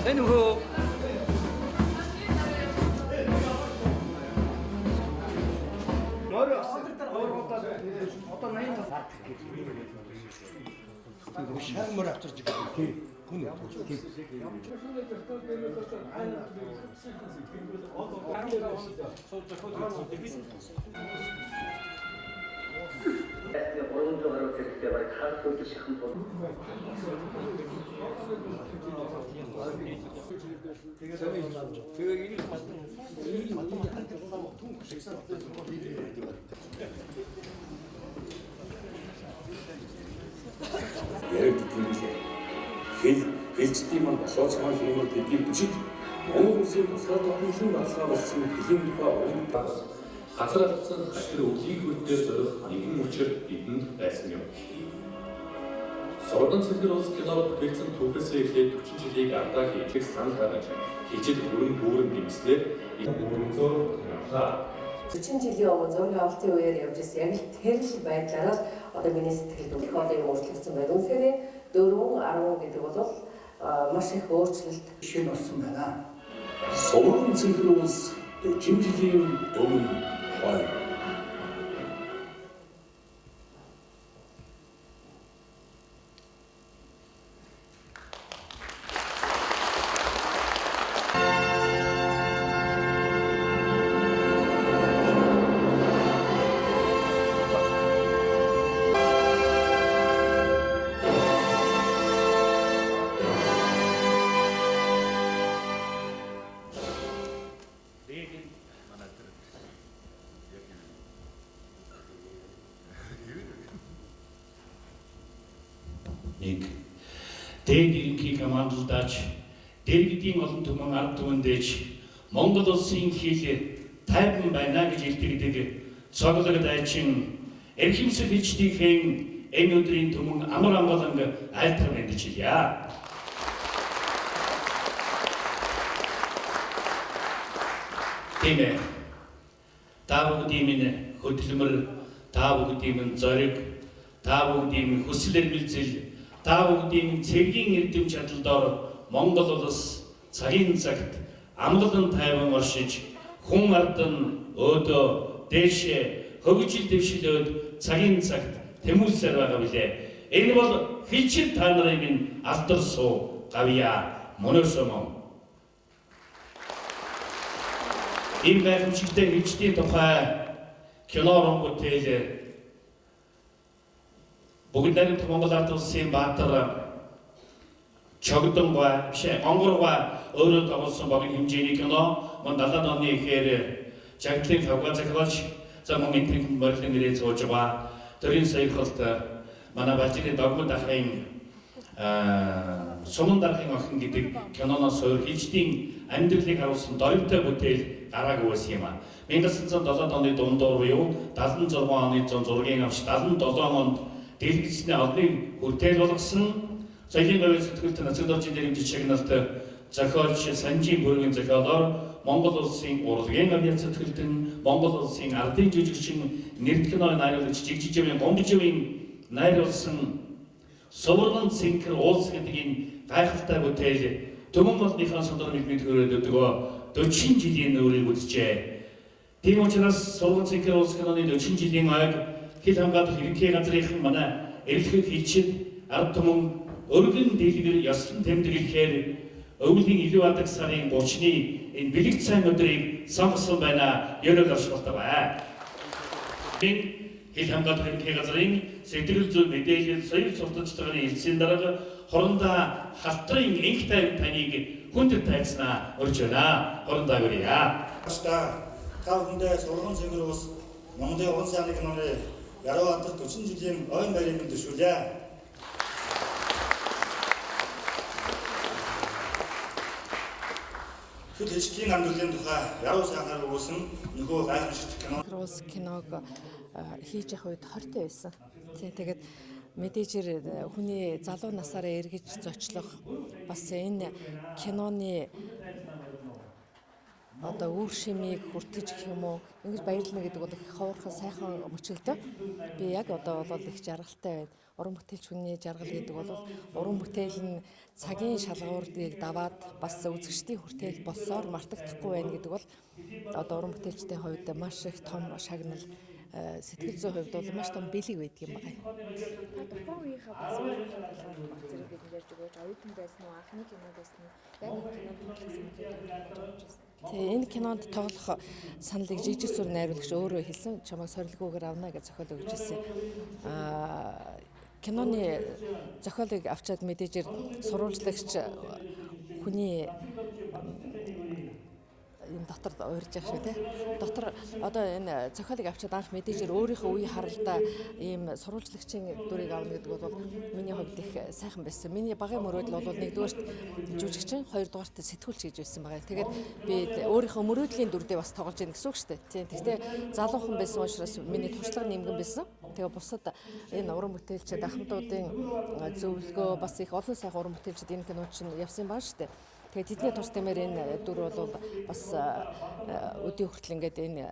Энэ хөө одоо 80 гардаг гэж. Шар мөр авчирч байгаа. Тийм. Хүн үү. Хэлцдийн маань босоо цаан хиймэл тэдний бүжиг Монгол улсын туслаад олон баталгаа болсон хэлийн тухай уг газар алдсан ашиг өвлийг хөтөөр зорих нэгэн мөчөр бидэнд байсан юм. Сордон цэвэр улс киног бүтээсэн түүхээсээ эхлээд 40 жилийг ардаа хийх сан гаргаж хичээл бүрэн дэмжснээр энэ бүрэн зөөр авлаа. 40 жилийн өмнө зургийн авалтын үеэр явж ирсэн яг л тэр л байдлаар одоо миний сэтгэлд их олон юм өөрчлөгдсөн байна. Үнэхээр 4-10 гэдэг бол маш их өөрчлөлт шин болсон байна. Сордон цэвэр улс 40 жилийн өмнө хой Дээд ерөнхий командолдооч дэргэдийн олон түмэн ард түмэндэж Монгол улсын хил тайван байна гэж илтгэдэг цоглог дайчин эрхэмсэл хичдийнхэн энэ өдрийн түмэн амар амгаланг айлтар мэдчихье. Тийм та бүгдийн минь хөдөлмөр, та бүгдийн минь зориг, та бүгдийн минь хүсэл эрмэлзэл, та бүгдийн цэргийн эрдэм чадалдаар Монгол улс цагийн цагт амгалан тайван оршиж хүн ардан өөдөө дээшээ хөгжил дэвшилөөд цагийн цагт тэмүүлсээр байгаа билээ. Энэ бол хилчил та нарын минь алдар суу гавья мөнөөсөмөн. Энэ гайхамшигтай хилчдийн тухай кинорон бүтээл бүгд найрамд Монгол ард улсын баатар Чогдонгой, Онгоргой өөрөө тоглосон богино хэмжээний кино мөн 70 оны ихээр Жагтлын фавга захиалж за мөн энэ морилын нэрээ зууж байгаа. Төрийн саяхалт манай Бажины догмод ахын Суман дарахын охин гэдэг киноноос өөр хилчдийн амьдралыг харуулсан дорвитой бүтээл гараагүй байсан юм а. 1970 оны дундуур буюу 76 оны 106-гийн авч 77 онд дэлгэцний олныг хүртэл болгосон соёлын говийн сэтгүүлт националчийн дэрэмжийн чагналт зохиолч Санжийн бүргийн зохиолоор Монгол улсын урлагийн говийн сэтгүүлтэн Монгол улсын ардын жүжигчин нэрд кино найруулагч Жигжиживийн Гомбоживийн найруулсан Суврган цэнхэр уулс гэдэг энэ гайхалтай бүтээл Төмөн болныхаа сонор мэдмэд хөрөөд өгөө 40 жилийн өөрийг үзжээ. Тийм учраас Суврган цэнхэр уулс киноны 40 жилийн ойг хил хамгаалах ерөнхий газрынхан манай эрэлхэг хилчид ард түмэн өргөн дэлгэр ёслон тэмдэглэхээр өвлийн илүү адаг сарын 30-ны энэ бэлэг цайн өдрийг сонгосон байна. Ерөөл оршуулдаг бай. Хил хамгаалах ерөнхий газрын сэтгэл зүйн мэдээлэл соёл сурталчилгааны хэлтсийн дарга хорондоо халтрын инх тайван таныг хүндэт тайцнаа өрж байна. Хорондоо гөрья. Та бүхэндээ Суврган цэнхэр уулс Монголын уран сайхны киноны Яруу хамтрах 40 жилийн ойн баярыг мэдүүлье. Хэд хэчгийн амьдралын тухай яруу сайхнаар өгүүлсэн нөхөө гайхамшигт кино. Уулс киног хийж явах үед хортой байсан. Тэгээд мэдээжээр хүний залуу насаараа эргэж зочлох бас энэ киноны одоо үр шимийг хүртэж гэх юм уу ингэж баярлна гэдэг бол их ховорхон сайхан мөчөлдөө би яг одоо бол их жаргалтай байна. уран бүтээлч хүний жаргал гэдэг бол уран бүтээл нь цагийн шалгуурдыг даваад бас үзэгчдийн хүртээл болсоор мартагдахгүй байна гэдэг бол одоо уран бүтээлчдийн хувьд маш их том шагнал сэтгэл зүйн хувьд бол маш том бэлэг байдаг юм байна. Тухайн үеийнхээ бас өөрийнхөө талаар баг зэрэг бид ярьж өгөөж оюутан байсан уу, анхны кино байсан уу? Яг энэ кинонд тоглосон. Тэгээ энэ кинонд тоглох саналыг Жижиг сүр найруулагч өөрөө хэлсэн, чамайг сорилгүйгээр авна гэж зохиол өгч ирсэн. Киноны зохиолыг авчаад мэдээжээр сурвалжлагч хүний юм дотор уурж байгаа шүү тий. Дотор одоо энэ зохиолыг авчаад анх мэдээжээр өөрийнхөө үе харалдаа ийм сурвалжлагчийн дүрийг авна гэдэг бол миний хувьд их сайхан байсан. Миний багын мөрөөдөл бол нэгдүгээрт жүжигчин, хоёрдугаарт сэтгүүлч гэж байсан байгаа. Тэгээд би өөрийнхөө мөрөөдлийн дүрдээ бас тоглож ийн гэсэн үг шүү дээ. Тэгтээ залуухан байсан учраас миний туршлага нэмгэн байсан. Тэгээ бусад энэ уран бүтээлчид ахмадуудын зөвлөгөө бас их олон сайхан уран бүтээлчид энэ кинонд чинь явсан баа шүү дээ. Тэгээд тэдний тус тэмээр энэ дүр бол бас өдөө хүртэл ингээд энэ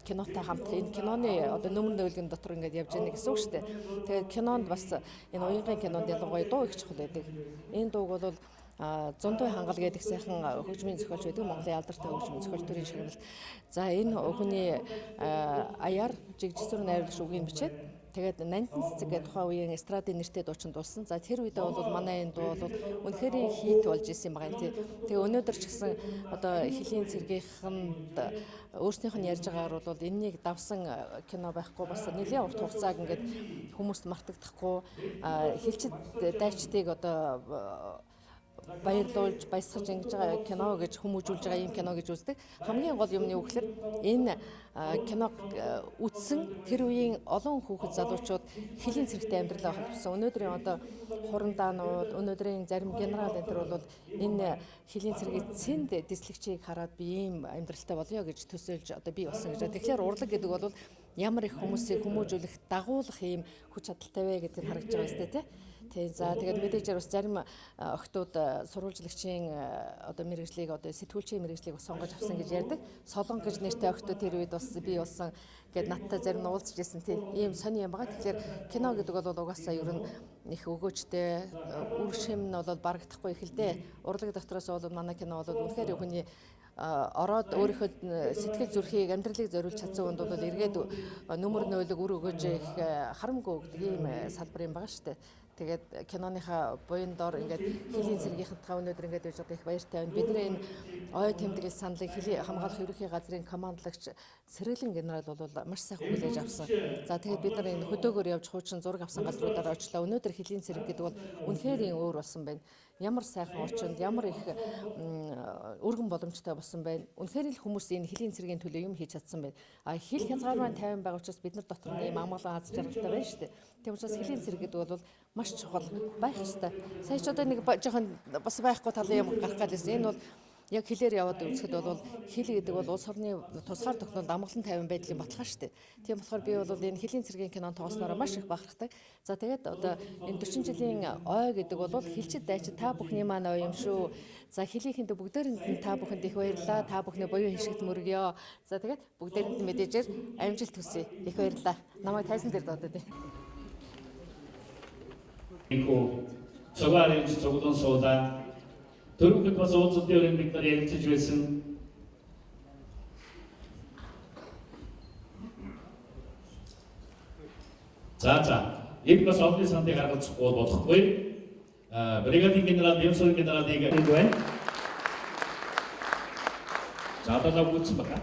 кинотой хамт энэ киноны одоо нөмөр нөөлгөн дотор ингээд явж байгаа гэсэн үг шүү дээ. Тэгээд кинонд бас энэ уянгын кинонд ялангуяа дуу их чухал байдаг. Энэ дууг бол Зундуй хангал гэдэг сайхан хөгжмийн зохиолч байдаг, Монголын алдартай хөгжмийн зохиолч төрийн шагналт. За энэ хүний аяар Жигжиг сүр найруулагч үгийг бичээд тэгээд Нандин цэцэг гэдэг тухайн үеийн эстрадын нэртэй дуучин дуулсан. За тэр үедээ бол манай энэ дуу бол үнэхээр хит болж исэн юм байна тий. Тэгээ өнөөдөр ч гэсэн одоо Хэлийн цэргийнхэнд өөрснийх нь ярьж байгаагаар бол энэнийг давсан кино байхгүй бас нэлээд урт хугацааг ингээд хүмүүст мартагдахгүй хэлчихэд дайчдыг одоо баярлуулж баясгаж ингэж байгаа кино гэж хүмүүжүүлж байгаа юм кино гэж үздэг. Хамгийн гол юм нь юу гэхээр энэ киног үзсэн тэр үеийн олон хүүхэд залуучууд Хэлийн цэрэгтэй амьдралаа холбосон. Өнөөдрийн одоо хурандаанууд, өнөөдрийн зарим генерал энэ бол энэ Хэлийн цэрэгийн цэнд дислэгчийг хараад би ийм амьдралтай болъё гэж төсөөлж одоо би болсон гэж. Тэгэхээр урлаг гэдэг бол ямар их хүмүүсийг хүмүүжүүлэх, дагуулах ийм хүч чадалтай вэ гэдгийг харагдж байгаа юм тест тий. За тэгээд мэдээжээр бас зарим охтууд сурвалжлагчийн одоо мэргэжлийг одоо сэтгүүлчийн мэргэжлийг бас сонгож авсан гэж ярьдаг. Солон гэж нэртэй охтууд тэр үед бас би болсон гэд надтай зарим нь уулзж ирсэн тийм ийм сони юм байгаа. Тэгэхээр кино гэдэг бол угаасаа ер нь их өгөөжтэй, үр шим нь бол барагдахгүй их л дээ. Урлаг дотроос бол манай кино бол үнэхээр хүний ороод өөрийнхөө сэтгэл зүрхийг амьдралыг зориулж чадсан хүнд бол эргээд нөмөр нөөлөг үр өгөөж их харамгүй өгдөг ийм салбар юм байгаа шүү дээ. Тэгээд киноныхаа буян доор ингээд Хэлийн цэргийнхэнтэй өнөөдөр ингээд байж байгаа их баяртай байна. Бидний энэ ой тэмдэглэл саналыг Хэлийн хамгаалах ерөнхий газрын командлагч Сэргэлэн генерал бол маш сайхан хүлээж авсан. За тэгээд бид нар энэ хөдөөгөөр явж хуучин зураг авсан газруудаар очлоо. Өнөөдөр Хэлийн цэрэг гэдэг бол үнэхээр өөр болсон байна. Ямар сайхан орчинд, ямар их өргөн боломжтой болсон байна. Үнэхээр л хүмүүс энэ Хэлийн цэрэгийн төлөө юм хийж чадсан байна. Хэл хязгаар маань 50 байгаа учраас бид нар дотор ийм амгалан аз жаргалтай байна шүү дээ. Тийм учраас Хэлийн цэрэг гэдэг бол маш чухал байх ёстой. Сая ч одоо нэг жоохон бас байхгүй талын юм гарах гэсэн. Энэ бол яг хэлээр яваад үзэхэд бол хэл гэдэг бол улс орны тусгаар тогтнолд амгалан тайван байдлын баталгаа шүү дээ. Тийм болохоор би бол энэ Хэлийн цэргийн кинонд тоглосноор маш их бахархдаг. За тэгээд одоо энэ 40 жилийн ой гэдэг бол хэлчихэд дайчид та бүхний маань ой юм шүү. За Хэлийнхэнд бүгдээрэнд нь та бүхэнд их баярлалаа. Та бүхний буян хишгт мөргөё. За тэгээд бүгдээрэнд нь мэдээжээр амжилт хүсье. Их баярлалаа. Намайг тайсан дээр дуудаад байна. Инхүү цагаарч цуглан суулаа. Төрөвд бас уулзалтын өрөөнд бид нар ярилцаж байсан. За. Энэ бас олон сандыг гаргаж болохгүй. Бригадын генерал, Ямсурын генералыг энэ байна. За одоо гүйтсэн байна.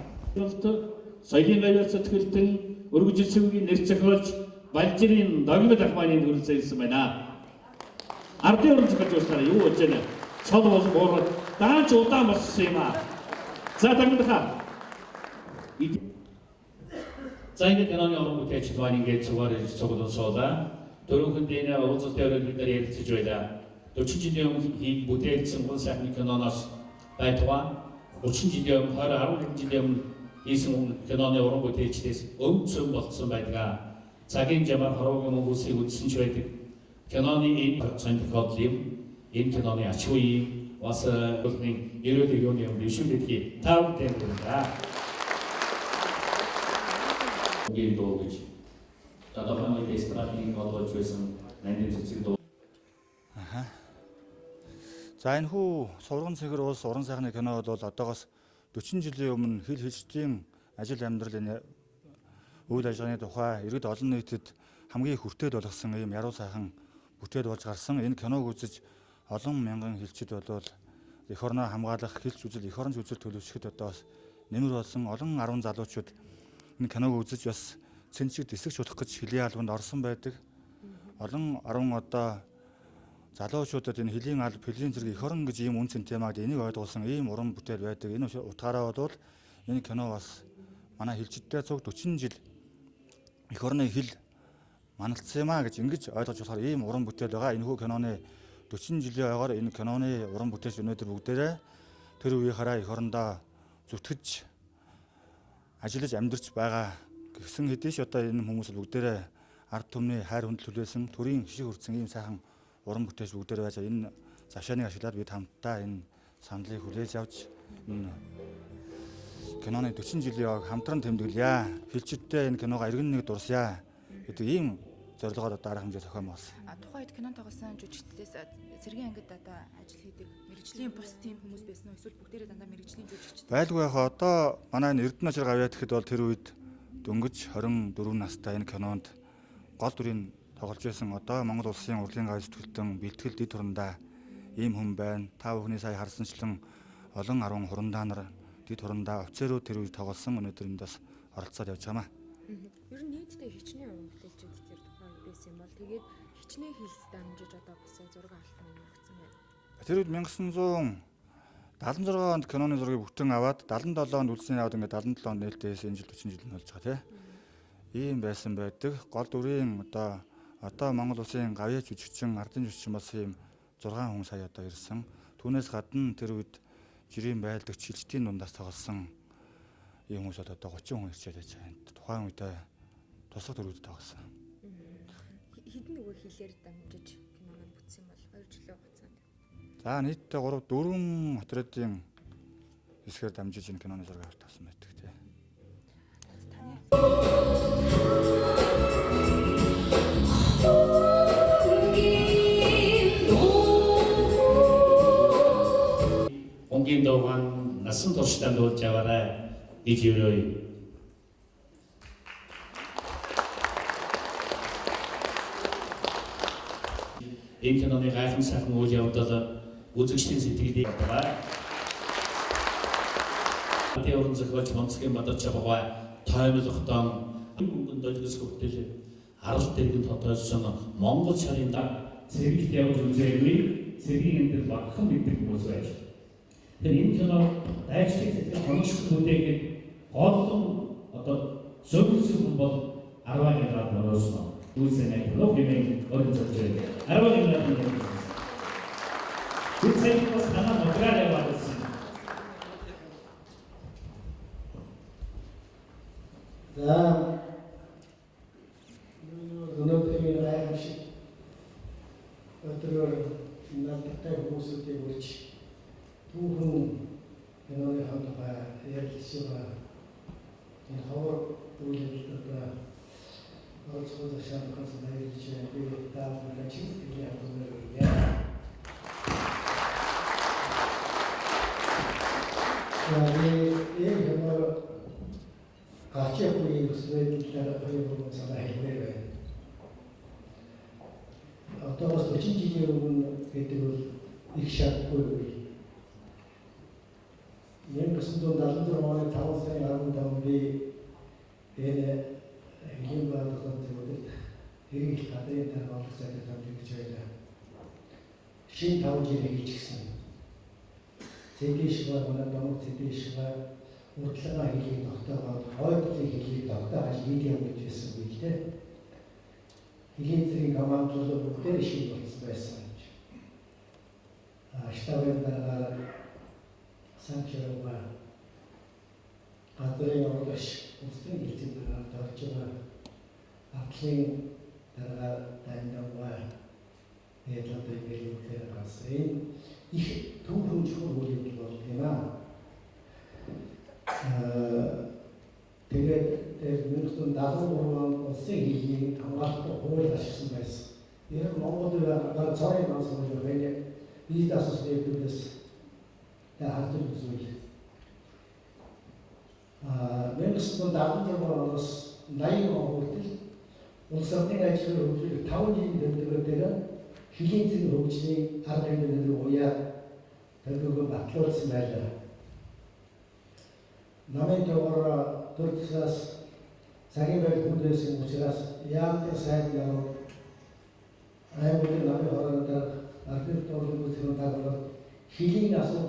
Соёлын баяр сэтгэлтэн өргөжлсөгийн нэр зохиолч Балжирын Догмод Ахманы хүрэлцэн ирсэн байна. Ардын уран зохиолч уусаараа юу болж байна? Цол бол боор даанч удаан болсон юм аа. За тагнахаа. За энэ киноны уран бүтээлч маань ингээд цугаар ирж цуглан суулаа. Дөрөвхөнд энэ уулзалтын өрөөнд бид нар ярилцаж байлаа. 40 жилийн өмнө бүтээлсэн гол сайхны киноноос байтугай 30 жилийн өмнө 20 жилийн өмнө хийсэн киноны уран бүтээлчдээс өвцөн болцсон байдаг. Цагийн жамаар хороогийн хүмүүсийг үзсэн ч байдаг. Киноны энэ сонирхол юм. Энэ киноны ач үе бас бүхний 90 оны өмнө дэвшүүлэлтий тав дээр байна. Гэрдөө гэж. Тадаханы эстрадын болгож байсан Нандин цэцэг дуу. За энэ хүү Сурган цэгэр улс уран сайхны кино бол одоогоос 40 жилийн өмнө хил хэлцдийн ажил амьдралын үйл ажиллагааны тухай иргэд олон нийтэд хамгийн их хүртээд болгосон ийм яруу сайхан бүтээл болж гарсан. Энэ киног үзэж олон мянган хэлчид болвол эх орноо хамгаалах хэлч үзэл эх орон үзэл төлөвшөхөд одоос нэмэр болсон олон 10 залуучууд энэ киног үзэж бас цэнцэг дэсгэж болох гэж хилийн албанд орсон байдаг. Олон 10 одоо залуучуудад энэ хилийн алба, хилийн зэрэг эх орон гэж ийм үнцэн темаад энийг ойлгуулсан ийм уран бүтээл байдаг. Энэ утгаараа бол энэ кино бас манай хэлчидтэй цуг 40 жил эх орны хил маналцсан юм а гэж ингэж ойлгож болохоор ийм уран бүтээл байгаа. Энэ хүү киноны 40 жилийн ойгоор энэ киноны уран бүтээлч өнөөдөр бүгдээрээ тэр үеийнхаараа эх орондоо зүтгэж ажиллаж амьдарч байгаа гэсэн хэдий ч одоо энэ хүмүүс бүгдээрээ ард түмний хайр хүндэл хүлээсэн төрийн хишиг хүртсэн ийм сайхан уран бүтээлч бүгдээрээ байж энэ завшааныг ашиглаад бид хамтдаа энэ саналыг хүлээж авч энэ киноны 40 жилийн яваг хамтран тэмдэглэе. Хэлчидтэй энэ киногоо иргэн нэг дурсъя гэдэг ийм зорилгоор дараах хэмжээ зохион байгуулсан. Тухайд кинон тоглосон жүжигчдээс цэргийн ангид одоо ажил хийдэг мэрэгжлийн бус тийм хүмүүс байсан уу? Эсвэл бүгдээрээ дандаа мэрэгжлийн жүжигчд? Байлгүй яхаа одоо манай Эрдэнэ ачаар гавьяа гэхэд бол тэр үед дөнгөж 24 настай энэ кинонд гол дүрийн тоглож байсан. Одоо Монгол улсын урлагийн гавь сэтгүүлтэн бэлтгэл дэд турандаа ийм хүн байна. Та бүхний сая харсанчлан олон 10 хурандаа нар дэд турандаа офицерууд тэр үед тоглосон. Өнөөдөр энд бас оролцоод явж байгаамаа. Ер нь нийтдээ хичнээн уран бүтээлчид тэр тухайн байсан юм бол тэгээд хичнээн хил дамжиж одоо бас зураг авалт нь явагдсан байна. Тэр үед 1976 онд киноны зургийг бүтэн аваад 77 онд үлдсэн яваад ингээд 77 онд нээлттэй энэ жил 40 жил нь болж байгаа тийм. Ийм байсан байдаг. Гол дүрийн одоо Монгол улсын гавьяа жүжигчин, ардын жүжигчин бас ийм 6 хүн сая одоо ирсэн. Түүнээс гадна тэр үед жирийн байлдагч хилчдийн дундаас тоглосон ийм хүмүүс одоо 30 хүн ирчээд байж байгаа. Тухайн үедээ туслах төрүүд тоглосон. Хэдэн нөгөө хилээр дамжиж киноноо бүтсэн бол 2 жилийн хугацаанд. За нийтдээ 4 отрядын хэсгээр дамжиж энэ киноны зураг авалт авсан байдаг тийм. Онгийн дууган насан туршдаа дуулж аваарай гэж өрөөе. Энэ киноны гайхам сайхан үйл явдал үзэгчдийн сэтгэлийг батгаа. Тэ уран зохиолч Монцгийн Бадарч Абгай тоймлохдон мөнгөнд долгис хөтөл арал дэргэнд хотоолсон Монгол шарын цэрэгт явж үзээгүй цэргийн энэ багхан гэдэг хүмүүс байж. Тэр энэ кино дайчдын сэтгэл хоногч хүнтэйгээд голлон одоо зөвлөсөн хүн бол 10-ын гад нөрөөсөн. Үүсээ нэг логимын орон зохиол 10-ын гад нөрөөсөн. Үүсээ бас танаа материал явуулсан. За өнөөдрийн гайхамшиг өдрөөр надтай хүмүүсүүдийг үрж түүхэн киноны хамтдаа ярилцсан энэ хавар үйлдэлд оролцох шаардлагаас найрлж би таавал чигтээ явуулъя. Энэ хавар гачаагүй үсвэдэлээр хоёрын санаа хэлмээр байна. Одоос 40 жилийн өмнө гэдэг бол их шатгүй үе. 1976 оны 5 сарын 15-нд би энэ хэлийн байгууллагын зөвлөлд хэрэг их гадрын тархалт сайдад хамтлагч байлаа. Шин 5 жил хийчихсэн. Цэгийн шивэр манай домог цэгийн шивэр уртлагаа хэлийг тогтоогоод хойдлын хэлийг тогтоогож видео хийжсэн үедээ хэлийн зэрэг командууд бүгдээр шиг болсон байсан. Штабын дараа санчрова гадрын ордош устын хэлцэн дараа дорчоо атлын дараа тандава ядлаа бэлгүүхээр гасан их түүхэн чухал үйл бол тийм аа. Тэгээд 1973 он улсын хэлийг хамгаалалтын хууль ашигласан байсан. 이런 몽골들 전에 나서 왜냐 이다서 스테이트에서 다 하던 소리. 맹스도 나쁜데로 나이가 오고 울산에 지금 타운이 되는 데는 기계적인 옥진이 알아내는 오야 결국은 막혔습니다. 남의 쪽으로 돌아서 자기가 군대에서 모시라서 양대 사회라고 아이들이 남의 허락한다 앞에 떠오르는 것처럼 다가가 힐링이 나서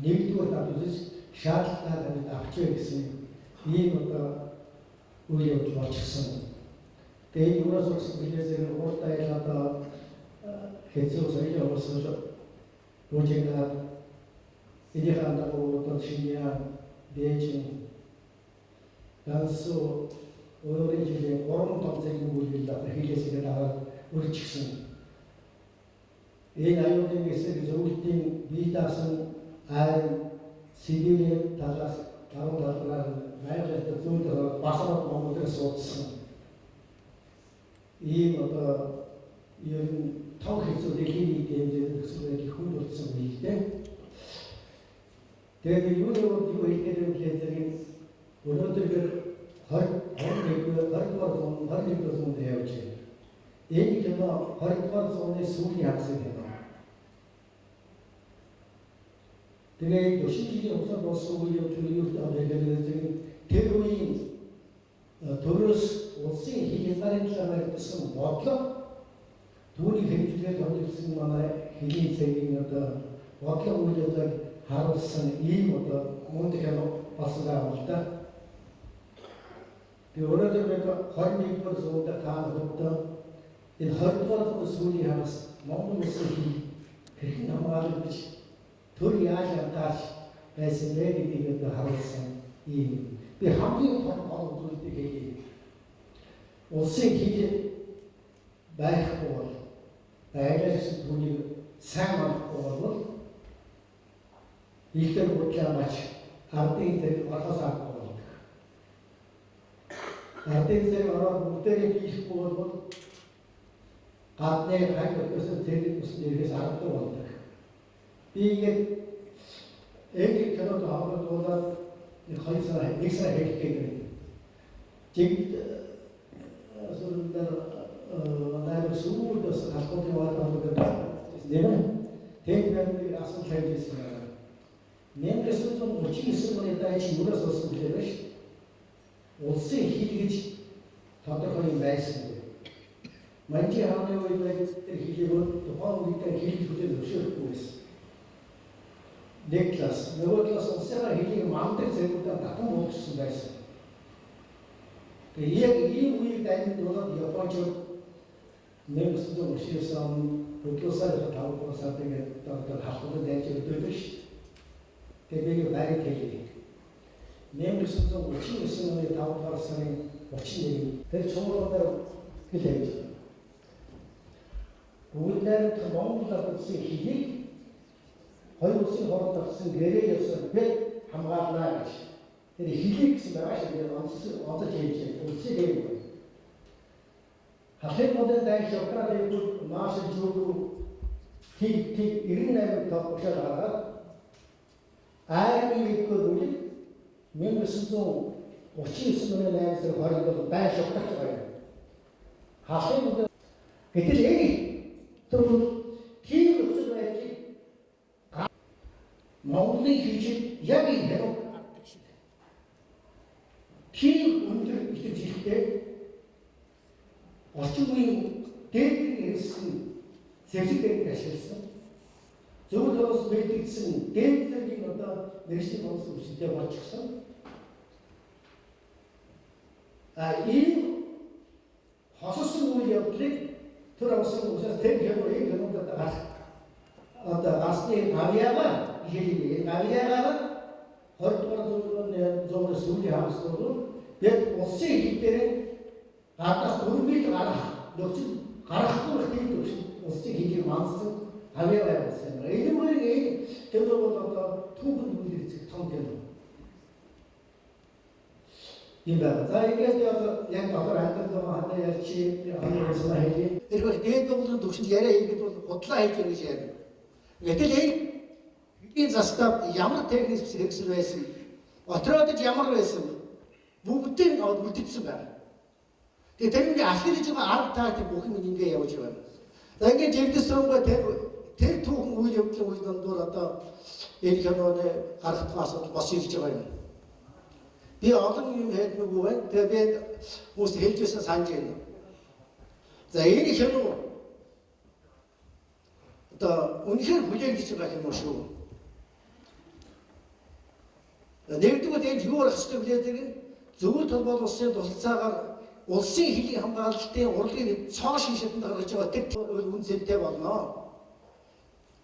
내일도 나쁘지 샤트다는 앞쪽에 이 뭐가 우리가 좋아졌어. 대이 우라서 스피드에서 오르다에 갔다 해서서 이제 오서서 로제가 이제 간다고 또 신기한 대중 단수 오래지게 오른 동생이 우리가 해결해서 나가 우리 직선 이 나이오님께서 우리 팀 미다선 알 시비리에 다가서 다가가는 말을 듣고 바사로 공부를 썼어. 이 뭐가 이런 타우에서 내기니 때문에 그것을 훈련을 때 대개 유럽 이거 이때는 계획적인 원어들을 헐리도 되었지. 얘기는 헐리도 수리 학생이다. 되게 요신이 없어 놓수고요 줄이었다 되게 대로인 도르스 옷이 이게 다른 사람의 뜻은 뭐죠? 돈이 굉장히 돈이 쓰는 만에 이게 생기는 와켜 오히려 하루선 이 뭐도 뭔데로 봤어가 없다. 그 오래전에 허리미퍼서 온다 가서부터 이 허리퍼서 소리하면서 너무 쓰기 그렇게 넘어가는 거지. 돌이 아직 다시 그래서 내리 되는 하루선 이 한국에 바로 돌 때게 옷이 기계 나이고 나이에서 돈이 상하고 이때 못해 마치 아르테이들 와서 하고 아르테이들 와서 못되게 기시고 앞에 가게 돼서 제일 무슨 일이 살았던 건데 이게 애기 결혼도 하고 또다 거기서 엑스트라 했기 때문에 지금 나를 수고해서 갖고 들어왔다고 그러는데 내가 대표님들이 아서 결제했습니다. 내가서 좀 멋지게 쓰고 있다 해서 물어서 쓰고 되듯이 옷에 희귀지 답답하게 말씀드려요. 만지 하나의 희귀는 또 화음이 있다 희귀 주제를 없이 있어. 네 클래스, 네버 클래스 옷세가 희귀가 마음대로 생겼다 나쁜 거 없을 수가 있어. 이 우리 다니는 이거 번째 내가 쓰던 시에서 교사에서 다오고 사람들에게 또 학교도 내지 되듯이 대비가 말이 되지. 내가 쓰던 우치 쓰는 다오고 사람이 우치 그래서 정보로 그게 되죠. 우리는 그 몸보다 그 희귀 얼굴이 걸었다 쓴 내려져서 왜 한마디나 같이 근데 희귀가 나가시면 어떻게 되지? 어떻게 되는 거예요? 하필 모든 다시 operative 마실 주고 틱틱 이런 날부터 보셔다가 아이이 있고 우리 민물 수도 없이 쓰는 날에서 버리고 다시 operative 하필 모든 그때 얘기 또 기회를 없어야지 모든 휴지 이야기 해놓고 기 문제를 있을 때 어쩌면 대들이었으니 섹시되게 하셨어. 저보다 매트릭스는 대들이 어떤 내시 방송 없이 때 맞췄어. 이 화소수물이 없지 돌아오신 곳에서 대기업으로 얘기하는 어떤 아스테 가비아가 이게 가비아가 얼토라도 좀 수리하면서도 내 옷이 때는 아까 돌비 가라 역시 가라고 그랬더니 옷이 이게 많았어 가벼워야 했어요. 이제 뭐게 대도보다 두 분들이 통되는 Тийм байна. За ингээд яг дотор амьдрал хандаа ярьж хандаа хэлье. Тэгэхээр дээд дугуулын төвшөнд яриа хийгээд бол худлаа хийж байгаа гэж ярина. Гэтэл энэ застав ямар техник хэрэгсэл байсан, отродж ямар байсан бүгдийг үлдээсэн байна. Тэгээ тэрний ашиглаж байгаа арга таатай бүх юм ингээ явж байгаа. За ингээд жигдсрүүгээ тэр түүхэн үйл явдлын үйл дондор одоо энэ киноны гаргах асуудал бос ирж байгаа юм. Би олон юм хэлмэггүй байна. Тэгээ би хүмүүс хэлжсэн санаж байна. За энэ кино одоо үнэхээр хүлээгдэж байгаа юм шүү. Нэгдүгээр энэ юу болох ёстой вэ гэдэг нь зөвхөн толгойн улсын тусалцаагаар улсын хилийн хамгаалалтын урлагийг цоо шишэдэнд гаргаж байгаа тэр үнцэнтэй болно.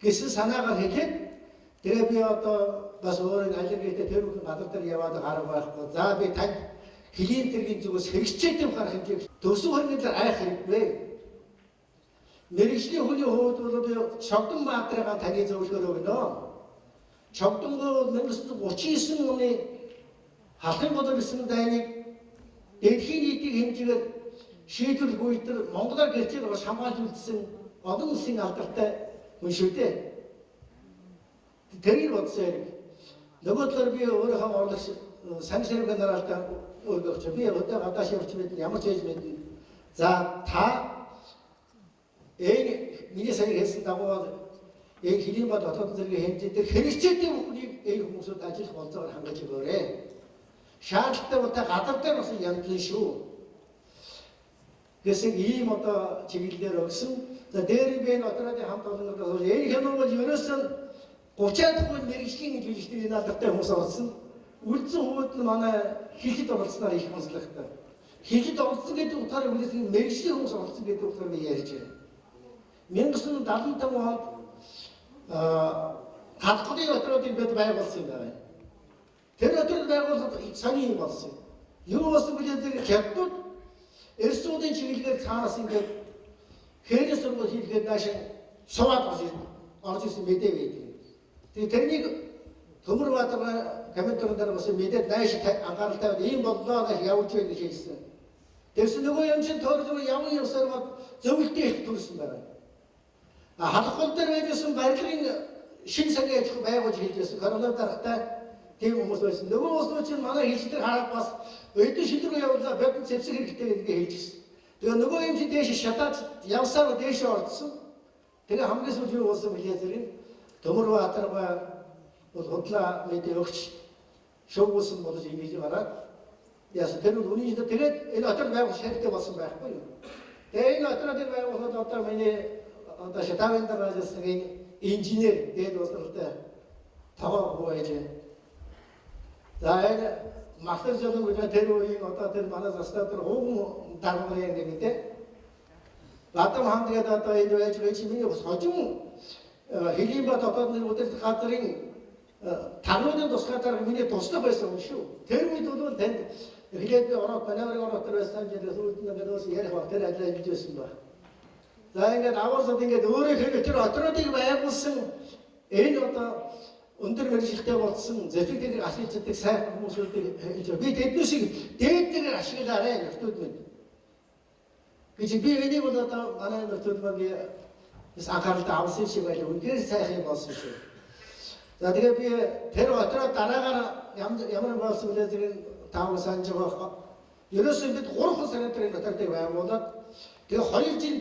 Гэсэн санаагаар хэлээд тэгээ би одоо бас өөрийн алиргээтэй тэр бүхэн гадар дээр яваад гарах байхгүй. За би тань хилийн тэргийн зүгээс хэрэгцээтэй гарах хэмжээг төсөв хөрөнгөөр айх хэрэггүй. Мэргэжлийн хүний хувьд бол би Чогдон Баатрыгаа таны зөвлөгөөр өгнө. Чогдонгоо 1939 оны халахын болор гэсэн дайныг дэлхийн нийтийн хэмжээгээр шийдвэрлэх үед Монголоор гэрчээр бас хамгаалж үлдсэн олон улсын алдартай хүн шүү дээ. Тэрийг бодсоо. Нөгөө талаар би өөрийнхөө орлогч сан сэрэг нараалтаа өөргөч би одоо гадааш явж мэдэн ямар ч хийж мэдэн. За та миний сайн хэлсэн дагуу энэ хилийн ба дотоод зэргийн хэмжээтэй хэрэгцээтэй бүхнийг энэ хүмүүсд ажиллах болцоогоор хангаж өгөөрэй. Шаардлагатай бол гадар дээр бас янзлын шүү. Гэсэн ийм одоо чиглэлээр өгсөн. За дээр би энэ отродын хамт олонноор энэ хянуу бол ерөөсөн 30-аад мэргэжлийн жилийн энэ алдартай хүмүүс орсон. Үлдсэн хүмүүс нь манай хилэд оролцсноор их онцлогтой. Хилэд оролцсон гэдэг утгаараа үлдсэн мэргэжлийн хүмүүс оролцсон гэдэг утгаараа би ярьж байна. 1975 онд хадгалын отродыг бид байгуулсан юм байна. Тэр отрод байгуулахад сони юм болсон. Юу болсон бэ гэдэг хятадууд Эрсүүдийн чиглэлээр цаанаас ингээд хээрээс сургууль хийлгээд нааш суваад орж ирсэн мэдээ байдаг. Тэгээ тэрнийг Төмөрбаатар комментарн дээр бас мэдээд нааш анхаарал тавиад ийм бодлоо гэж явуулж байг гэж хэлсэн. Тэгсэн нөгөө юм чинь тоорлоо явна явсаар зөвлөлтөө их төрсөн байна. Халахвал дээр байдсан барилгын шин сангийн ажил байгуулж хийжсэн. Коронавирус дараатай тийм хүмүүс байсан. Нөгөө улсууд чинь манай хэлцээр хараад бас өдөө шилрүү явуулаа бодит зэвсэг хэрэгтэй гэдгийг хэлжсэн. Тэгээ нөгөө юм чинь дээш шатаад явсаар дээш орсон. Тэгээ хамгийн сүүл юу болсон бэ зэрэг Төмөрбаатар бол худлаа мэдээ өгч шоугуулсан болж ингэж гараад яасан тэр үний тэгээд энэ отор байгуулах хэрэгтэй болсон байхгүй юу. Тэгээ энэ отродыг байгуулахад одоо миний одоо шатавын дээр ажилласан инженер дээд улстай таваа байж. За энэ мастер жолон гэж тэр үеийн одоо тэр манай застав тэр хууган даргарын гэдэг. Батам хаан тэгээд одоо энэ байж байгаа чинь миний хожим хэлийн ба дотоод нэрүүдээс газрын тагнуудын тусгатаар миний туслах байсан юм шүү. Тэр үед бол танд хэлээд ороод банаарыг ороод байсан гэдэг зүйлд нэгээс ярих баг тэр ажиллаж байсан ба. За ингээд аварсад ингээд өөрөө тэр отродыг байгуулсан энэ одоо өндөр мэргэжилтэй болсон зэфигдэрийг ашиглаж сайн хүмүүсүүдийг хэлж би тэднүүсийг дээдээр ашиглаарай нөхдүүд минь. Гэж би энийг бол одоо манай нөхдүүд маань бас анхааралтай авсан шиг байлаа. Үнээр сайхан болсон шүү. За тэгээ би тэр отрод дараагаар ямар болсон вэ зэрэг таавал санаж байгаа. Ерөөсөө бид 3 сарын тэрийн отродыг байгуулад тэгээ 2 жил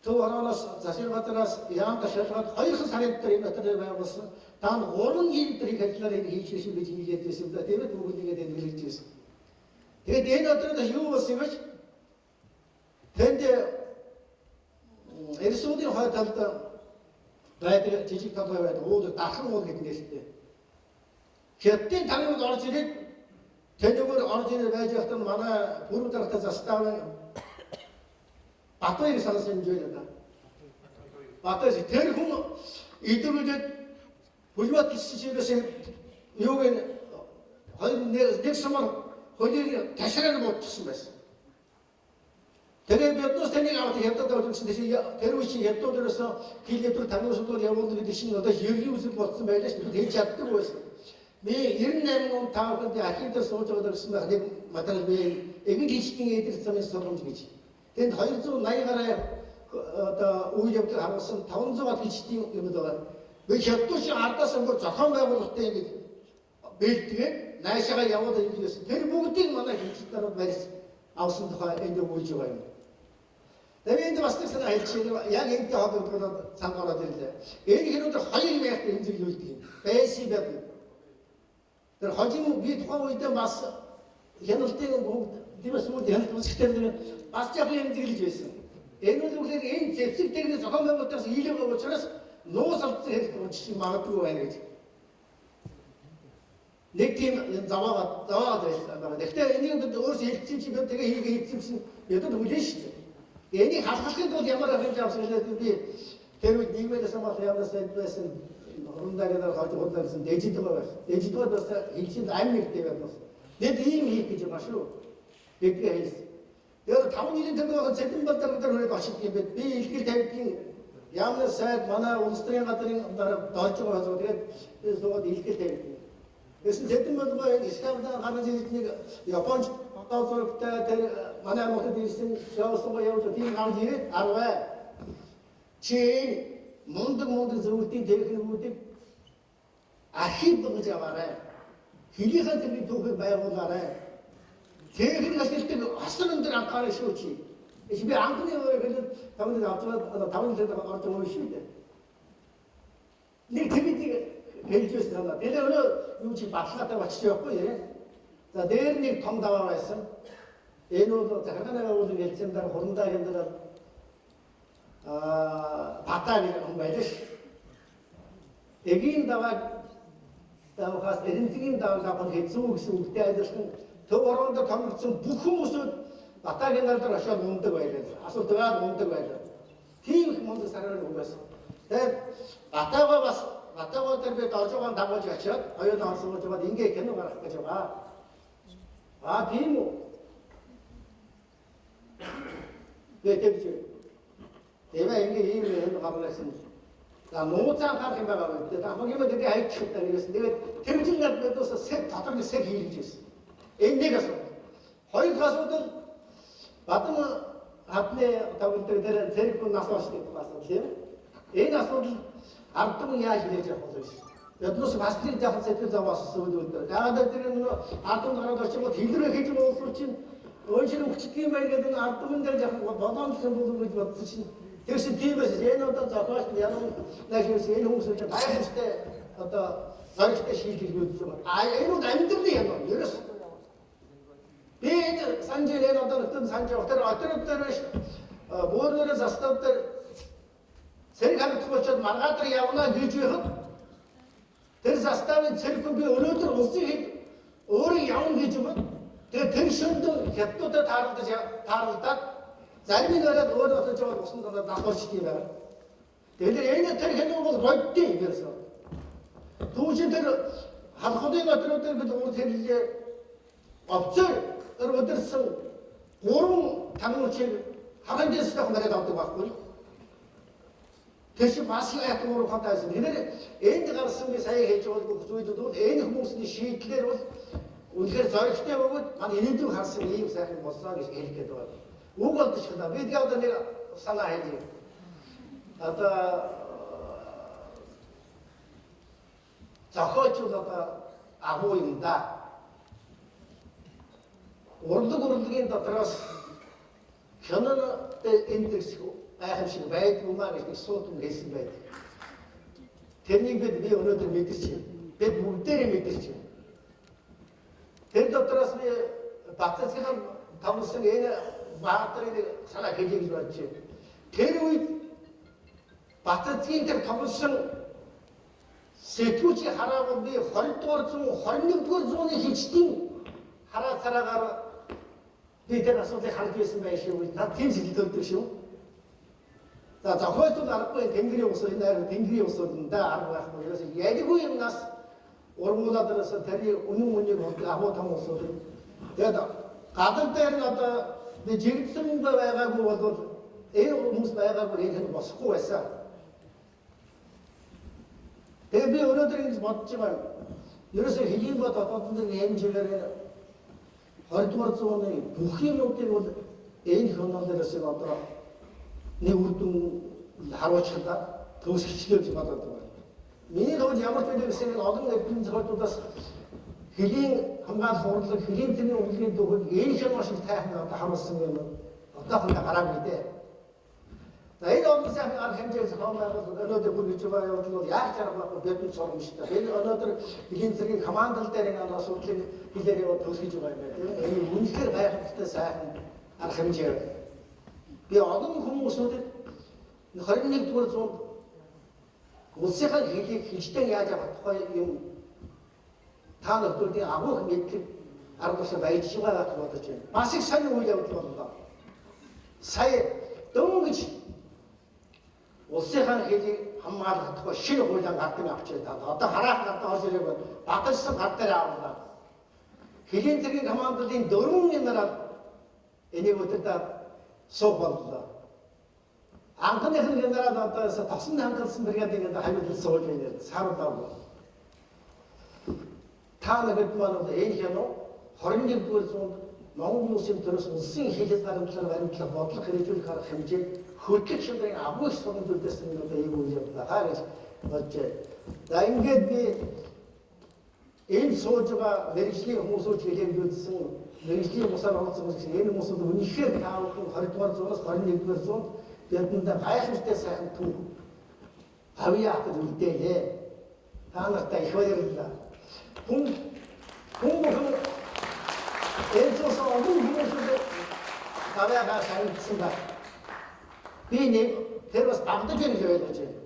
төв орооноос Засварбаатараас Яамд шалгаад 2 сарын тэрийн отродыг байгуулсан. Та 3 жил тэрийг ажиллаар хийж хийсэн гэж хэлээд байсан да. Тэгээд бүгд ингээд хэлж байсан. Тэгээд энэ отродоос юу болсон юм бэ? Тэнд Эрсүүдийн хойд талд байдаг жижиг толгой байдаг. Уудаг дархан уул гэдэг нэртэй. Хятадын тагнууд орж ирээд тэндгээр орж ирээд байж байхдаа манай бүрэн дараатай заставын Батбаяр сансан юм жий надаа. Батбаяр тэр хүн идэвхжээд Бүлмат гисчээс юуг нэг самар хөлийг ташраар бодчихсон байсан. Тэгээ биднээс тэнийг аваад хятад авчихсан тийм тэр үе чинь хятадуудаас километр 50 судаар явуулдаг гэдэг чинь одоо ерөнхий үсэг болсон байлаа шүү дээ хийж чаддаг байсан. Би 98 он таавд архивд сууж байгаа гэсэн байх нэг материал би Эгэл хичнээн эдэр замын сургамж гэж. Тэнд 280 гаруй одоо үйл явдал харуулсан 500 гал хичнээн юм байгаа. Би хятадчийн ардаас өнгөр зохион байгуулалтын ингэж бэлтгээд наашаага явуулаад ингэсэн. Тэр бүгдийг манай хичнээн дараад барьсан. Авсан тухай энд өгүүлж байгаа юм. Тэгээд энд бас нэг санаа хэлчихээ. Яг энэ хоббиг болоод цанг ороод ирлээ. Энэ хэрүүд 2 мянган эмзэглүүлдэг юм. Бэси бэд. Тэр хожим би тухайн үедээ бас хяналтын бүгд димэс мод хяналт үсгтэр бас жаахан эмзэглэж байсан. Энэ нь үгээр энэ зэвсэг дээр зохион байгуулалтаас ийлэг учраас нуус алдсан хэрэг учрах магадгүй байна гэж. Нэг тийм заваагаад байсан. Гэхдээ энийг бид өөрсдөө хэлсэн чинь бид тэгээ хийсэн чинь ядад үлэн шүү дээ. Энийг халахын тулд ямар хэмжээ авсан гэдэг би тэр үед нийгмээс хамгаалах яамнаас байсан хөрөндөөр хожигдуулсан гэсэн дэжид байгаа байсан. Дэжид бас хэлшинд амь нэгтэй байсан. Бид ийм хийх гэж байна шүү. Бидний хэлсэн. Тэр 5 жилийн төлөө цэдэн балдар хүрээд очиж юм бэ. Би илтгэл тавьдгийн яамнаас сайд манай улс төрийн газрын дорж байгаа зүйл тэгээд суугаад илтгэл тавьдгийн. Гэсэн цэдэн балдар энэ Скандинав гарны жилийн Японч одоо зургтай тэр манай хотод ирсэн шоусоо явж тийм гарч ирээд арваа чи мундаг зөвлөлтийн техникүүдийг архив болгож аваарай. Хилийнхээ төлөв түүхийг байгуулаарай. Техник ажилтныг асар өндөр анхаарал шүү чи. Эс би анхны үеэр хэлээд тавны авчаад 5 жил орж байгаа шүү дээ. Нэг тэмдэг хэлж байсан. Тэр өнөө юу чи баталгаатай очиж явахгүй яа. За дээр нэг том даваа байсан. Энэ бол захиргааны уулын хэлсэн дараа хурандаа хэмдэл батаа нэг юм байдаг. Эгийн давахаас эренцгийн даваагаа хэзүү гэсэн үгтэй адилхан төв орондоо томрсон бүх хүмүүсүүд батагийн газар очиод ундаг байлаа. Асуулт байгаад ундаг байлаа. Тийм их мундаг сараар угаасан. Тэгээд батаагаа дээр би дорж байгаа дагуулж очиод хоёулаа орсуулж байгаа ингээ кино гаргах гэж байгаа. Тийм үү. Тэгэж. Тэгээ ингээ ийм юм гаргасан. За нууцаа гарах юм байгаа байх. Тэгээд хамгийн мэдээ хайчих гэдэг нэгсэн. Тэгээд тэржин гаднаас сэт тодорхой сэт хийлгэж байсан. Энэ нэг асуудал. Хоёр асуудал Бадан хадны тавилтэр дээр зэрэг нас болчихсон асуудал тийм. Энэ асуудал ардгүй яаж хийж явах вэ? Яднус бастрын жахан сэтгэл зов болсон үед дагаад тэр нэг ардгүй гараад очиод хэлрээ хийж муулсан чинь өөрчлөлт өгчих юм байна гэдэг нь ардгүй дээр жахан бодоомжсон болов гэж бодсон чинь тэгсэн тийм байсан. Энэ одоо зохиолч ямар нэг энэ хүмүүстэй гайхамшигтай одоо зоригтой шийдэл өгч байгаа. Энэ нь амьдралын юм. Ерөөс би санжир энэ одоо нэгэн санжир өтөр биш бөөрөөр застав дээр цэрэг хамтлагчид маргаатар явна гэж байхад тэр заставын цэрэг би өнөөдөр улсын хэд өөрөө явна гэж байна. Тэгээ тэр шөнд хятадуудад тааралдаад зарим нь ороод өөр очиж байгаа усан дараа давхарч тийм байна. Тэгэхээр энэ тэр хэдэн бол боддیں۔ Ингэсэн. Түүшин тэр халахын өдрүүдээр бид урд хэллээ овцор тэр өдөрсөн 3 тамгуучийг хахан дэсдэх нараад авдаг байхгүй. Тэш бас яг өөр хатаасан. Тэгэхээр энд гарсан би сая хийж байгаа зүйлүүд бол энэ хүмүүсийн шийдлэр бол үнэхээр зоригтой бөгөөд манай ирээдүйг харсан ийм сайхан болсоо гэж хэлэх гээд байна. Үг болдож байна. Би тэгээд нэг санаа хэлье. Одоо зохиолчуд одоо агуу юм да. Урлагийн дотроос хянаад эндэрс гайхамшиг байдгүй маа гэж суудсан хэлсэн байдаг. Тэрнийг би өнөөдөр мэдэрч байна. Бид бүгдээрээ мэдэрч байна. Тэр дотроос би Батцгийн тамсан энэ баатрын санаа хэлж гэж бодож байна. Тэр үед Батцгийн тэр тамсан сэтгүүч хараагүй би 20 дугаар зуун 21 дугаар зууны хичтийн хараа цараагаар би тэр асуудлыг харж байсан байх шүү. Над тийм сэтгэлдтэй шүү. За зохиолч аргагүй тэнгэрийн ус энэ хайр тэнгэрийн усуудаа арга байхгүй. Ерөөс ядгүй юмнаас ургуулаадаас тэрий үнэн агуу том усууд. Тэгээд гадар дээр нь одоо би жигдсэн байгаагүй бол энэ хүмүүс байгаагүй энэ босхгүй байсан. Тэгээд би өнөөдөр ингэж бодож байгаа. ерөөсөө хэлийн бод одоодны хэмжээгээр 20 дугаар зууны бүх юмнуудыг бол энэ хонолоос одоо нэг үрдүн харуулчихлаа төгсгчлөө гэж бодоод байна. Миний хувьд ямар ч байсан олон эрдэнэ зохиолуудаас хэлийн хамгаалах урлаг, хэлийн тэрний урлагийн дөхөд энэ хямаа шиг тайхан одоо харуулсан юм одоохондоо гараагүй дээ. За энэ олон сайн арга хэмжээс хамгаалах өнөөдөр бүр гэж байгаа явдал бол яаж аргагүй бидний цоргон шүү дээ. Энэ өнөөдөр хэлийн зэргийн командал дээр энэ асуудлыг хэлээр яваад төгсгөж байгаа юм байна. Энэ үнэхээр гайхалтай сайхан арга хэмжээ. Би олон хүмүүсүүдэд 21-р зуунд улсынхаа хэлийг хилжтэн яаж авах тухай юм та нөхдөдийн агуулх мэдлэг арга усаа баяж байгаа гэж бодож байна. Бас их сайн үйл явдал боллоо. Сая дөнгөж улсынхаа хэлийг хамгаалах тухай шинэ хуулийн гардаг авчирч таа. Одоо хараах гартаа орж ирэх бол баталсан гар дээр авлаа. Хэлийн зэргийн командын 4 генерал энийг өдөртөө суух боллоо. Анхных нь генерал одоо тосон хангалтсан бригадыг одоо хамт сууж байна. Сарудаа. Та нарт маань энэ хянаа 21-р зуунд Монгол улсын төрөөс улсын хэлэл гаргамжлаар баримтлах бодлого хэрэгжүүлэх арга хэмжээ хөтлөх шудрын агуулх сургамжуудаас нь одоо ийм үйл явдлаа гэж бодож байна. За ингээд би энэ сууж байгаа мэрэгжлийн хүмүүсүүд хэлэлдүүлсэн мэрэгжлийн усаар оролцсон хүмүүс энэ хүмүүсүүд үнэхээр таавхан 20-р зуунаас 21-р зуунд бидэнд гайхамшигтай сайхан төв авьяат үлдээлээ. Та нартай их баярлалаа. Хүн энэ цус олон хүмүүсүүд тавиагаа санагдсан ба. Би нэг тэр бас дагдаж байна гэж ойлгож байна.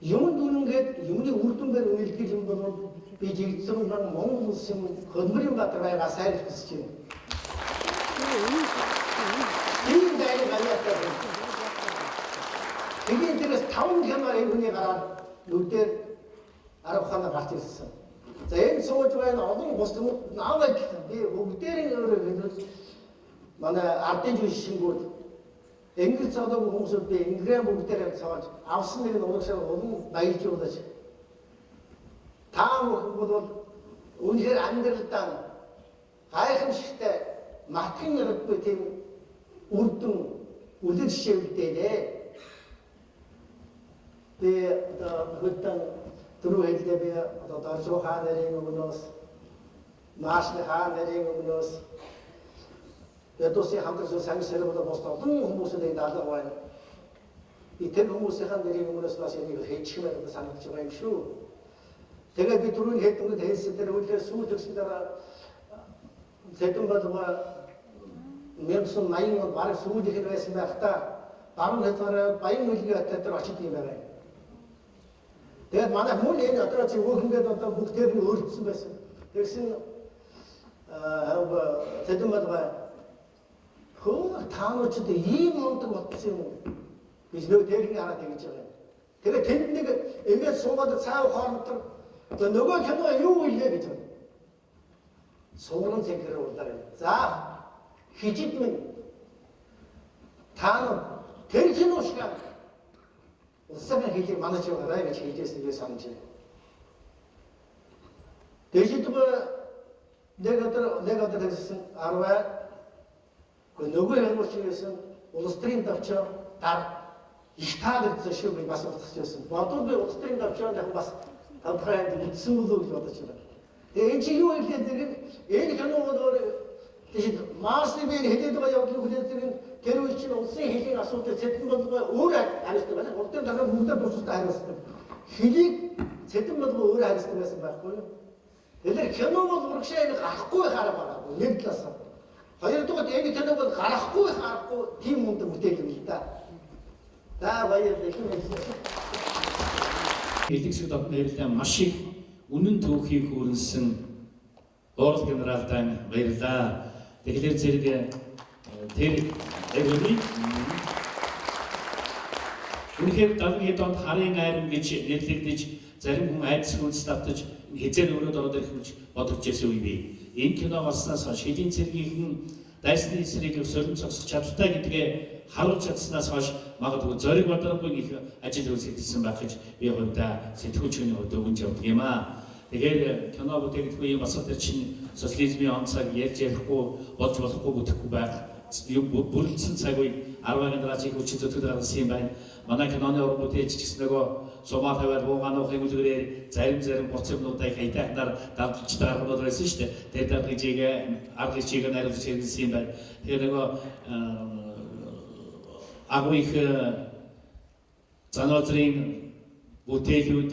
Юм дүнгээд юмны үр дүнээр үнэлдэг юм бол би жигдсэн Монгол улсын хөдөлмөрийн баатар байгаа сайн хүсэж байна. Энэ дайны галиатай байна. Тэгээд тэрээс 5 хямаар энэ гараад нүдээр арга ухаанаар гарч ирсэн. За энэ сууж байна олон бус хүмүүс наавал би бүгдээрийн өөрөө хэлвэл манай ардын жүжиг шингүүд Энгэр цаалог хүмүүсүүд би энгэрээ бүгдээрээ цааж авсан нэг нь урагшаа улам баяжуулж таам бол үнэхээр амьдралдаа гайхамшигтай матхин нэргүй тийм үрдэн үлдэл шивдэлээ. Би хөдөн түрүү хэлдээ би одоо доржоо хаан нэрийн өмнөөс маашны хаан нэрийн өмнөөс ядуусын хамтран сангийн бос олон хүмүүсийн даалга байна. Би тэр хүмүүсийн нэрийн өмнөөс бас энийг хийчих юм санагдаж байгаа юм шүү. Тэгээд би түрүү хэлдэг хэлсэн дээр үлдээ сүүл өгсөн дараа зэдэн болго 1980 онд бараг сүүлийнх нь байсан байхдаа баруун хязгаар баян үлгийн хатад дээр очиж юм байна. Тэгээд манай хүн энэ одоо чи хөөхнгээд одоо бүгдээр нь өөрчлөсөн байсан. Тэгсэн зэдэн болго хөө таанууд ийм мундаг бодсон юм уу? Бид нөө дээрний хараад ингэж байгаа юм. Тэгээд тэнд нэг ингээд суугаад цаав хооронд нөгөө кино юу илээ гэж байна. Суурын цэгэр уулаар. За хижид минь таанууд тэр кино шиг улсаа хэлийг манаж байгаарай гэж хэлжсэн би санаж байна. Дэжид нэг өдөр хэлсэн 10 нөгөө ямар ч байсан улс төрийн давчаа гар их таалагдсан шүү би бас утгачсан. Бодвол би улс төрийн давчаанд бас тавханд үлдсэн болов гэж бодож байна. Тэгээ энэ чи юу хэлээд зэрэг энэ кино бол тэгээд маасны би хэлээд байгаа явдлыг хүлээж зэрэг тэр үе чинь улсын хэлийн асуудал цэдэн болгоо өөр хариуцдаг байна. Урдын дараа бүгдээ тусдаа хариуцдаг. Хэлийг цэдэн болгоо өөр хариуцдаг байсан байхгүй юу? Тэгэхээр кино бол урагшаа энэ гарахгүй хараа байгаа. Нэг талаас. Хоёрдугаар энэ кино бол гарахгүй харахгүй тийм мундаг бүтээл юм л да. За баярлалаа. Элдэгсэг дотны хэвлэлээ маш их үнэн түүхийг хүрнсэн Орос генералтай баярлалаа. Тэгэхээр зэрэг тэр эгөний үнэхээр 70-д онд харын айрам гэж нэрлэгдэж зарим хүн айдас хүнс давтаж хизээр өрөөд ороод ирэх гэж бодож байсан үе бий. Энэ кино гарснаас хойш хэдийн цэргийнхэн дайсны эсрэг сөрөн зогсох чадaltaй гэдгээ харуулж чадсанаас хойш магадгүй зориг бодлоогүй их ажил үйлсэлсэн байх гэж би хувьдаа сэтгүүлчний хувьд өгөнж явдаг юм аа. Тэгэхээр кино бүтээгдэхүүн юм асуудал чинь социализмын он цаг ярьж ярихгүй болж болохгүй бүтэхгүй байх бүрэлдсэн цаг үе 10 генерацийн хүчин зүтгэл гаргасан юм байна. Манай киноны уран бүтээлч гэсэн нөгөө сумаа тавиад буугаануудын үлгэрээр зарим процентуудыг хайтахнаар давталж даргууд байсан шүү дээ. Тэр даргыг арга хичээг найруулж хэрэглэсэн юм байна. Тэгэхээр нөгөө агуу их занозрын бүтээлүүд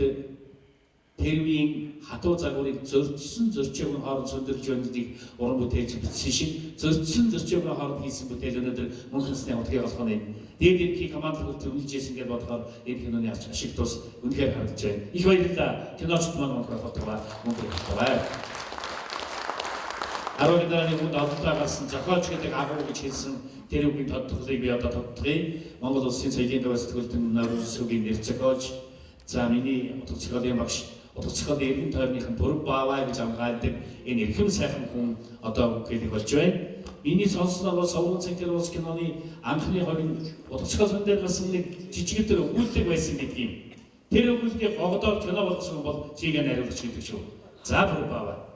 тэрвийн хатуу загварыг зорчсон зорчоогийн хооронд сөндөрж өгдөг уран бүтээлч бичсэн шиг зорчсон зорчоогийн хооронд хийсэн бүтээл өнөөдөр мөнх насны удгийн болохоны дээд эрхийн команд хүртэл үнэлжсэн гэж бодохоор энэ киноны ашиг тус үнэхээр харагдаж байна. Их баярлалаа. Киночд маань мөнхөөр хотгоо мөнгө өгөө. 10 дарааны хүнд олонтаа гарсан зохиолч гэдэг агуу гэж хэлсэн тэр үгийн тодтолыг би одоо тодтогъё. Монгол Улсын соёлын дэвс сэтгүүлтэн нөрсөгийн нэр зохиолч за миний утга зохиолын багш утга зохиолын эргэн тойрныхан бүрэг бааваа гэж амгаадаг энэ эрхэм сайхан хүн одоо хэлэх болж байна. Миний сонсноор бол Соврон цэнхэр улс киноны анхны хорин утга зохиолын дээр гарсан нэг жижигдэр өгүүлдэг байсан гэдэг юм. Тэр өгүүлдгийг гогодоор кино болгосон бол чигээ найруулагч гэдэг шүү. За бүрэг бааваа.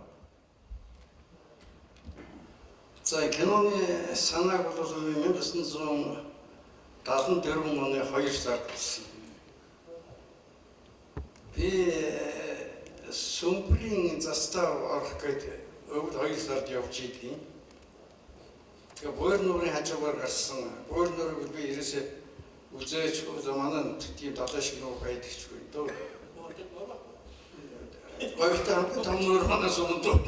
За киноны санааг бол 1974 оны 2 сард болсон. Би Сүмбэрийн застав орох гэдэг өвд 2 сард явж идэв. Тэгээ Буур нуурын хажуугаар гарсан. Буур нуурыг би ерөөсөө үзээч заманаа тийм далай шиг нуур байдагчгүй дөө. Гоёртой том нуур манаас өмнө.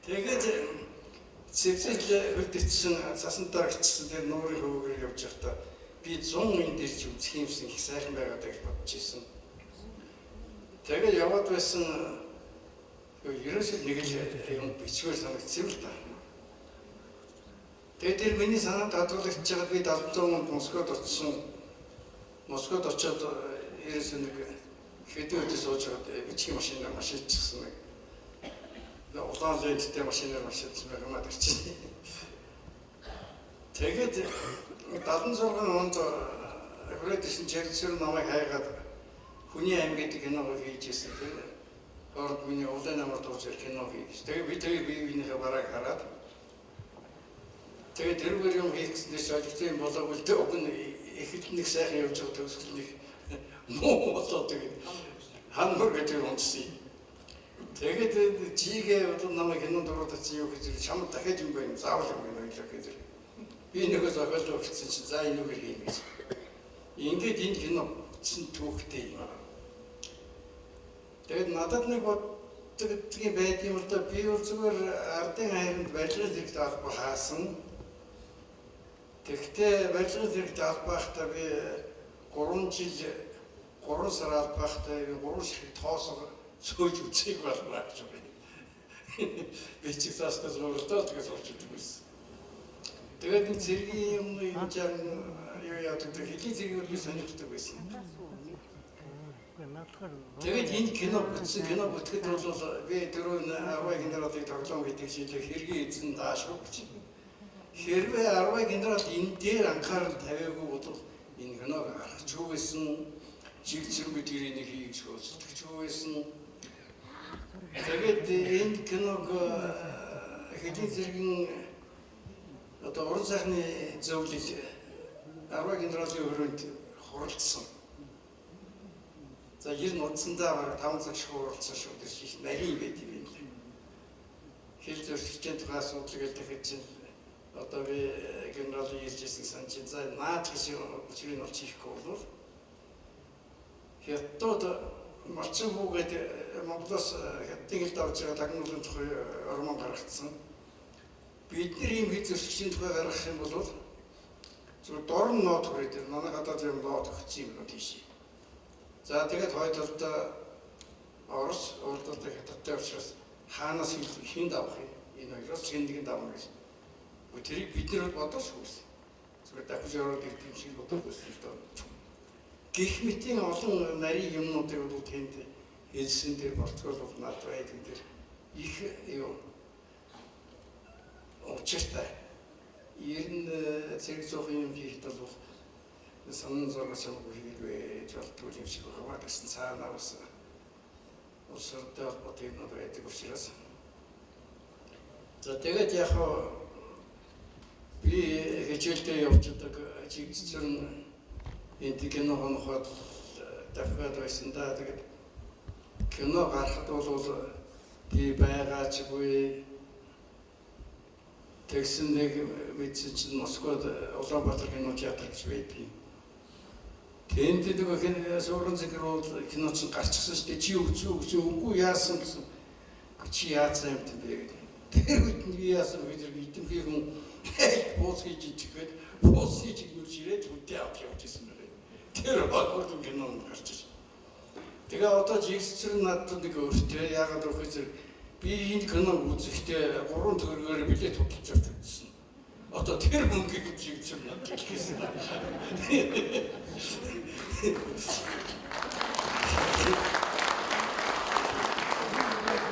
Тэгээд цэвцэл үлдчихсэн цасантаа гिचсэн тэр нуурын хөвгөр явж байхдаа би 100 ин дээр ч үзэх юмсан их сайхан байгаад гэж бодож ирсэн. Тэгээд яваад байсан ерөөсөө нэг л юм бичвэр санагдсан л да. Тэгээд тэр миний санаанд хадгалагдж байгаад би 700 онд Москвад очсон. Москвад очиод ерөөсөө нэг хэдэн өдөр сууж байгаад бичгийн машинаар машинчсан нэг улаан ленттэй машинаар машинсан байх юм а тэр чинь. Тэгээд 76 онд Фредериксон Чарльзер намайг хайгаад хүний аим гэдэг киног хийжсэн. Орд миний улаан намар дууж кино хийж. Тэгээд би тэр биеийнхээ барааг хараад тэгээд тэргээр юм хийхснээр солигдсон болоогүй л уг нь ихэд нэг сайхан явж байгаа төгсгөл нэг муу болоод тэгээд хан мөр гэж унтсан. Тэгээд чигээ одоо намайг кинонд ороод атсан юу гэж чамд дахиад юм байна. Заавал юм байна гэж. Би нэгээс зохиолж өгсөн чинь за энэ үгээр хийнэ гэж. Ингээд энэ кино бүтсэн түүхтэй юм. Тэгээд надад нэг боддгийн байд юм л да би бол зүгээр ардын хайранд барилгын зэрэгт албаа хаасан. Тэгэхдээ барилгын зэрэгт албаахтаа би 3 жил 3 сар албаахтаа 3 ширхэг тоосоо сөөж үзээг болно гэж байна. Би ч ихсаастаа зурдаа тэгээс орчдөг байсан. Тэгээд энэ зэргийн юм юу жаа юу яадаг хэлийн зэргийг би сонирхдаг байсан. Тэгээд энэ кино бүтгээд бол би дөрөв 10 генералыг тоглоом гэдэг шийдлийг хэргийн эзэн даашгүй гэж. Хэрвээ 10 генерал энэ дээр анхаарал тавиагүй бол энэ киног гаргаж өгсөн чиг зэрэг тэрийг хийж хөсөлдөж байсан. Тэгээд энэ киног хэдийн зэргийн одоо уран сайхны зөвлөл 10 генералын өрөөнд хуралдсан. За 90 нууцсандаа бараг 5 цаг шиг хуралдсан шүү дээ их нарийн байд юм байна. Хэл зөрчилтэй тухай асуудал гэж дахиж чинь одоо би генералын иржсэн сан чинь за наад гэсэн үчирийг олж хийхгүй бол хятад малчин хүүгээд Монголоос хятадыг л давж байгаа тагнуулын тухай ормон гаргацсан. Бидний ийм хэл зөрчлийн тухай гаргах юм бол зөв дорн нот хүрээд манай гадаад юм нот өгсөн юм тийш. За тэгээд хойдолд Орос, урдд хятадтай учраас хаанаас хин давах юм? Энэ хоёроос хэн нэгэн давна гэж. Тэрийг бид нэр бодож үзсэн. Зүгээр дахиж ороод ирэх юм шиг бодож үзсэн л доо. Гэх мэтийн олон нарийн юмнуудыг бол тэнд хэлсэн дээр борцгол над байдаг дээр их юу учиртай. ер нь зэрэг зуух юм хийхэд бол сонин зургаас хийлвэ жолтгүй юм шиг байгаа гэсэн цаанаа бас улстай холбоотой юм байдаг учраас. За тэгээд яг би хичээлдээ явж байгаа жигсэрн энэ киног нөхөд дахиад байсан да. Тэгээд кино гарахад бол би байгаа ч үгүй тэгсэн нэг мэдсэн чинь Москвад Улаанбаатар кино театр гэж байдгийг. Тэнд нэг суурин зэгрүү кино чинь гарчихсан шүү дээ. Чи үгүй яасан гэсэн. Чи яасан юм бэ? Тэр үед нь яасан вэ? Эдэн би хүн бууз хийж идэхэд бууз хийж игнүүр ширээд үдээ авч явж ирсэн байна. Тэр багт кино гарч. Тэгээ одоо жигсэр надад нэг өөртөө яагаад вэ гэхээр би энэ киног үзэхдээ 3 төгрөгөөр билет хөтлөж авч үзсэн. Одоо тэр мөнгөийг жигсэр надад хэлсэн.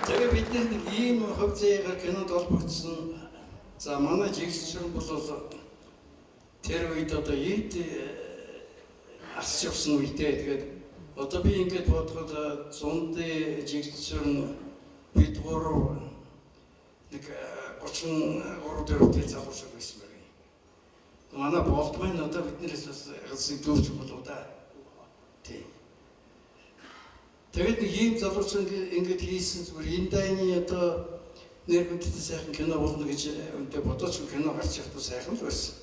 Тэгээ бид нэг ийм хөв зээгээр кинонд олбогдсон. За манай жигсэр бол тэр үед одоо ийд асч явсан үедээ тэгээд одоо би ингэж бодоход зундын жигсэр бид гурав нэг 33 дөрөвтэй залуучууд байсан байна. Манай болтмын одоо биднээс бас дүүрч болоо да. Тийм. Тэгээд нэг ийм залуучууд ингэж хийсэн зүгээр энэ дайны одоо нэр хүндэт сайхан кино болно гэж өнтө бодож кино гарч явах сайхан л байсан.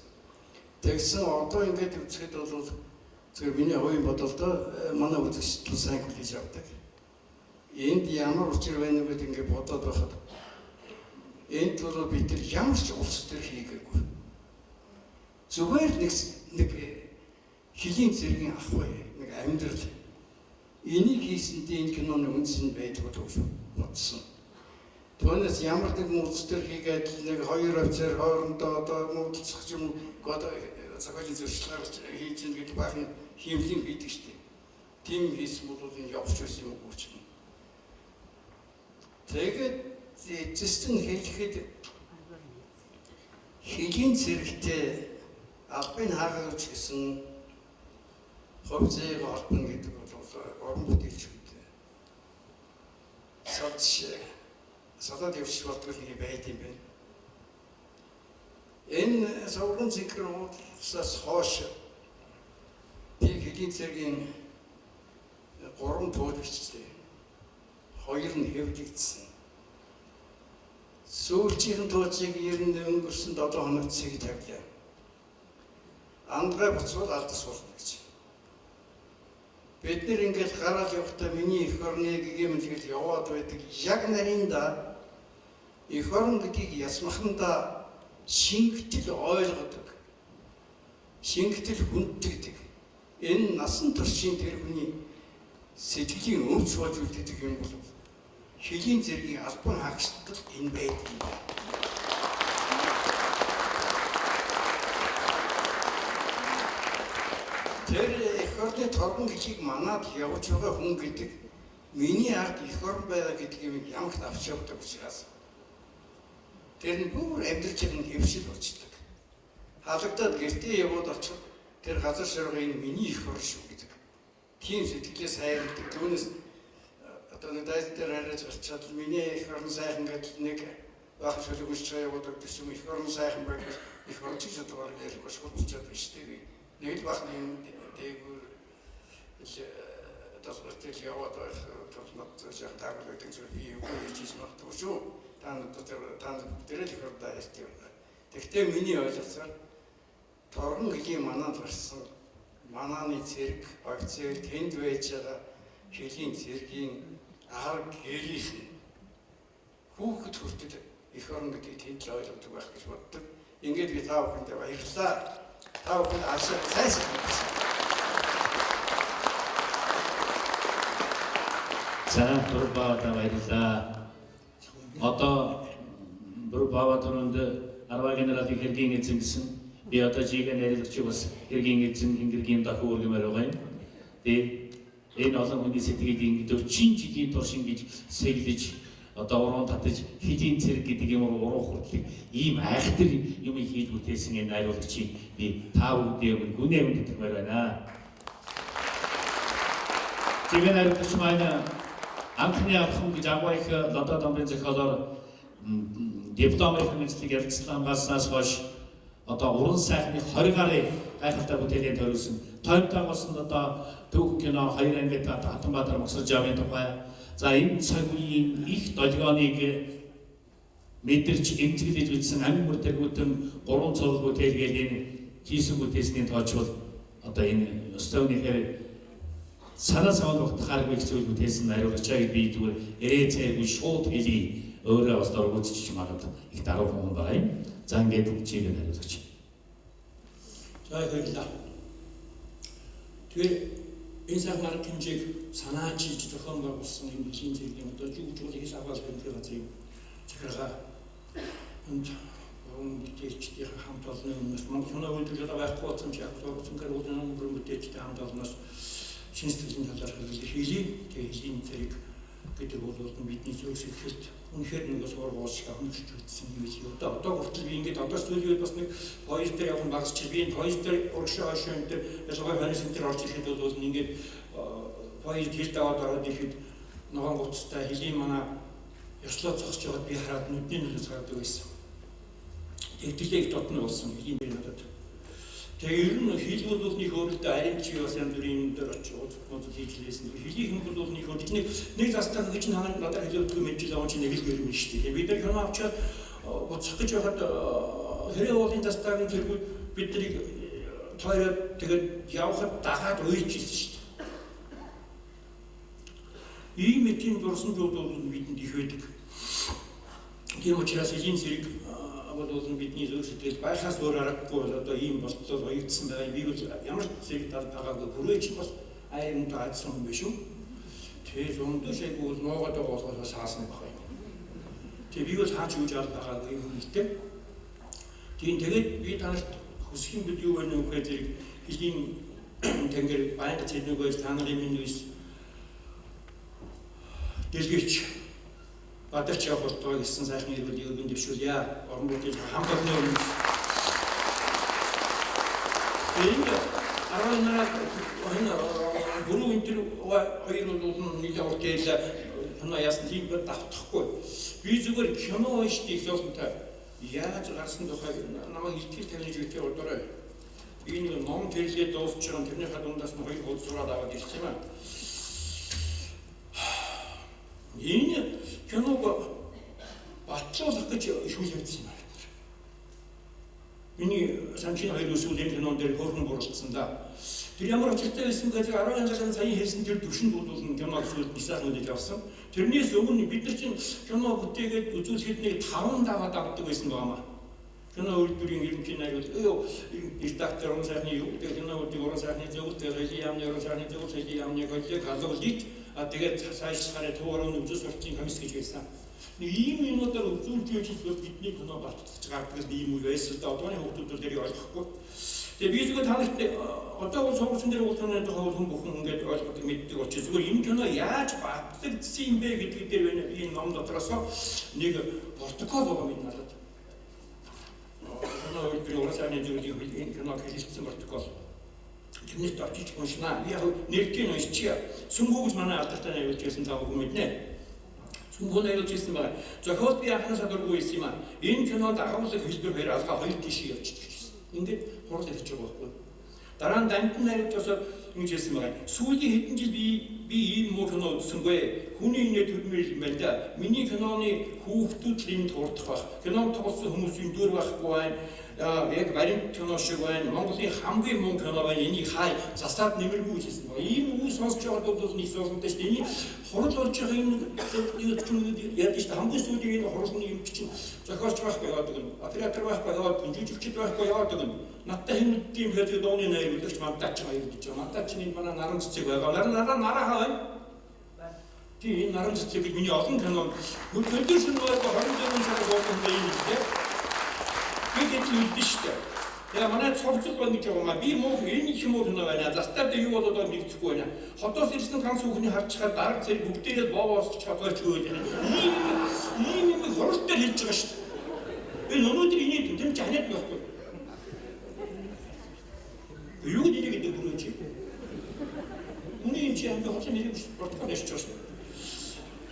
Тэгсэн одоо ингэж үзэхэд бол зөвхөн миний хувийн бодолтой манай үзэгчд сайн хүлээж авдаг. Энд ямар учир байна вэ гэдэг ингээд бодоод байхад энд бол бид нар ямар ч улс төр хийгээгүй. Зүгээр нэг хилийн зэргийн ахгүй нэг амьдрал. Энийг хийсэндээ энэ киноны үнс нь байдаг гэж бодсон. Түүнээс ямар нэг улс төр хийгээд нэг хоёр офицер хоорондоо одоо муудалцах юм одоо цагааны зөвшөлт хийж ийн гэдэг баахан хэмлэн хийдэг шүү дээ. Тийм хийсэн бол энэ явж байсан юм уу ч юм. Тэгээд эцэстэн хэлэхэд хилийн зэрэгтэй албан хаагаач гэсэн хувь зээг олбон гэдэг бол орон бүтээлчүүд. Садад явж болтгол нэг байд юм байна. Энэ саврын цэнхрээс хойш би хилийн зэргийн 3 тууж бичсэн. 2 нь хэвлэгдсэн. Сүүлчийн туучийг ер нь өнгөрсөн 7 хоног цэг тавьлаа. Андгай буцвал алдас болно гэж. Бид нэр ингээд гараад явахдаа миний эх орныг гэмэлгээл яваад байдаг. Яг нарийнда эх орн гэдгийг ясмаханда шингэтэл ойлгодог. Шингэтэл хүнддэг. Энэ насан туршийн тэр хүний сэтгэлийн өвч болж үлддэг юм бол хилийн зэргийн албан хаагчдад энэ байдаг юм байна. Тэр эх орны торгон гэлийг манад явж байгаа хүн гэдэг миний ард эх орн байгаа гэдэг юм ямагт авч явдаг учраас тэр нь бүр амьдрч байгаа хэвшил болчдөг. Халагдаад гэртээ яваад очих тэр газар ширхэг энэ миний эх орн шүү гэдэг. Тийм сэтгэлээс хайрладаг. Түүнээс одоо нэг дайз дээр хараад очиад миний эх орн сайхан гэдэг нэг баах шөлөгч яваад гэсэн эх орн сайхан байх эх орн ч гэдэг бол ярих шулцаад биш дээ. Нэг л баахны дээгүүр тасгал яваад байх толмот яг таагүй гэдэг зүйл би юу хийж магадгүй шүү. Та тэр л хөрдөө ярьж байна. Тэгвэл миний ойлголцоор торгон гэлийг манад гарсан манааны цэрэг офицер тэнд байж байгаа хилийн цэргийн арга гэрийнх нь хүүхэд хүртэл эх орн гэдгийг тэнд л ойлгодог байх гэж боддог. Ингээд би та бүхэндээ баярлалаа. Та бүхэн ашиг сайсан байна. За Турбааваа баярлалаа. Одоо Турбааваа түрүүнд 10 генералын хэргийн эзэн гэсэн би одоо жигээ нэрлэгч бас хэргийн эзэн хингэргийн дахин үргэмээр байгаа юм. Тэгээд энэ олон хүний сэтгэлийг 40 жилийн турш ингэж сэглэж одоо уран татаж хэлийн цэрэг гэдэг юм уран хүртлэг ийм айхтар юм хийж бүтээсэн энэ найруулагчийг би та бүдний өмнө гүнээ мэдтгэмээр байна. Жимэн найруулагч маань анхны алхам гэж агвайх Лодо домбын зохиолоор дипломын хэмжлэг ярилцлагаас хойш одоо уран сайхны 20 гаруй гайхалтай бүтээлийн төрүүлсэн. Тоймтойг болсон одоо түүх кино 2 ангид Хатанбаатар Могсоржавын тухай. За энэ цаг үеийн их долгионыг мэдэрч эмзэглэж үзсэн амин мөрдөгүүдэн 3 цуврал бүтээлгээд энэ хийсэн бүтээсний тооч бол одоо энэ өстөвнийхээр санаа зовоод багтахааргүй зүйл бүтээсэн найруулагчаа гэж би зүгээр эрээ цайгүй шууд хэлий. Өөрөө бас дургуутчих магад их даруй хүн байгаа юм. За ингээд чигээр найруулагч. За хоёрлаа. Тэгээ энэ сармар хэмжээг санаачилж зохион байгуулсан энэ хэлийн зэргийн одоо жүжигчдийн хисаабаас гэнтэй газрын захиргаа энд бүтээлчдийн хамт олонны өмнөөс Монгол Хоног үйлдвэрлэлд байхгүй болсон ч яг зургуулсан гэрүүлэн бүтээлчдийн хамт олонноос шинэ сэтгэлийн талаар хэлий. Тэгээ хэлийн зэрэг гэдэг бол бидний зөвс ихэд үнэхээр нэг сургууль шиг хөндөж үзсэн юм шиг. Одоо хүртэл би ингээд одоо студиуд бас нэг поезд дээр явсан багс чи би энэ поезд дээр урагшаа хашаан дээр ялгаа ханаас энэ орж ирэхэд бол ингээд поезд хилд аваад ороод ирэхэд ногоон гуцтай хэлийн манай ёслоо зогсож яваад би хараад нүдний нөлөөс гардаг байсан. Тэгтлээ их дотно болсон хэлийн бэ надад. Тэгээ ер нь хил бол нэг өөрөлдөө арим чи бас янз бүрийн дээр очиж мод хийж лээсэн. Хэлийн хүн бол нэг өөрөлд нэг застаа гэж надад хэлээдгүй мэдчихэл авч нэг л гэрмэн шүү дээ. Бид нар кино авчаад буцах гэж байхад хэрэг уулын застаагийн зэргүүд биднийг тойроод тэгээд явхад дагаад уйлж ирсэн шүү дээ. Ийм мэдхийн дурсан зүйл бол бидэнд их байдаг. Тийм учраас хэлийн зэрэг бол бидний зөв сэтгэл байхаас өөр аргагүй одоо ийм болтол оюутсан байгаа. Би бол ямар зэрэг талбайгаа хүрээч бас аян таадсан юм биш үү? Тэгээ зөндөөшээ бол нуугаад байгаа болохоос хаасан байх юм. Тэгээ би бол хаач юуж байгаа юм хэлтэй. Тийм тэгээд би танарт хүсэх юм бол юу вэ нөхөө зэрэг хэлийн тэнгэр баян цэднэгөөс та нарын минь үс дэлгэрч Бадарч явах болтгоо гэсэн сайхны ирүүлгийг өгөн дэвшүүлье. Орон нутгийн хамт олонны өмнө. Энэ бүрэн энэ хоёр бол нэг явах гээл кино яасан тийм давтахгүй. Би зүгээр кино уншдаг их зовлонтой. Яаж гарсан тухай намайг илтгэл таних жигтэй удаарай. Би нэг ном тэрлээ дуусч байгаа тэрний хадундаас нь хоёр хуудас зураад аваад ирсэн юм аа. Энэ киног батлуулах гэж их үйл явдсан байна. Миний санчийн хоёр үсгүүлийн кинон дээр хөрхөн буралдсан да. Тэр ямар очиртай байсан гэж 10 янзын сая хэлсэн тэр төвшөнд болуулна киног сүлд нисахнуудыг авсан. Тэрнээс өмнө бид нар чинь кино бүтээгээд үзүүлэхэд нэг 5 даваад авдаг байсан байнамаа. Кино үйлдвэрийн ерөнхий найруулга редактор уран сайхны юу гэдэг кино үйлдвэрийн уран сайхны зөвлөлт хэлийн яамны уран сайхны зөвлөлт хэлийн яамны коллег халуулж тэгээд сайжлахаараа туурын үзүүлж сурталчийн комисс гэж байсан. Нэг ийм юмудаар үзүүлж бол бидний кино батлаж гардаг ийм үйл байсан. Одооны хүмүүсүүд тэрийг ойлгохгүй. Тэгээ би зүгээр танарт одоо бол сургуулийн дээр уулзсан тухай хүн бүхэн ингээд ойлгоод мэддэг учраас зүгээр энэ кино яаж батлагдсан юм бэ гэдэг дээр энэ ном дотроос нэг протокол байгаа юм надад. Кино үйлдвэрийн уран сайхны зөвлөлийн энэ киног хэлсэн протокол. Тэрнээс очиж уншнаа. Би яг нэркийн уншчихъя. Сүмгүүгс манай алдартай найруулж байсан цаавар хүн мэднэ. Сүмгүү найруулж байсан байна. Зохиол би анхнаасаа дургүй байсан юм аа. Энэ кинонд агуулгын хэлбэр хоёр алгаа хоёр тийш явж ирсэн. Ингээд хурал ирж байгаа байхгүй. Дараа нь дамтан найруулж ингэж хэлсэн байна. Сүүлийн хэдэн жил би ийм муу кино үзсэнгүй. Хүний инээ төрмөл юм байна да. Миний киноны хүүхдүүд энд хурдах байх. Кинонд тоглосон хүмүүсийн дүр байхгүй байна. Яг баримт кино шиг байна. Монголын хамгийн муу кино байна. Энийг хай засаад нэмэргүй хэлсэн байна. Ийм үйл сонсож байгаа бол нэг сонголттой шүү дээ. Энийг хурал болж байгаа юм яаж ч хамгийн сүүлийн энэ хурлын юм чинь зохиолч байхгүй яваад гэнэ. Оператор байхгүй яваад гэнэ. Жүжигчд байхгүй яваад гэнэ. Надтай хэмнэдийн хэзээ дууны найруулагч мандаач байгаа юм гэж байна. Мандаач энэ манай наран цэцэг байгаа. Нараа хаа. Тийм наран цэцэг гэж миний олон кино өдөр шөнө байгаа 24 цагаас уулзсан юм тийм. Бид л үлдэн шүү дээ. Тэгээ манай цогцол байна гэж байгаа маа. Би муу энэ их муу кино байна. Застаад юу болоод байгааг мэдчихгүй байна. Хотоос ирсэн ганц хүүхний харчихад дараг зэрэг бүгдээрээ боовоосч чадварч өгөөд. Ийм хуралтай хэлж байгаа шүү дээ. Энэ өнөөдөр энийг тэм ч ханиад байхгүй. Юу гэдэг бүрөөч. Үний юм чи амт хоцсон нэрийг протокол ярьж байгаа шүү.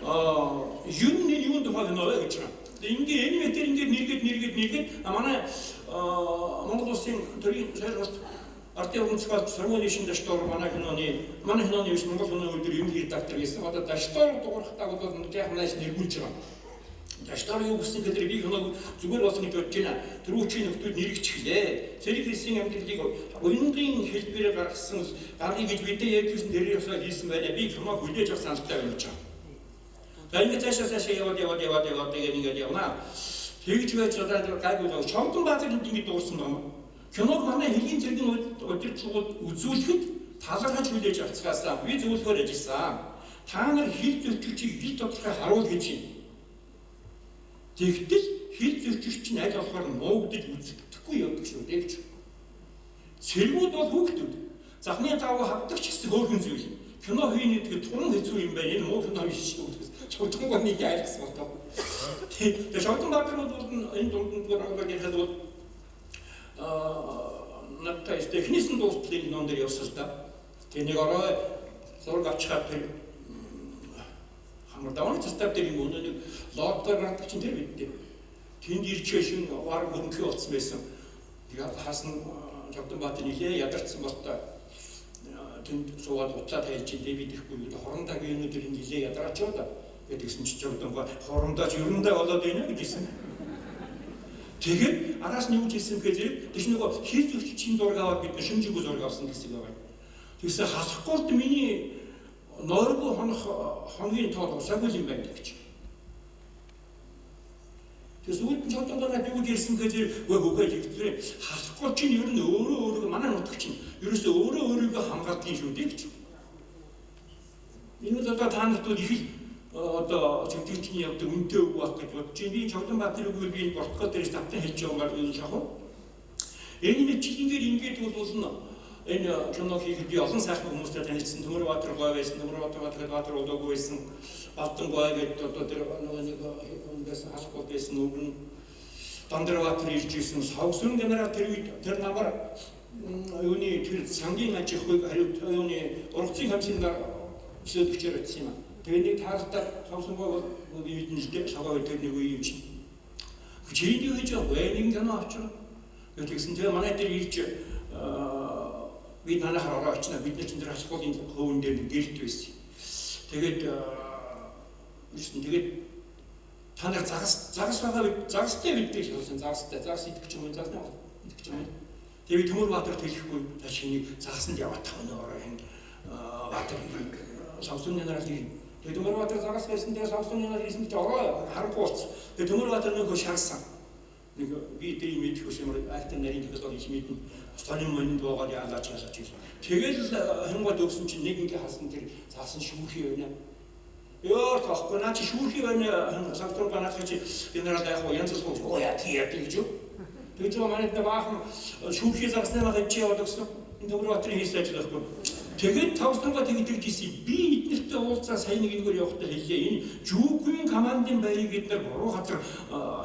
Юуны тухай кино гэж байна. Ингээ аниматер ингээд нэргээд манай Монгол улсын төрийн сайралт артын өмчгөл сургуулийн шинэ дэштор манай киноны биш Монгол киноны өдөр юм редактор гэсэн. Одоо дэштор дуурахтаа бол яхнаас нэргүүлж байгаа. Дэштор юу гэсэн гэдэг би киног зүгээр болсон гэж бодож байна. Төрүүчийн нөхдүүд нэрэгчлээ. Цэрэг хэлсийн амьдралыг уянгийн хэлбэрээр гаргасан гарыг гэж бидээ ярьж ирсэн дээрээ усаа хийсэн байна. Би киног хүлээж авсан саналтай байна гэж байна. За ингээд цаашаа яваад тэгээд ингээд явна. Тэгж байж одоо гайгүй Шогдон Баатар ингээд дуурсан байна. Киног манай хэлийн цэргийн удирдлагууд үзүүлэхэд талархаж хүлээж авцгаасаа би зөвлөхөөр ажилласан. Та нар хэл зөрчигчийг хэл тодорхой харуул гэж байна. Тэгтэл хэл зөрчигч нь аль болохоор нуугдаж үзэгдэхгүй явдаг шүү дээ гэж. Цэргүүд бол хүүхдүүд. Захны даваа хавдагч гэсэн хөөрхөн зүйл. Кино хийний тэгээд тун хэцүү юм байна. Энэ муу кино биш шүү дээ. Шогдон Баатарыг айлгсан болтоо. Тэгээд Шогдон Баатар бол энэ дундад гараад яхад бол надтай техникийн дуустлын ном дээр явсан л да. Тэгээд нэг орой зураг авчихад тэр хамардавны цастав дээр юм өнөө нэг лоотоор гардаг чинь тэр бидтэй. Тэнд ирчээ шин вар хөнгө болсон байсан. Тэгээд хасан Шогдон Баатар нилээ ядарсан болтоо. Тэнд суугаад утлаа таялж дэвид ихгүй хорондагийн өнөдөр нилээ ядараач яваа да. Гэдгийгсэн чи Шогдон хоорондоо ч ерөндөө болоод байна гэжсэн. Тэгээд араас нь юу хийсэн гэхээр тийш нөгөө хэл зөрчигчийн зураг аваад бид шимжиггүй зураг авсан гэсэн байгаа. Тэгсэн хасахгүйд миний нойргүй хоногийн тоо усаагүй юм байна гэж. Тэгээс үүд нь Шогдон Баатар юу хийсэн гэхээр үгүй хэлээ хасахгүй чинь ер нь өөрөө манай нутаг чинь ерөөсөө өөрийгөө хамгаалдаг шүү дээ гэж. Энэ одоо та нарт их одоо чигтгчний явдаг үнэтэй үг байх гэж бодож байна. Би Шогдон Баатарыг би энэ протокол дээрээс тавтан хэлж байгаа юм шиг аа. Энэ нэг ингээд бол энэ кино хийхэд би олон сайхан хүмүүстэй танилцсан. Төмөр Баатар гой байсан, Төмөр Баатар удаагүй байсан. Балтан гой гэдэг одоо тэр нэг хүнээс хасахгүй байсан өгн. Дандар Баатар ирж ирсэн. Савсрын генерал тэр намар юуны тэр сангийн аж ахуйг хариуд юуны ургацын хамсинаар шилжүүлж ирсэн юм аа. Тэгээд нэг таалтаа Савсрын гой биднэртэй шагаа тэр нэг үе юм чинь. Хүчтэй гэж вэйнинг кино авчаа. Тэгсэн тэгээ манай дээр ирж бид манай хараа очно бид нар чинь тэр хасгуулын хөвөн дээр гэрт байсан. Тэгээд та нар загас байгаа загастай бидтэй шалсан загастай загас идэх юм загас идэх юм. Тэгээд Төмөр Баатар хэлэхгүй та чиний загасанд яваад тавна ороо ин Баатар Савсрын нараар тэгээд Төмөр Баатар загас байсан тэгээд Савсрын нараар ирсэн чи ороо харахгүй болсон. Тэгээд Төмөр Баатар нөгөө шарсан. Нэг би тийм мэдэх юм альтер нарийн төлөв их мэднэ. Сонин монд боогаад яалаач яалаач гэж. Тэгэл хингод өгсөн чинь нэг ингээ хасан тэр заасан шүүхий байна. Ёо тоххой наа чи шүүхий байна. Савсрын банаач генерал яг янз бүр яа тийя гэж юу. Тэгж манай баахан шүүхий загсны мага чи яваад өгсөн. Энэ Төмөр Баатарын хийсэн ажил байхгүй. Тэгээд Савсрынгаа тэгж ийсэн. Би эднэртэй уулзаа сайн нэг нэгээр явахдаа хэлээ. Энэ Жүүкийн командын байрыг эднэр буруу хатар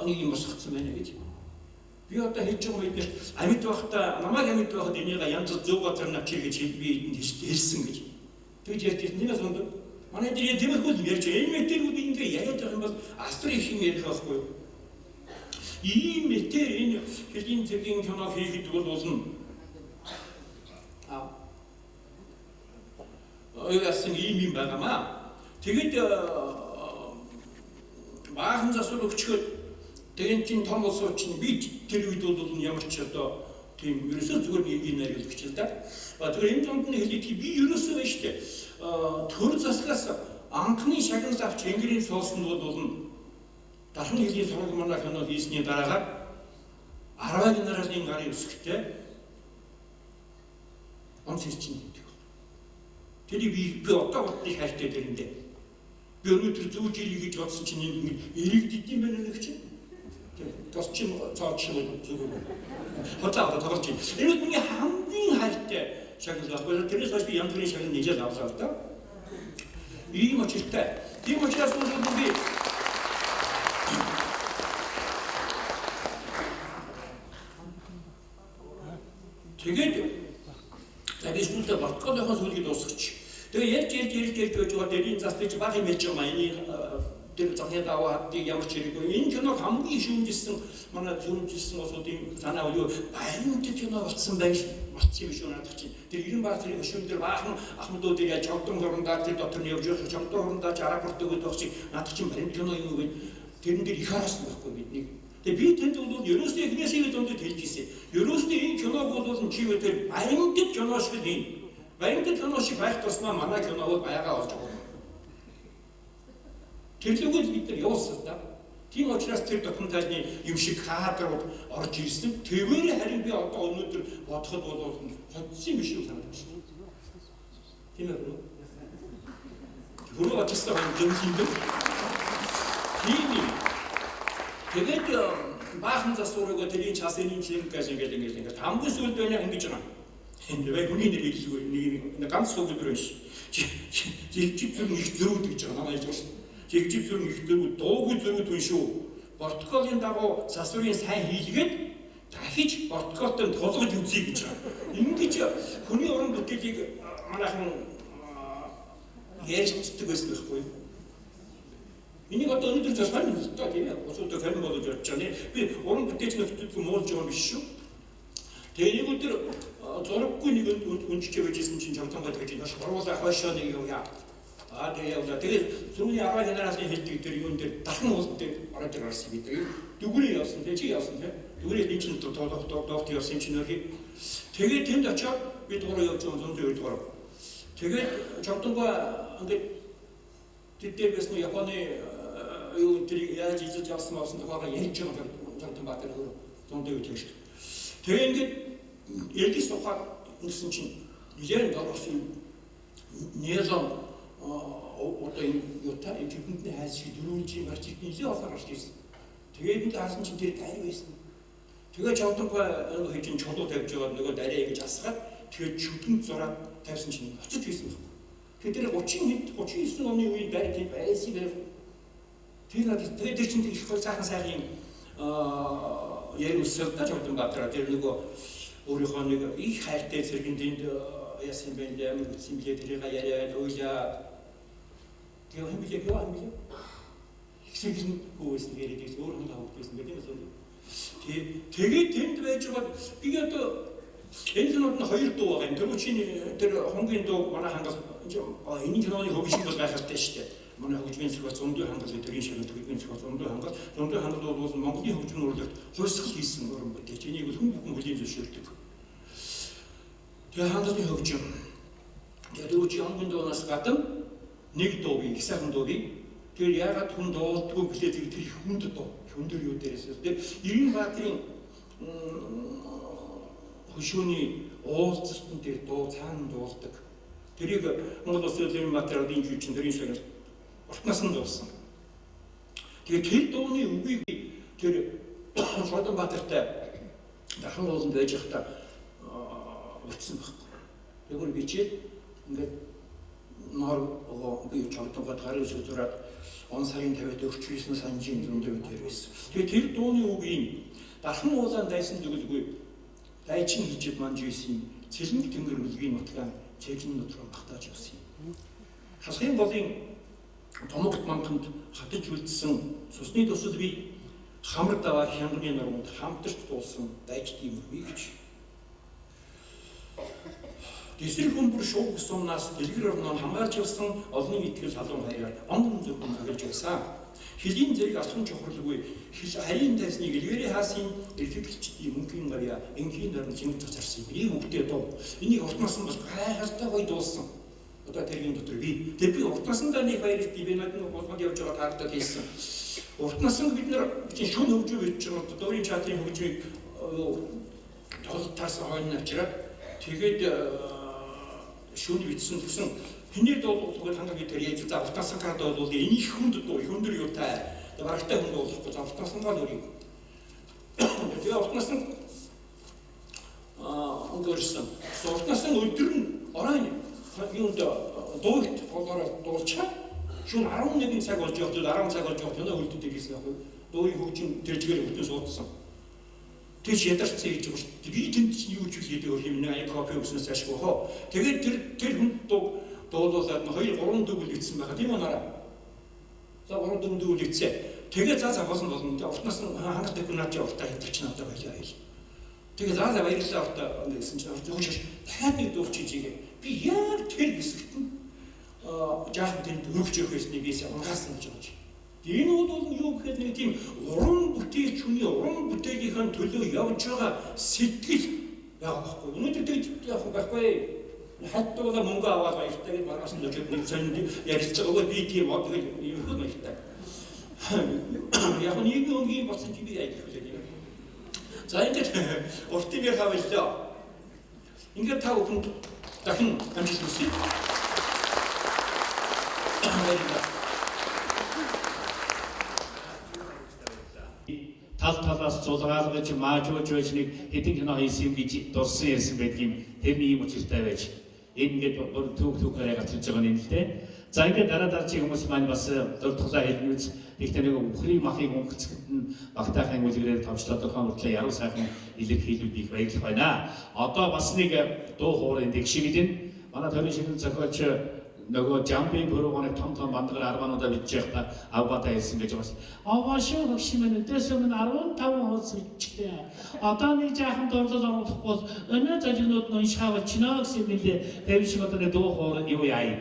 нэг юм босгоцсон байна гэж. Би одоо хийж байгаа үед амьд байхдаа намайг амьд байхад энийг янз зөв газар навчир гэж би энд хэлсэн гэж. Тэгж ярьж нэмээс өндөр. Манай дээр тиймэрхүү юм ярьж энэ мэтэрүүд ингээ яриад байгаа юм бол асар их юм ярих байхгүй. Ийм мэтэр энэ хэлийн цэгийн кино хийхэд болно. Яасан ийм юм байгаамаа. Тэгэд баахан засвар өгчхөд тэгээд чинь том улсууд чинь би тэр үед бол ямар ч одоо тийм ерөөсөө зүгээр нэг найруулагч л да. Тэгэхээр энэ донд нь хэлээд би ерөөсөө байна шүү дээ. Төр засгаас анхны шагнал авч Энгэрийн суулсанд бол дархны хэлийн сураг манай кино хийсний дараагаар 10 генералын гарын өсгөтэй онц ирчин гэдэг. Тэрийг би одоо бодны хайртай тэрэндээ. Би өнөөдөр зөв жирийг гэж бодсон чинь ингэ эрэгдэд юм байна нэг чинь. Тосчин цаочмол зүгээр. Хотоо тоглож байна. Энэ миний хамгийн хайртай шагнал байхгүй. Тэрнээс хойш би янз бүрийн шагнал нижээд авлаа л да. Ийм очиртай. Тийм учраас би тэгээд би сүлдө батгалынхаа сүлгийг дуусгач. Тэгээ ярьж байж байгаа дэрийн застаж баг юм ярьж байгаа энэ тэр захиад аваад ямар ч хэрэггүй. Энэ киног хамгийн шүүмжилсэн манай шүүмжилсэн улсуудын санаа юу баян кино болсон байж болцсон юм шүү надад чинь. Тэр 90 баатрын хөшөөнд тэр баахан ахмадууд яаж чавдан хорондоо тэр дотор нь явж байгаа чавдан хорондоо арапорт өгöd байх чинь надад чинь баян кино юм гээд тэрэн дээр их харсан байхгүй бидний. Тэгээ би тэнд бол ерөөсөө ихнээсээ зөндөд хэлж ирсэн. Ерөөсөө энэ киног бол чигээр тэр баян кино шиг хийн. Баян кино шиг байх тусмаа манай киног баягаа болж байгаа. Тэрлэгүүд бид нар явуулсан да. Тийм учраас тэр документальны юм шиг кадрууд орж ирсэн. Тэвэр харин би одоо өнөөдөр бодоход бол hodсон юм шиг санагдаж байна. Тийм ээ. Гурван атастаа юм юм. Тийм. Тэгээд баахан засварыг тэрийн часны чин гэж ингээд хамгийн сүүлд байна ингэж байгаа. Энэ вэ хүний нэр хэлгүй нэг ганц үг дээр биш. Жигжиг зүрх их зөрүүд гэж байгаа намайг хэлж байна. Жигжиг зүрх их зөрүүд дуугүй зөрүүд хүн шүү. Протоколын дагуу засварын сайн хийлгээд дахиж протоколтой тулгаж үзье гэж байгаа. Ингэж хүний уран бүтээлийг манайхан ярьцдаг байсан байхгүй юу? Энийг одоо өнөөдөр засвар нь та тийм ээ. Өсөлтөд харин болж явж байгаа нэ. Би уран бүтээлч нөхдөд муулж байгаа биш шүү. Тэгээ нэг өдөр зураггүй нэг үнжиж байжсэн чинь чавтангад гэж энэ шуруулаа хойшоо нэг юу яа. Тэгээ явлаа. Тэгээ түрүүний 10 генералын хэлдэг тэр юун дээр дахин уул дээр ороод ирсэн гэдэг. Дүгрээ явсан тий чи явсан тий. Дүгрээ энэ чинь доогт явсан чинь нөхий. Тэгээ тэнд очиод би дуурай явж байгаа 102 дугаар. Тэгээ чавтангаа ингээд тэдгээр байсан Японы юу тэр яаж хийж явсан тухайга ярьж байгаа Чавтанбаатар зөндөө гэж хэлсэн. Тэгээ ингээд Элдис тухай гэсэн чинь нэлээд дөрвсөн нэлээд одоо юутай эвдэхний хайс шиг дөрвөн жин гарч ирсэн болохоор гарч ирсэн. Тэгээд энэ хаасан чинь тэр дайр байсан. Тэгээ Чавтанбаа хийж ин чулуу тавьж байгаа нөгөө дараа ингэж асгаад тэгээд шүтэн зураад тавьсан чинь очиж ирсэн байна. Тэр 39 оны үед байр тийм байсан байх. Тэр надад тэр чинь их хол цаахан сайхан ярилцсан даж Чавтанбаатараа тэр нөгөө өөрийнхөө нэг их хайртай зэрэгэн дэнд яасан бэ ямар гэсэн бэ тэрийг яриад уйлаа. Тэгээ юм билээ юу юм билээ. Ихсэн хөөс нэрэд ის өөр хүн тавьсан гэдэг юм байна. Тэгээд тэнд байж байгаа би одоо энэ кинонд нь хоёр дуу байгаа юм. Тэр чинь тэр хонгийн дуу манай хангал энэ киноны хөгжим бол байх хэрэгтэй шүү дээ. Манай хөгжмийн зэрэг зөндөө хангал тэрийн шиг хөгжмийн зэрэг зөндөө хангал бол Монголын хөгжмийн урлагт хувьсгал хийсэн уран бүтээлч. Энийг хүн бүхэн хөлийн зөвшөөрдөг. Тэгээ хангалын хөгжим. Тэгээд хонгийн дуунаас гадна нэг дуу би их сайхан дуу би. Тэр яагаад хүн дуулдгүй гэхлээр тэр хүнд дуу. Хүндэр юу дээрээс. Тэгээд 90 баатрын хөшөөний уулзалтан дээр дуу цаана дуулдаг. Тэрийг Монгол Улсын материалын жүжигчин тэрийн шиг уртнаас нь дуулсан. Тэгээд тэр дууны үгийг тэр Чавтанбаатартай дахин ууланд байж байхдаа утсан байхгүй. Тэгвэл бичээд ингээд нор би Чавтанбаатар гарын үсэг зураад он сарын 50-д өгчөөсөн санжийн зөндөө тэрвэс. Тэгээд тэр дууны үгийг дахин ууланд дайсан дүгэлгүй дайчин хижид манжсэн цэлэнг тэнгэр үлгийн нутгаа цэлэн нутран багтааж явсан юм. Халахын болын томогт манганд хатаж үлдсэн цусны төсөл би хамар даваа хянганы нурманд хамтарч дуулсан дайч тийм үгийгч. Дэсрэг хүмбэр шууг сумнаас дэлгэр орноо хамгаалж явсан олон итгэл халуун хаяар онгон зөвхөн хагалж байсан. Хилийн зэрэг алхам чухралгүй харийн тайсныг илгээрээ хаасын эрхлэгчдийн мөнхийн гарья энгийн норн зэмж цацарсан ийм үгтэй дуу. Энийг уртнаас нь бас гайхалтай гоё дуулсан. Одоо тэргийн дотор би уртнаас нь нэг баяр бивэнад нь болоод явж байгаа таардаг хийсэн. Уртнаас нь бид нар шүн хөгжөө бич байгаа дөрвийн чатрын хөгжмийг толтарсан хойно авчираад тэгээд шүн бичсэн гэсэн хэний дуулууд хангаг дээр яаж за уртнаас нь кад бол энэ их хүнд дуу өндөр юутай барагтай хүн дуулахгүй за уртнаас нь гал үрийг Тэгээ урт насны өнгөрсөн. Урт насны өдөр нь оройн юунд дуурт болоороо дуурчаа. Шүн 11 цаг болж явахдаа 10 цаг болж явахдаа өнөө хөлдөд ирсэн яг. Дуурийн хөгжим тэр чигээр өвдөн суудсан. Тэгж ядарсан гэж байна шүү дээ. Би тэнд чинь юу ч хийдэг юм нэг кофе өгснөөс ашгүй хоо. Тэгээд тэр хүн дуулуулаад 2-3 дүүл ицсэн байгаа тийм үү нараа. За 3-4 дүүл ицсэн. Тэгээд за болсон болно. Урт нас ханах дэкунаач уртаа хэтэрч надад байлаа хэл. Тэгээд за баярлалаа уртаа гэсэн чинь зөөш дахиад нэг дуур чижээ. Би яг тэр хэсэгт нь жаахан тэнд өргөж явах гэснийг бисээ унгаасан гэж байна. Энэ бол юу гэхээр нэг тийм уран бүтээлч хүний уран бүтээлийнхэн төлөө явж байгаа сэтгэл байгаа байхгүй. Өнөөдөр тэгж явах байхгүй. Хаттуула мөнгө аваад баяртай гэж маргааш нь нэг сонд ярилцж байгаа би тийм бод гэж юу хөө баяртай. Яг нэг өнгийн болсон чи би яах вэ? За ингээд уртын хавлаа. Ингээд та бүхэнд дахин амжилт хүсье. Тал талаас зулгаалгаж маажууж байж нэг хэдэн кино хийсэн гэж дурсан ярьсан байдгийн тэрний юм учиртай байж ингээд бүр түүхээр гацж байгаа юм л дээ. За ингээд дараа чи хүмүүс маань бас дуртгалаа хэлнүүц ихтэй нэг бүхний махыг өнгөцгөд нь багтаахын үлгэрээр товчлоод байгаа хүртэл яруу сайхан илэрхийлүүд их баярлах байна. Одоо бас нэг дуу хоорын дэг шигдэн манай төрийн шинэ зохиолч нөгөө жампинг програмыг том бандагаар 10 минутаа бичиж байхдаа авбата хэлсэн гэж байна. Аваашаа хөшмөн өдөөсөө 15 хуудас биччихлээ. Одоо нэг жаахан дурлал оруулахгүй өнөө зожигнууд нь уншихаа чинаа гэсэн мэлээ. Тэр шиг одоо нэг дуу хоорон юу яа.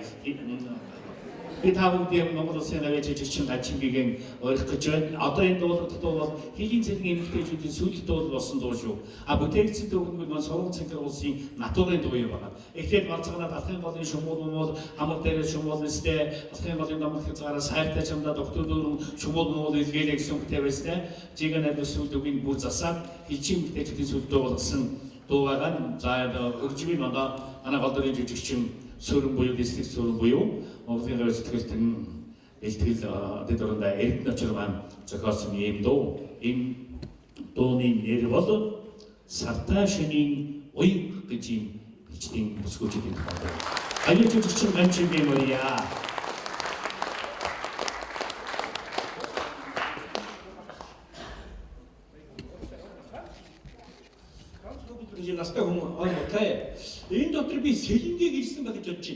Би таван дэм Монгол Улсын авиач жигчин Гачимгийн ойлгох гэж байна. Одоо энэ дуулалт бол хийлийн цэргийн эмэгтэйчүүдийн сүйд дуул болсон дуу шүү. Бүтээгдсэн дууг нь Сургууль цэнхэр улсын натурын дуу юм байна. Эхлээд марцгаанаа Алхын голын шумуул хамар дээр шумуул нэстэй Алхын голын намх хязгаараа сайртай чамдаа доктор дөрөв шумуул муул илгээлэг сүмтэй байснаа. Жига найдвар сүйдүүгийн бүр засаад хийчин эмэгтэйчүүдийн сүйд дуу болсон дуу байгаа. За өржмийн манай гол дөрийн жижигчин Сөрөн буюу дистрикт Сөрөн буюу Монголын сэтгэлтэн бэлтгэл дэд орондоо эрдэнэ очир маань зохиосон юм дуу. Энэ дууны нэр бол Сартаа шөнийн уяг гэж юм бичгийн бүсгүүчдийн тухай. Аюул жижигчин амчин мемория. 이제 나스타 보면 못해. 이 дотор би сэлингийг ирсэн байх гэж бодож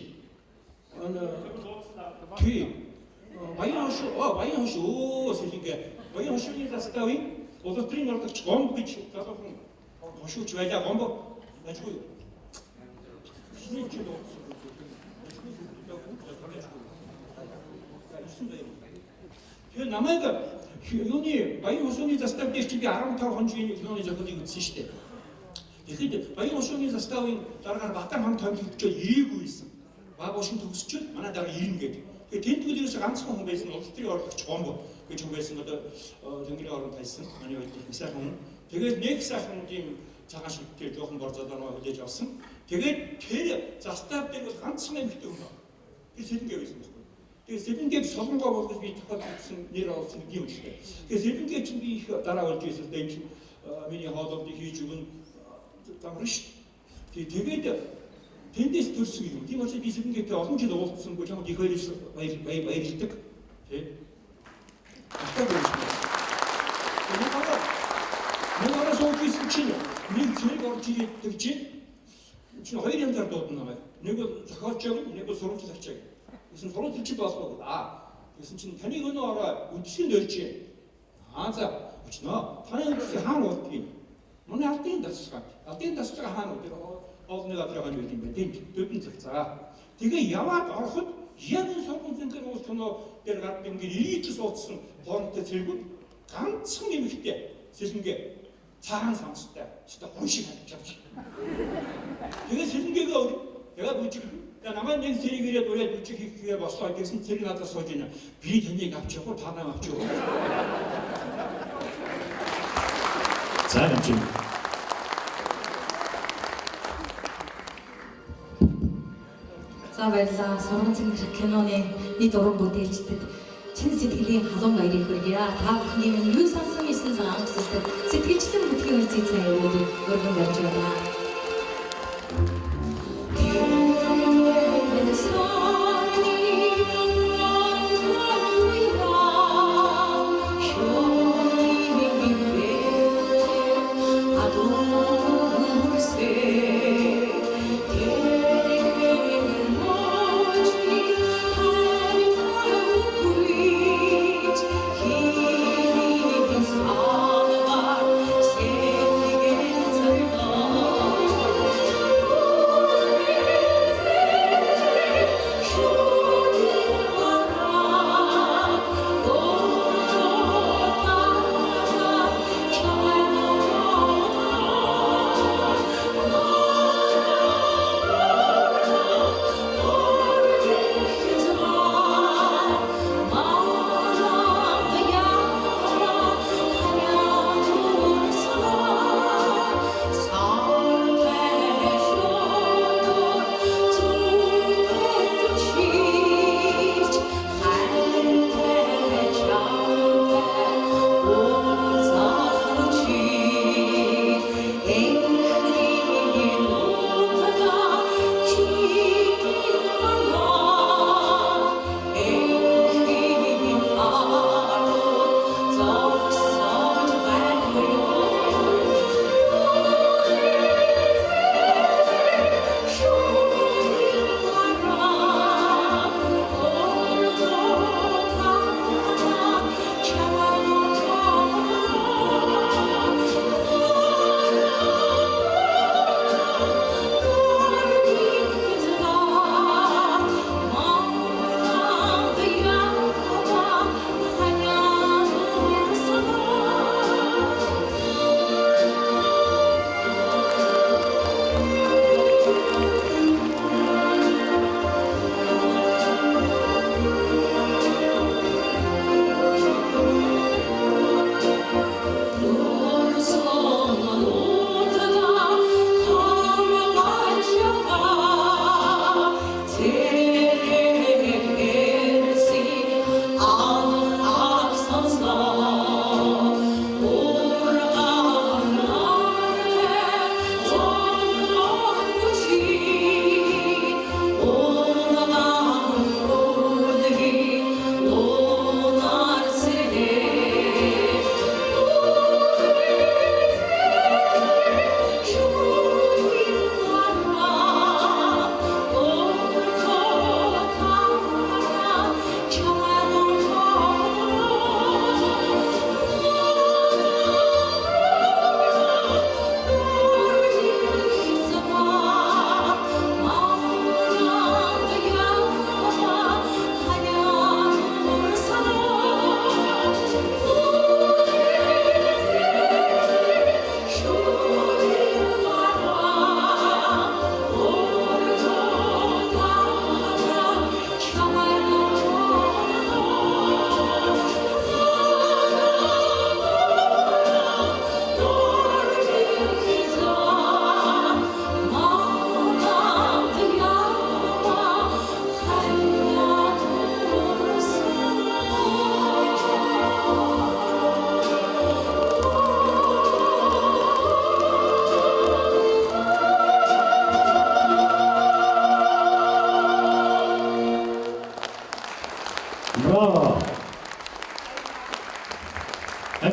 байна. Тий. Баян хошуу сэлингээ. Баян хошууны наставын улатрын ордогч гомб гэж гадуухан хошууч байлаа гомб ажгүй. Шинэ ч юм. Тэгээ намайг юуны баян хошууны застав дээр чи би 15 хонжгийн юуны зохиолыг үзсэн шүү дээ. Тэгэхэд баян хошууны заставын дараагаар Батан хаан томилогдчиход ирээгүй байсан. Баг ушин төгсчөөд манай дараа ирнэ гэдэг. Тэгээ тентгүүл ерөөсө ганцхан хүн байсан. Улс төрийн орлогч гомбо гэж хүн байсан. Одоо Тэнгэрийн оронд байсан. Манай үед их сайхан хүн. Тэгээд нэг сайхан тийм цагаан шилттэй жоохон борзоодоо хүлээж авсан. Тэгээд тэр застав дээр бол ганцхан эмэгтэй хүн байна. Тэр сэлэнгээ байсан байхгүй. Тэгээд сэлэнгээ солонгоо болгож би тохиолдсон нэр олсон юм шүү дээ. Тэгээд сэлэнгээ чинь би их дараа болж ирсэн. Энэ чинь миний хоолойд хийж өгнө замрын шүү дээ. Тэгээд тэндээс төрсөн юм. Тийм учраас би сэлэнгээтэй олон жил уулзсангүй чамд их баярлдаг. Тэ. Нөгөө суугч чинь нэг зэрэг орж ирээд чинь хоёр янзаар дуудана намайг. Нэг бол зохиолч яг, нэг бол сурвалж загч яг. Гэсэн сурвалж чи болов. Гэсэн чинь таны өнөө ороо үдшин дөрч. За өчнөө. Таны үдшин хаана уудгийг? Манай алдын дасгал. Алдын дасгал хаана уудгийг олны гадраа хань юм бэ? Тэнд дөдөн цагцаа. Тэгээ яваад ороход яг энэ сургууль цэнхэр уус тоноо дээр гад ингээд ирийч суудсан хоронтой цэргүүд ганцхан эмэгтэй сэлэнгээ цаахан самстай. Өөртөө хүн шиг харж байгаа. Тэгээ сэлэнгээгээ ягаад үжиг намайг нэг зэрэг ирээд ураад үжиг хийхээ бослоо гэсэн цэрэг надад сууж байна. Би таныг авч явах уу та намайг авч явах уу? За энэ За баярлалаа. Сургууль цэнхэр киноны нийт уран бүтээлчдэд чин сэтгэлийн халуун баярыг хүргье. Та бүхний минь юу сонсон ирсэн цагаан хүсэлтэд сэтгэлжсэн бүтгэн үрцгийг сайн өгөөд өргөн барьж байна.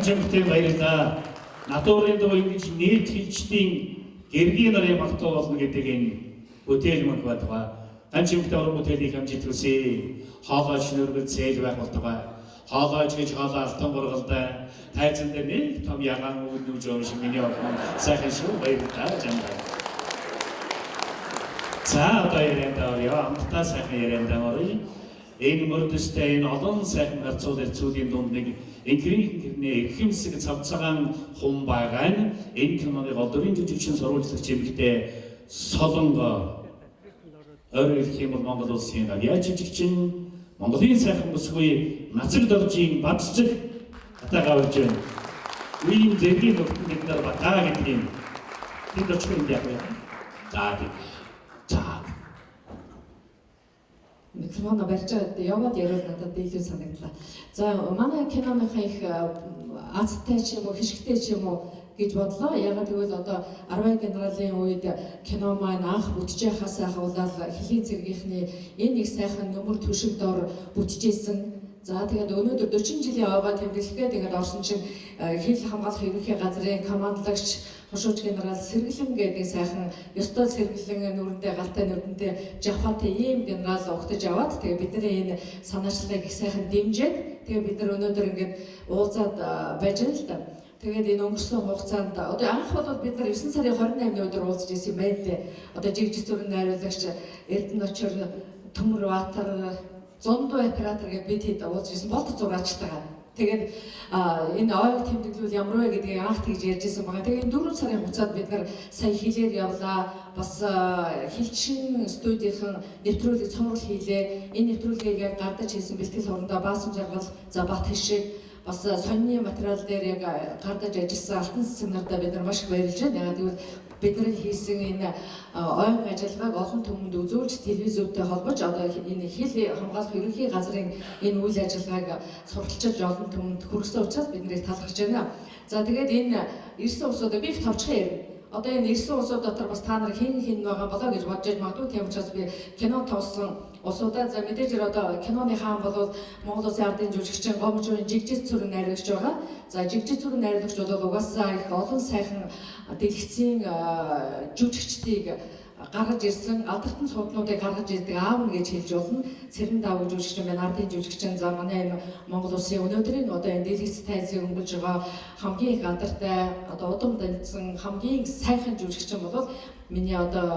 Хамчимтэй баярлалаа. Надуурын дуу ингэж нийт хилчдийн гэргийн нарын багтаа болно гэдэг энэ бүтээл мөн байдаг. Хамчимтэй уран бүтээлийг хамжиж хүсье. Хоолой шинөргөл зээл байх болтугай. Хоолойч гэж хоолой алтан гургалтай. Тайзан дээр нэг том ягаан өгнөж юм шиг миний огн сайхан шүү баярлалаа жамбай. За одоо яриандаа орё. Амттай сайхан яриандаа орё. Энэ мөрдөстэй энэ олон сайхан харцууд ирцүүдийн дунд нэг инкрийн эрхэмсэг цавцагаан хум байгаа нь энэ киноны голдөрийн жүжигчин сурвалжлагч эмэгтэй Солонго ойрын хэлэх юм бол Монгол улсын галиа жүжигчин Монголын сайхан бүсгүй нацаг доржийн бадцэг атагаа урьж байна. Үеийн зэргийн нөхдөд бид нар батаа гэдэг юм. Бид очих юм яах вэ? За. микрофоно барьж яваад яриул надад илүү санагдлаа. За манай киноныхаа их азтай ч юм уу хишгтэй ч юм уу гэж бодлоо. Яг тэгвэл одоо 10 генералын үед кино маань анх бүтжихаас ахуулаад хэлийн цэргийнхний энэ их сайхан нөмөр түшиг дор бүтжижсэн. За тэгээд өнөөдөр 40 жилийн аваа тэмдэглэгээ тэгээд орсон чинь хил хамгаалах ерөнхий газрын командлагч хошууч генерал Сэргэлэн гэдэг сайхан ёстой сэргэлэн нүрэндээ галтай нүрэндээ жавхаатай ийм генерал угтаж аваад тэгээд бидний энэ санаачлалыг их сайхан дэмжиж тэгээд бид нар өнөөдөр ингээд уулзаад байж байна л да. Тэгээд энэ өнгөрсөн хугацаанд одоо анх бол бид нар 9 сарын 28-ны өдөр уулзж ирсэн юм байна лээ. Одоо жигжиг зүрийн найруулагч Эрдэнэчир Төмөрбаатар Зондоо оператор гэдэг бид хэд уулзсан болт зураачтайгаа. Тэгээд энэ ойг тэмдэглүүл ямар вэ гэдгийг анх тэгж ярьжсэн байгаа. Тэгээд 4 сарын хугацаанд бид нар сая хилээр явлаа. Бас хилчин студийн нэвтрүүлэг цовруул хийлээ. Энэ нэвтрүүлгийг гардаж хийсэн бэлтгэл хурандаа Баасан жаргал, за Бат хишиг бас сонины материал дээр яг гардаж ажилласан алтан цэцэг нартаа бид нар маш их баярлж байна. Яг тэгвэл бидний хийсэн энэ ойн ажиллагааг олон түмэнд үзүүлж телевизүүдэд холбож одоо энэ хил хамгаалах ерөнхий газрын энэ үйл ажиллагааг сурталчилж олон түмэнд хүргэсэн учраас бид нэрийг талархаж байна. За тэгээд энэ ирсэн улсуудаа би их товчхон ярина. Одоо энэ ирсэн улсууд дотор бас та нар хин байгаа болоо гэж бодож магадгүй. Тийм учраас би кино тоосон улсуудаа за мэдээж одоо киноны хаан бол Монгол Улсын ардын жүжигчин Гомжийн жигжиг цүрэн найруулагч байгаа. За жигжиг цүрэн найруулагч бол угаасаа их олон сайхан дэлгэцийн жүжигчдийг гаргаж ирсэн алдартай суднуудыг гаргаж ирдэг аав нь гэж хэлж болно. Цэрэн давуу жүжигчин байна, ардын жүжигчин. За манай энэ Монгол Улсын өнөөдрийн одоо энэ дэлгэц тайзыг өнгөлж байгаа хамгийн их алдартай одоо удам данцсан хамгийн сайхан жүжигчин бол миний одоо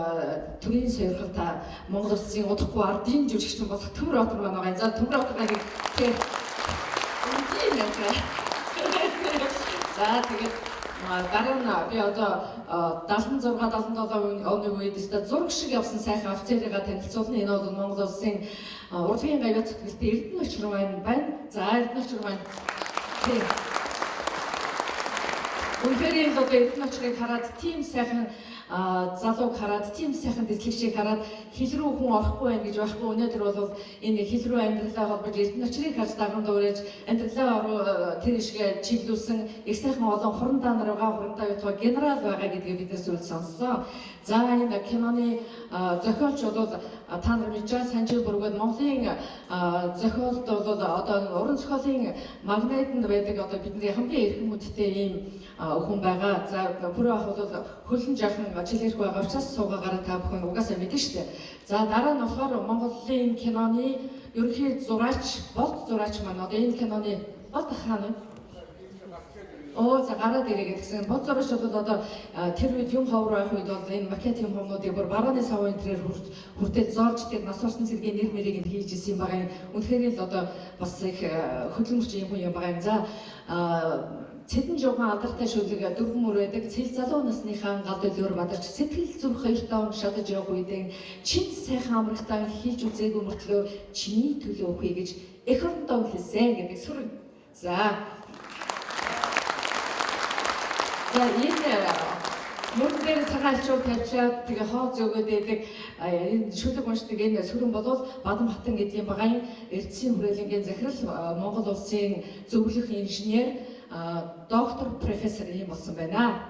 төрийн сойрхолтой Монгол Улсын удахгүй ардын жүжигчин болох Төмөрбаатар маань байгаа. За Төмөрбаатарыг тэгээд за тэгээд гарын би одоо 76-77 оны үед зураг шиг явсан сайхан офицерыгаа танилцуулна. Энэ бол Монгол Улсын урлагийн гавьяа цэцгэлтэй Эрдэнэчир байна. За Эрдэнэчир байна. Үнэхээр л одоо Эрдэнэчирийг хараад тийм сайхан залууг хараад тийм сайхан дэслэгчийг хараад хил рүү хүн орохгүй байх гэж байхгүй. Өнөөдөр бол энэ хил рүү амьдралаа холбож Эрдэнэчирийг харж даган дуурайж амьдралаа тэр ишгээ чиглүүлсэн их сайхан олон хурандаа нар байгаа, хурандаа ятгаа генерал байгаа гэдгийг бид зөв сонссон. За энэ киноны зохиолч бол та нар мэдж байгаа Санжир Бүргэд Монголын зохиолт бол одоо уран зохиолын магнитанд байдаг одоо бидний хамгийн эрхэм хүндтэй ийм хүн байгаа. За бүр ах бол хөлн жаахан ажил хэрэг байгаа учраас суугаагаараа та бүхэн угаасаа мэднэ шүү дээ. За дараа нь болохоор Монголын киноны ерөнхий зураач, болт зураач маань одоо энэ киноны бод хаана за гараад ирээ гэсэн бод зураач бол одоо тэр үед юм ховор байх үед бол энэ макет юм хомнуудыг бүр барааны савын тэрээр хүртэл зорж тэр нас орсон цэргийн нэр мэрийг нь хийж исэн юм байгаа. Үнэхээр л одоо бас их хөдөлмөрч юм байгаа. За Цэдэн жуухан алдартай шүлэг дөрвөн мөр байдаг. Цэл залуу насныхаа гал төлөөр бадарч сэтгэл зүрх хоёр таон шатаж явах үедээ чин сайхан амрагтаа хийж үзээгүй мөртлөө чиний төлөө өгье гэж эх оронтой хэлсэн гэдэг сүрэн. За энэ мөрөн дээр цагаан алчуур тавьчаад тэгээ хоо зөөгөөд байдаг энэ шүлэг уншдаг энэ сүрэн болвол Бадамхатан гэдэг юм байгаа. Эрдэнэсийн хүрээлэнгийн захирал Монгол Улсын зөвлөх инженер доктор профессор юм болсон байна.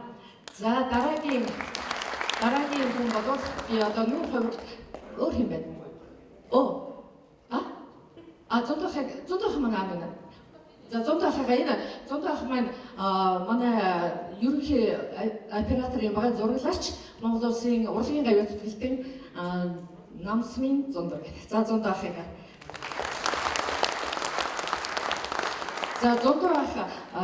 За дараагийн хүн бол би одоо нүүр хувьд өөр юм байна. Зондох маань аа. За зондохыг энэ зондох маань манай ерөнхий оператор юм байгаа зураглаач Монгол Улсын урлагийн гавьяа цэцгэлтэн намсмын зондох. За зондохыг за зондох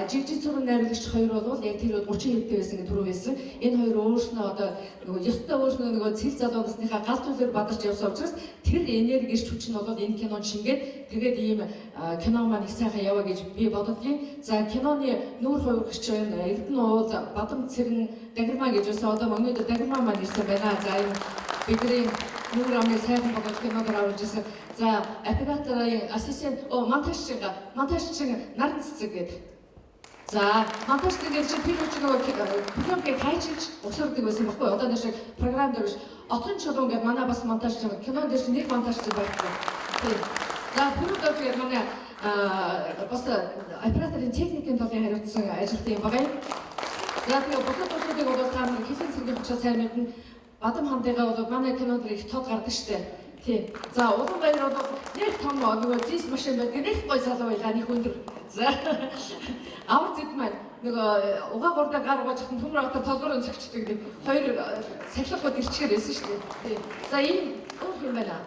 жигжиг цүрэн найруулагч хоёр бол яг тэр 30 хэдтэй байсан гэж түрүү хэлсэн. Энэ хоёр өөрснөө одоо нөгөө ёстой өөрснөө нөгөө цэл залуу насныхаа гал төлөөр бадарч явсан учраас тэр энерги ирч хүч нь бол энэ кинонд шингээд тэгээд ийм кино маань их сайхан яваа гэж би боддгийн. За киноны нүүр хувирагч байна. Эрдэнэ уул Бадам цэрэн Дагирмаа гэж байсан. Одоо өнөөдөр Дагирмаа маань ирсэн байна. За энэ бидний нүүр амны сайхан бодол кинод оруулж ирсэн. За операторын ассистент монтажчин наран цэцэг гэдэг. За монтаж гэдэг чинь тэр үчиг програмыг хайчилж өсөрдөг байсан байхгүй. Одоо нэг програм дээр биш. Отон чулуун гэдэг манай бас монтаж кино дээр чинь нэг монтажсан байхгүй. За түрүү дэвчээр манай бас операторын техникийн талын хариуцсан ажилт юм байна. За тэгээ бусад тусуудыг бол та нар хэсэг зэрэг учраас сайн мэднэ. Бадам хамтыгаа бол манай кинонд их тод гардаг штэ. Тийм. За Улаанбаатар бол нэг том нөгөө зис машин байдаг. Нэг гой залуу байлаа нэг өндөр. За авар зэт маань нөгөө угаа гордоо гаргаж хатан төмөр отоо толгороо зөгчдөг гэдэг. Хоёр сахилгууд ирчихээр байсан шүү дээ. Тийм. За ийм өөр юм байна.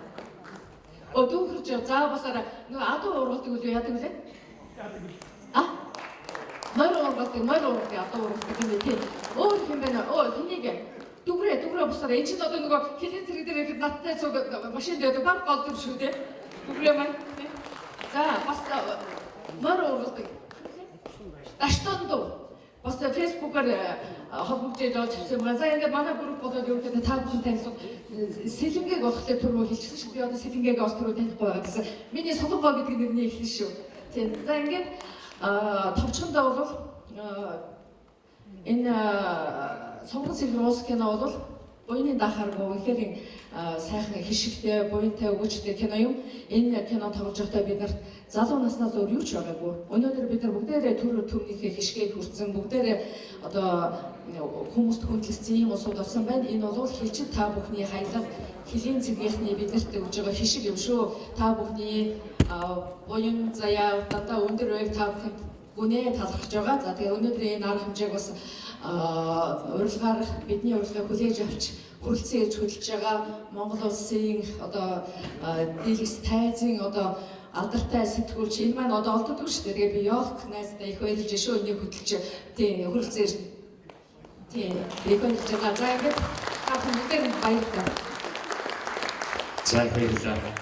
Дүүхэрч заа басараа нөгөө адуу ургалдаг үл яадаг үлээ? Мөр ургалдаг адуу ургалдаг юм тийм. Өөр юм байна. Хэнийг дүгрээ басараа энэ ч одоо нөгөө хэлийн зэрэг дээр ихэд надтай цуг машин дээр баг голдсон шүү дээ. Дүгрээ маань. За бас мөр ургалдаг. Даштонд бас фэйсбүүкээр холбогдож явуулсан байна. За ингээд манай групп болоод юу гэдэг та бүхэн танилцсан сэлэнгээг болохоор түрүү хэлчихсэн шүү. Би одоо сэлэнгээг бас түрүү танихгүй байгаа гэсэн. Миний солонгоо гэдэг нэрний эхлэн шүү. Тийм. За ингээд товчхондоо бол энэ сонгон цэвэр уус кино бол буйны дахааргүй үнэхээр сайхан хишигтэй, буянтай, өгөөжтэй кино юм. Энэ кино тоглож байхдаа бид нар залуу наснаас өөр юу ч байгаагүй. Өнөөдөр бид нар бүгдээрээ төрнийхээ хишгийг хүртсэн, бүгдээрээ одоо хүмүүст хүндлэсэн ийм усуд болсон байна. Энэ бол хилчид та бүхний хаялга хэлийн цэгийнхний биднэрт өгж байгаа хишиг юм шүү. Та бүхний буян заяа дандаа өндөр байв та бүхэнд гүнээ талархаж байгаа. За тэгээ өнөөдрийн энэ арга хэмжээг бас урилгаар бидний урилгыг хүлээж авч хүрэлцэн ирж хөдөлж байгаа Монгол улсын одоо дийлэгс тайзын одоо алдартай сэтгүүлч энэ маань одоо олддог шүү дээ. Тэгээ би Йорк найзтай их баярлж шүү энийг хөдөлж тийм хүрэлцэн тийм их баярлж байгаа. За ингээд та бүхэн баярлалаа. За баярлалаа.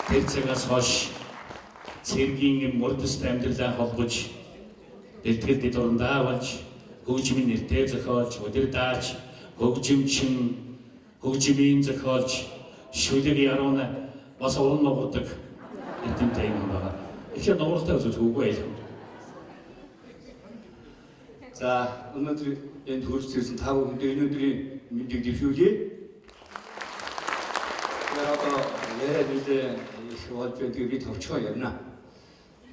Тэр цагаас хойш цэргийн мөрдөст амьдралаа холбож дэлтгэл дурандаа болж хөгжмийн нэртэй зохиолж, удирдаач, хөгжимчин, хөгжмийн зохиолж, шүлэг яруун бас уран нугардаг эдэмтэй юм байна. Тэгэхээр нугаралтай үзүүл үгүй байлгүй. За өнөөдөр энд хурц ирсэн та бүхэндээ өнөөдрийн мэндийг дэвшүүлье. Одоо яриад үлээ их болж байгаа би товчгоо ярина.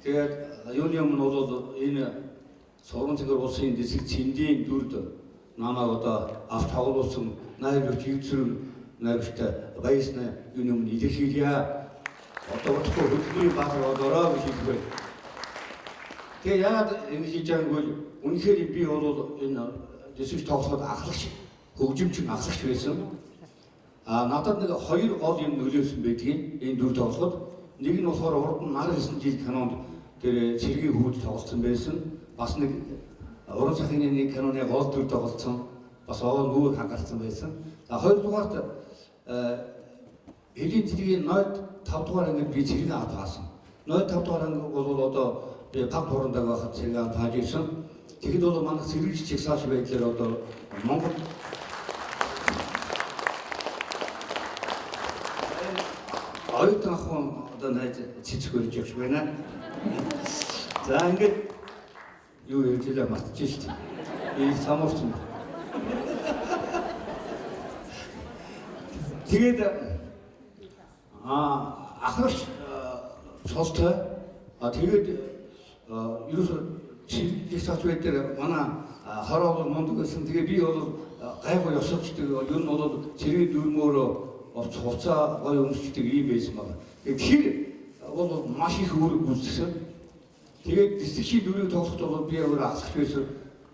Тэгээд юуны өмнө бол энэ Сорон цэгэр улсын дэсэг цэндийн дүрд намайг одоо авч тоглуулсан найрагч юуцрын найрагчтай баясна юуны өмнө илэрхийлье. Одоо утгагүй хөдөлмөрийн баг болоороо гэж хэлбэр. Тэгээд яагаад ингэж хийж байгааг бол үнэхээр би бол энэ дэсэг тоглоход ахлагч хөгжимчин ахлагч байсан. Надад нэг хоёр гол юм нөлөөсөн байдгийг энэ дүр тоглоход. Нэг нь болохоор урд нь 19 жил кинонд тэр цэргийн хүүд тоглосон байсан. Бас нэг уран сайхны нэг киноны гол дүр тоглосон. Бас овоо нүг хангалсан байсан. Хоёрдугаарт хэлийн цэргийн 5 дугаар ангид би цэргийн авт хаасан. 5 дугаар анги бол одоо би пак хоорондоо байхад цэргийн авт хааж ирсэн. Тэгэхэд бол манай цэрэгч чигсаалч байдлаар одоо Монгол оюутан ахын одоо найз цэцэг өрж явж байна. За ингээд юу ярьжлаа мартчих шүү дээ. Самуурч юм. Тэгээд ахарч цолтой тэгээд ерөөсөө чиглэж цаач байдаг манай хороо бол мундаг байсан. Тэгээд би бол гайгүй ёсолчдаг. Ер нь бол цэргийн дүрмөөрөө хуцаа гоё өмсчдэг юм байсан байна. Тэгэхээр бол маш их үүрэг гүйцэтгэсэн. Тэгээд дистрикийн дүрийг тоглохдоо бол би өөр ахлагч байсан.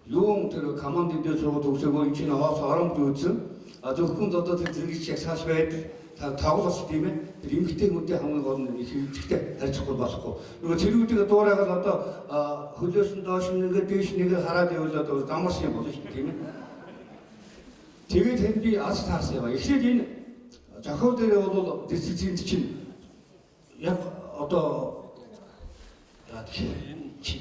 Юун тэр команд дээр сургууль төгсөөгөө энэ чинь хоос оромд үүсэн. Зөвхөн одоо тэр зэрэгч яг цааш байдаг. Тоглолт тийм ээ. Тэр эмгтэй хүнтэй хамгийн гол нь их хэрэгтэй харьцахгүй болохгүй. Нөгөө цэргүүдийг дуурайгаад одоо хөлөөс нь доош нэгээ дээш нэгээ хараад явуулаад замарсан юм болно шүү дээ тийм ээ. Тэгээд тэнд би аз таарсан юм. Эхлээд энэ зохиол дээр бол дисциплинд чинь яг одоо яа гэх юм чи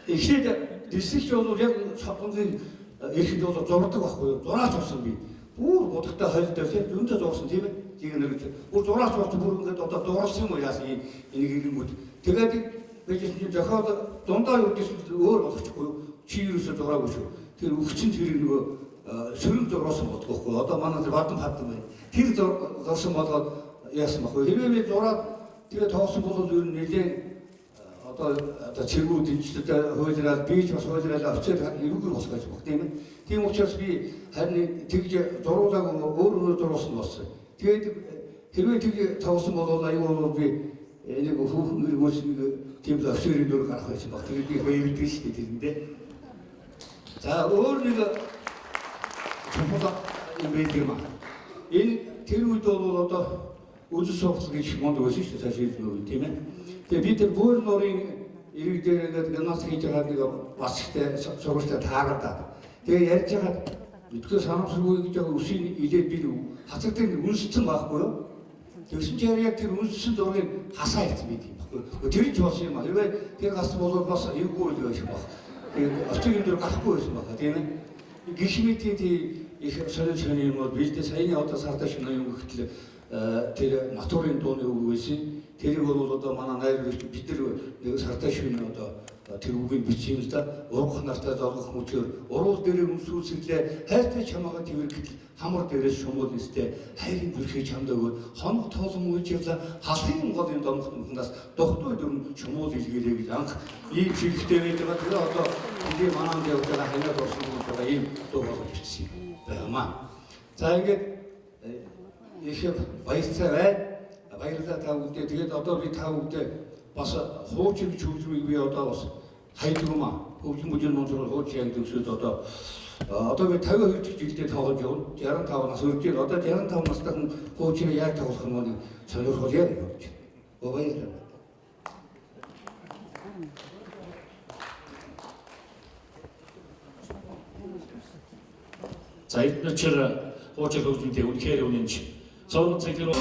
эхлээд дисциплин бол яг савхангийн эрэхд бол зурдаг байхгүй юу? Зураач болсон би. Бүр будагтай хойлдог тийм зөндөө зурсан тийм ээ. тийм нэг бүр зураач болч бүр ингээд одоо дуурсан юм уу яасан энийг хэлэнгүүт. Тэгээд бийсэн чинь зохиол дундаа юу гэсэн өөр болохгүй чи юусоо зураагүй шүү. Тэр өгчин тэр нөгөө сөрөг зурсан бодгохгүй. Одоо манай бадан хатан байна. Тэр зурсан болгоод яасан бахгүй. Хэрвээ би зураад тэгээд тоосон бол ер нь нэлээд одоо цэргүүд дижитал хуулиараа бийж бас хуулиараа офицер эрүүгээр болох гэж баг тийм ээ. Тийм учраас би харин тэгж зуруулаггүй өөрөө зурсан болсон. Тэгээд хэрвээ тэг тавсан бол аюул би энийг хүүхэн мөргөөс нэг тийм л офицерийн дүр гарах байсан баг. Тэгээд би хоёрддаг шүү дээ тэрэндээ. За өөр нэг чухал юм байдаг юм аа. Энэ тэр үед бол одоо үйл сургалт гэж монд байсан шүү дээ цааш ирсэн тийм ээ. Тэгээ бид тэр бүр нурын ирэг дээр ингээд гимнаст хийж байгаа нэг бас ихтэй сургуультай таараад. Тэгээ ярьж байгаа мэдгүй санамсаргүй гэж байгаа үсийг илээд би хацаг дээр үнссэн байхгүй юу? Тэгсэн чинь яг тэр үнссэн зургийг хасаа хийсэн байт юм байхгүй. Тэр ч болсон юм аа. Хэрвээ тэр гас бол бас эвгүй л байх юм байна. Тэгээ очиг дээр гарахгүй байсан байна тийм ээ. Гişмитийн их солионы юм бол бэлдээ саяны одоо сарда шинэ юм гэхтэл тэр натурын дууны үг байсан. Тэрийг бол одоо манай найр бид нар нэг сарда шинэ одоо тэр үгийг бичсэн л да. Ургах нартай золгох мөчөөр уруул дээр үнсүүлсэглээ хайртай чамаагаа тэрвэр гэтэл хамар дээрээс шумуул нэстэй хайрын зүрхий чамд өгөөд хоног тоолон үйж явла халахын голын домхнаас дохтой дөрн шумуул илгээрээ гэж анх ийм шигтэй байдаг. Тэр одоо бидний мананд явж байгаа ханаад орсон байгаа ийм дуу болгож бичсэн байнамаа. За ингээд их баяртай байна. Баярлалаа та бүхэнд. Тэгээд одоо би та бүхэнд бас хуучин хөгжмийг би одоо бас хайдгумаа. Хөгжим бүжин монцор хуучин яг төгсөд одоо би 52 дэх жилдээ тоглож явна. 65 нас үржил. Одоо 65 настай хүн хуучийг яаж тоглох юм бэ? Сонирхол яг явж байна. Баярлалаа. За эдгээр хуучин хөгжмөнтэй үнэхээр үнэнч цаурын цаглэр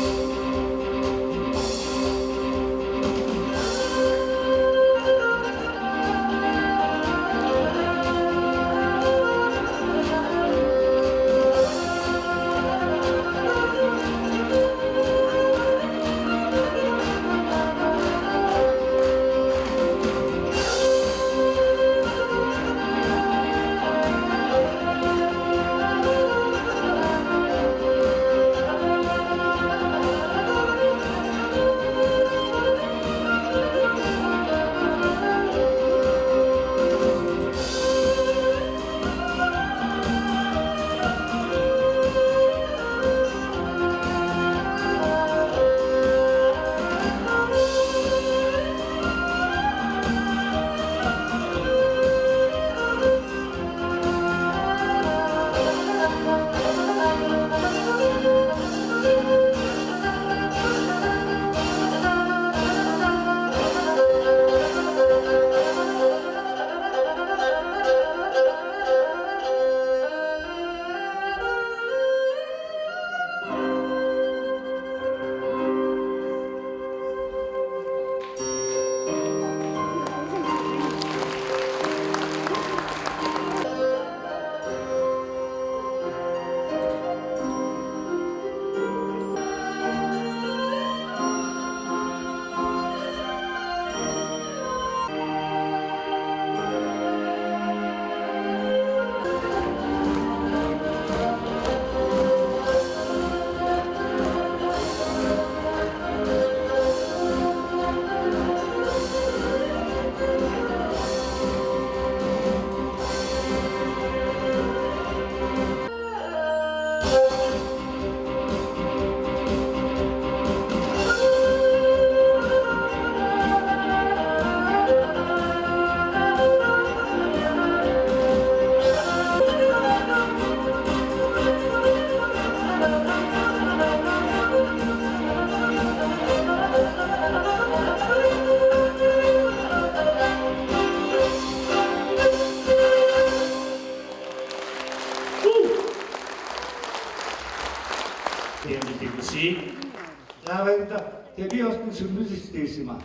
За баярлалаа. Тэгээ би бас нэг сөрмөлөс дээрсэн юм аа.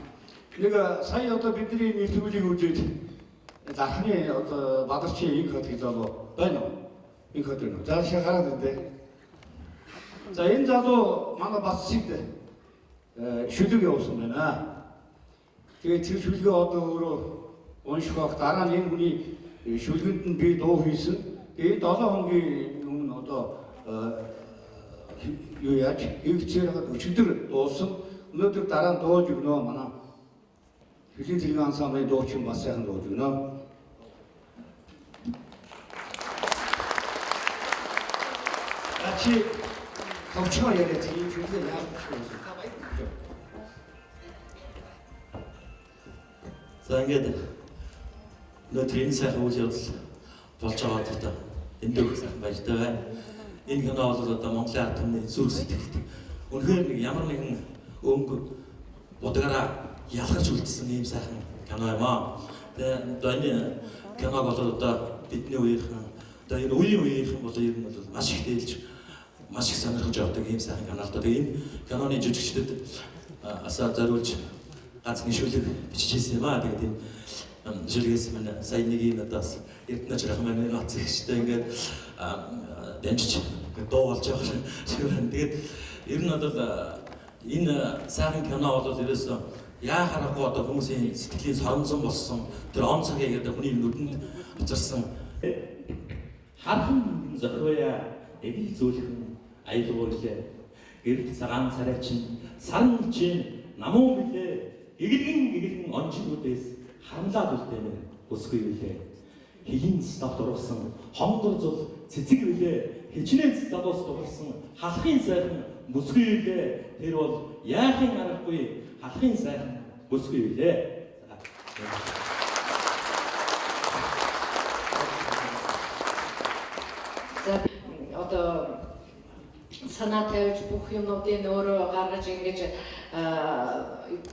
Нэг сая одоо бидний нэвтрүүлгийг үзээд захны одоо Бадарчин инх хот гэж байна уу? Инх хот байна уу? За шахаад үдээ. 자, энэ залуу манай бас шиг шүлэг явуулсан байна. Тэгээд тэр шүлгээ одоо өөрөө унших байх. Дараа нь энэ хүний шүлгэнд нь би дуу хийсэн. Тэгээд 7 хоногийн өмнө одоо юу яаж эвчээр хагаад өчигдөр дуусан. Өнөөдөр дараа нь дууж өгнө манай Хөлийн цэргийн ансамблын дуучин бас сайхан дууж өгнө. Чи товчгоо яриад ийм зүйлээ яаж хийх вэ? За ингээд өнөөдөр энэ сайхан үйл явдал болж байгаа одоо энэ дөрөв сайхан баяртай байна. Энэ кино бол одоо Монголын ард түмний зүрх сэтгэлд үнэхээр нэг ямар нэгэн өнгө удаагаараа ялгарч үлдсэн ийм сайхан кино юм аа. Тэгээ одоо энэ киног бол одоо бидний үеийнхэн одоо энэ үеийнхэн бол ер нь бол маш их дээлж маш их сонирхож явдаг ийм сайхан кино л да. Тэгээ энэ киноны жүжигчдэд асаа зориулж ганц нишүүлэг бичижсэн юм аа. Тэгээд энэ жилгээс минь сайн нэг юм надаас эрдэнэ жирах маань нууц ихтэй ингээд дэмжиж дуу болж байгаа шин. Тэгээд ер нь бол энэ сайхан кино бол ерөөсөө яа харахгүй одоо хүмүүсийн сэтгэлийн соромзон болсон тэр он цагийг одоо хүний нүдэнд очирсан хархан зохиоя эдил зөөлхөн аялал үлээ гэрд цагаан царайчин сарн чин намуу билээ гэгэргэн онжинуудээс харамлаад үлдээнэ өсгөө билээ хилийн став дурсан хонгор зул цэцэг билээ хичнээн залуус дуурсан халахын сайхан бүсгүй билээ тэр бол яахын аргагүй халахын сайхан бүсгүй билээ. За одоо санаа тавьж бүх юмнуудын өөрөө гаргаж ингэж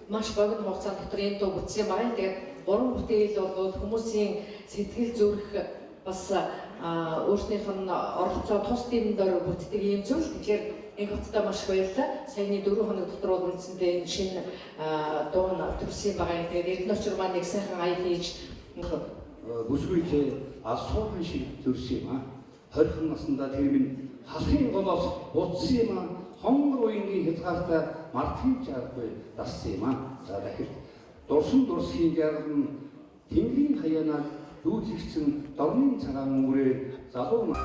маш богино хугацаа дотор энэ дуу бүтсэн байгаа. Тэгээд гурван бүтээл бол хүмүүсийн сэтгэл зүрх бас өөрснийх нь оролцоо тус тэмдээр бүтдэг юм зүйл. Тэгэхээр энэ хоттой маш баярлалаа. Саяны 4 хоног дотор бол үндсэндээ энэ шинэ дуу нь төрсөн байгаа. Тэгээд Эрдэнэ очир маань нэг сайхан аял хийж бүсгүйтэй асуухан шиг төрсөн юм аа. 20 наснда тэр минь халахын голоос утсан юм аа. Хонгор уянгийн хязгаартай мартын чарахгүй дассан юм аа. За дахиж дурсан дурсхийн жаргал тэнгэрийн хаяанаар дүүлэгцэн дорны цагаан өнгөрөө залуу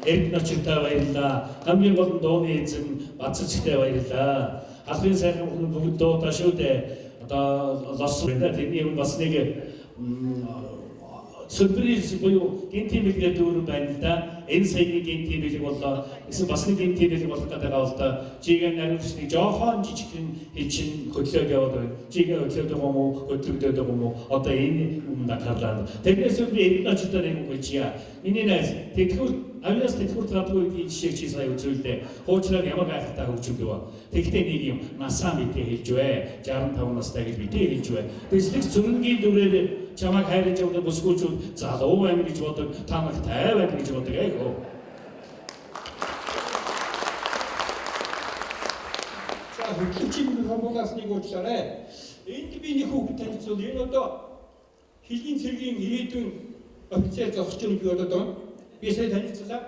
Эрдэнэ очиртай баярлалаа. Хамгийн гол нь дууны эзэн Баццэгтэй баярлалаа. Албан сайхан бүгд дуудаа шүү дээ. Одоо лос байна. Тэрний юм бас нэг сюрприз буюу гинти билгээ дүүрэн байна л да. Энэ саяны гинти билэг боллоо. Эсвэл бас нэг гинти билэг болох гэдэг байгаа бол да. Чигээ наривчны жоохон жижигхэн хэлчин хөдлөөд яваад байна. Чигээ хөдлөөд байгаа юм уу? Хөдлөгдөд байгаа юм уу? Одоо энэ юм накарлаа. Тэрнээс би Эрдэнэ очиртай нэг үг хэлчихье. Миний найз тэгхүүр авиас тэтгэврт гадгүй ийм жишээг чи сая үзүүлдэ. Хуучраар ямар гайхалтай хөгжил вэ? Тэгтээ нэг юм насаа мэдээ хэлж бай. 65 настай гэж мэдээ хэлж бай. Тэслэг зүрэнгийн дүрээр чамайг хайрлаж явдаг бүсгүүчүүд залуу байна гэж бодог, та нартай байна гэж бодог айхөө. За хөтлөгчийн хамгуулаас нэг уучлаарай. Энд би нэг хүүхэд танилцуул. Энэ одоо Хэлгийн цэргийн ирээдүйн офицер зогсож байгаа би одоо би сая танилцлаа.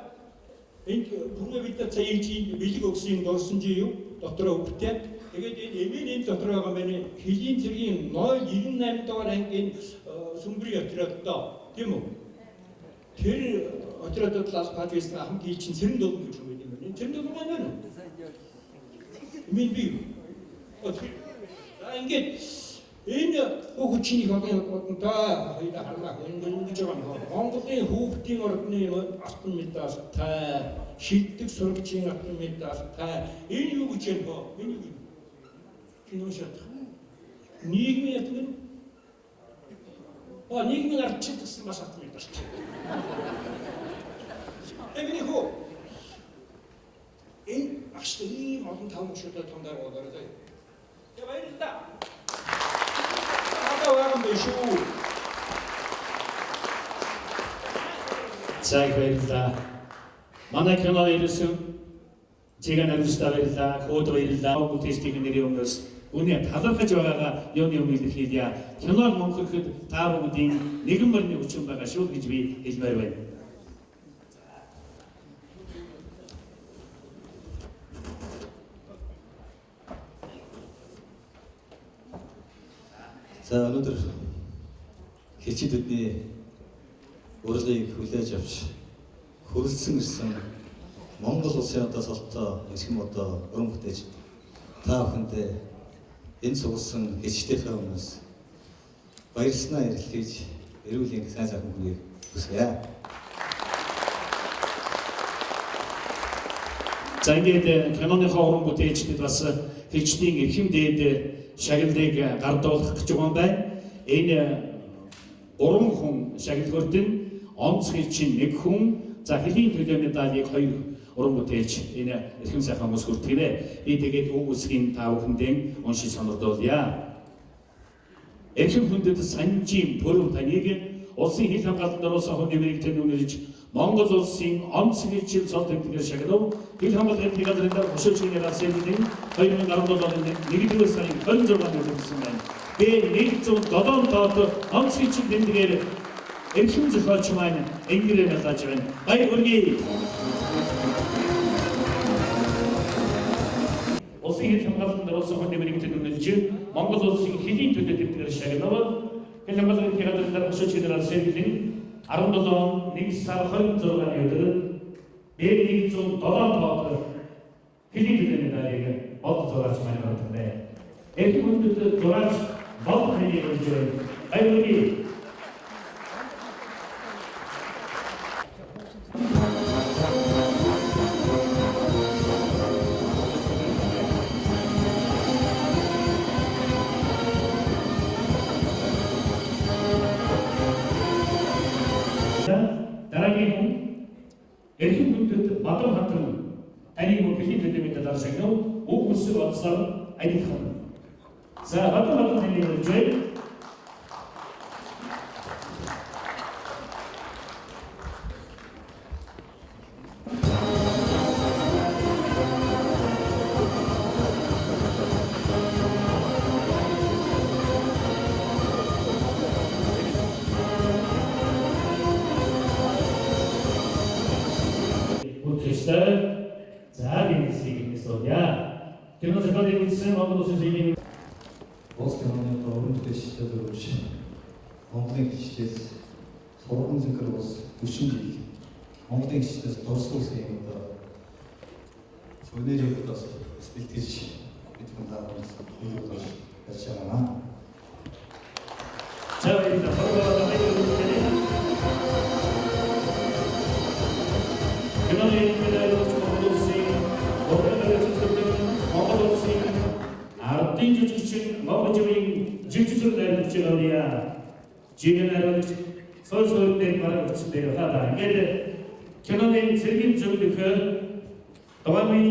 Энд түрүү бид нар цагийг бэлэг өгсөн дурсан чи юу? Дотроо хөвгтэй. Тэгээд энэ эмийн энэ дотор байгаа миний Хэлгийн цэргийн 098 дугаар ангийн сүмбрийн отрядтаа тийм үү? Тэр отрядад лалхаж байсан хамгийн чинь цэрэн дуулан гэж юм байна. Энэ цэрэн дуулан байна уу? Эмийн би. За ингээд энэ хүүхчийн одонтаа хоёулаа хармаа энэ гэж байгаа юм. Монголын хүүхдийн ордны алтан медальтай, шилдэг сурагчийн алтан медальтай энэ юу гэж юм бэ? Энэ юу? Киношат. Нийгмийн ятган. Нийгмийн арчид гэсэн бас алтан медальтай. Эвний хөө. Энэ ашиг ийм олон тавчуудад тондоор байгаа. Я баярлалаа. За баярлалаа. Манай кино ирсэн чигээр намжтай баярлалаа. Хөөд баярлалаа. Бүтээчдийн нэрийн өмнөөс үнэ талархаж байгаагаа юуны өмнө хэлье. Киног мөнхөрөхөд та бүгдийн нэгэн мөрний хүчин байгаа шүү гэж би хэлмээр байна. За өнөөдөр хичээлүүдний урилгыг хүлээж авч хөрөлдсөн ирсэн Монгол улсын одоо солтоо эсхэм одоо уран бүтээж та бүхэндээ энэ цугласан хичээлийнхээ өмнөөс баярснаа ярилцгийж эрүүлийн сайн сайхан хүнийг хүсье. За ингээд киноныхоо уран бүтээлчдэд бас хичнээн эрхэм дээд шагналыг гардуулах гэж байгаа юм байна. Энэ уран хүн шагналгуурд нь онцгой чинь нэг хүн за Хэлгийн төлөө медалийг 2 уран бүтээлч энэ эрхэм сайхан хүмүүс хүртгэнэ. Би тэгээд үг үсгийн та бүхэндээ уншиж сонирдуулъя. Эрхэм хүндэт санжийн пүрэв таныг улсын хил хамгаалалтанд оруулсан хүний мэрэгтэй үнэлж Монгол улсын онцгой чинь цол тэмдгээр шагнав. Хил хамгаалалтын газрын дараа хөшөөчгийн ясэлдийн 2017 оны 1-р сарын 26-нд үлдсэн байна. Би 107 тоод онцгой чинь тэмдгээр эрхэм зохиолч маань ингэрээр ялгаж байна. Баяр хүргэе. Улсын хил хамгаалалтанд оруулсан хүний мэрэгтэй үнэлж Монгол улсын хэлийн төлөө тэмдгээр шагнав. Хил хамгаалалтын газрын дараа хөшөөчгийн ясэлдийн 17 он 1 сар 26-ны өдөр B107 тоод хэлийн төлөө медалийг олж зураач маань байна. Эрхэм хүндэт зураач бол хэнийг болж байна. Баяр хүргэе. Дараагийн хүн эрхэм хүндэт Бадам хатан таны мөнхийн төлөө медаль шагнав. Үг үсэг олсоор аялах. За Бадам хатан таны үржээ. За биесийг нэсвэя. Кино зохиолын үндсэн Монгол улсын зэвийн Улс киноны уран бүтээлчдүүд өргөж Монголын гişдээс сургууль зэнхэр ус 40 жил Монголын гişдээс дурсуулсан одоо өнөөдөр бас бэлтгэж бид хүнээс илүү болж ярьж байгаа. За энэ ардын жүжигчин Монгол живийн жүжигчид найруулж байгаа. Жигээр найруулж суур дээр мараа өгсөн дээр хаа. Ингээд киноны цэргийн зөвлөх товармын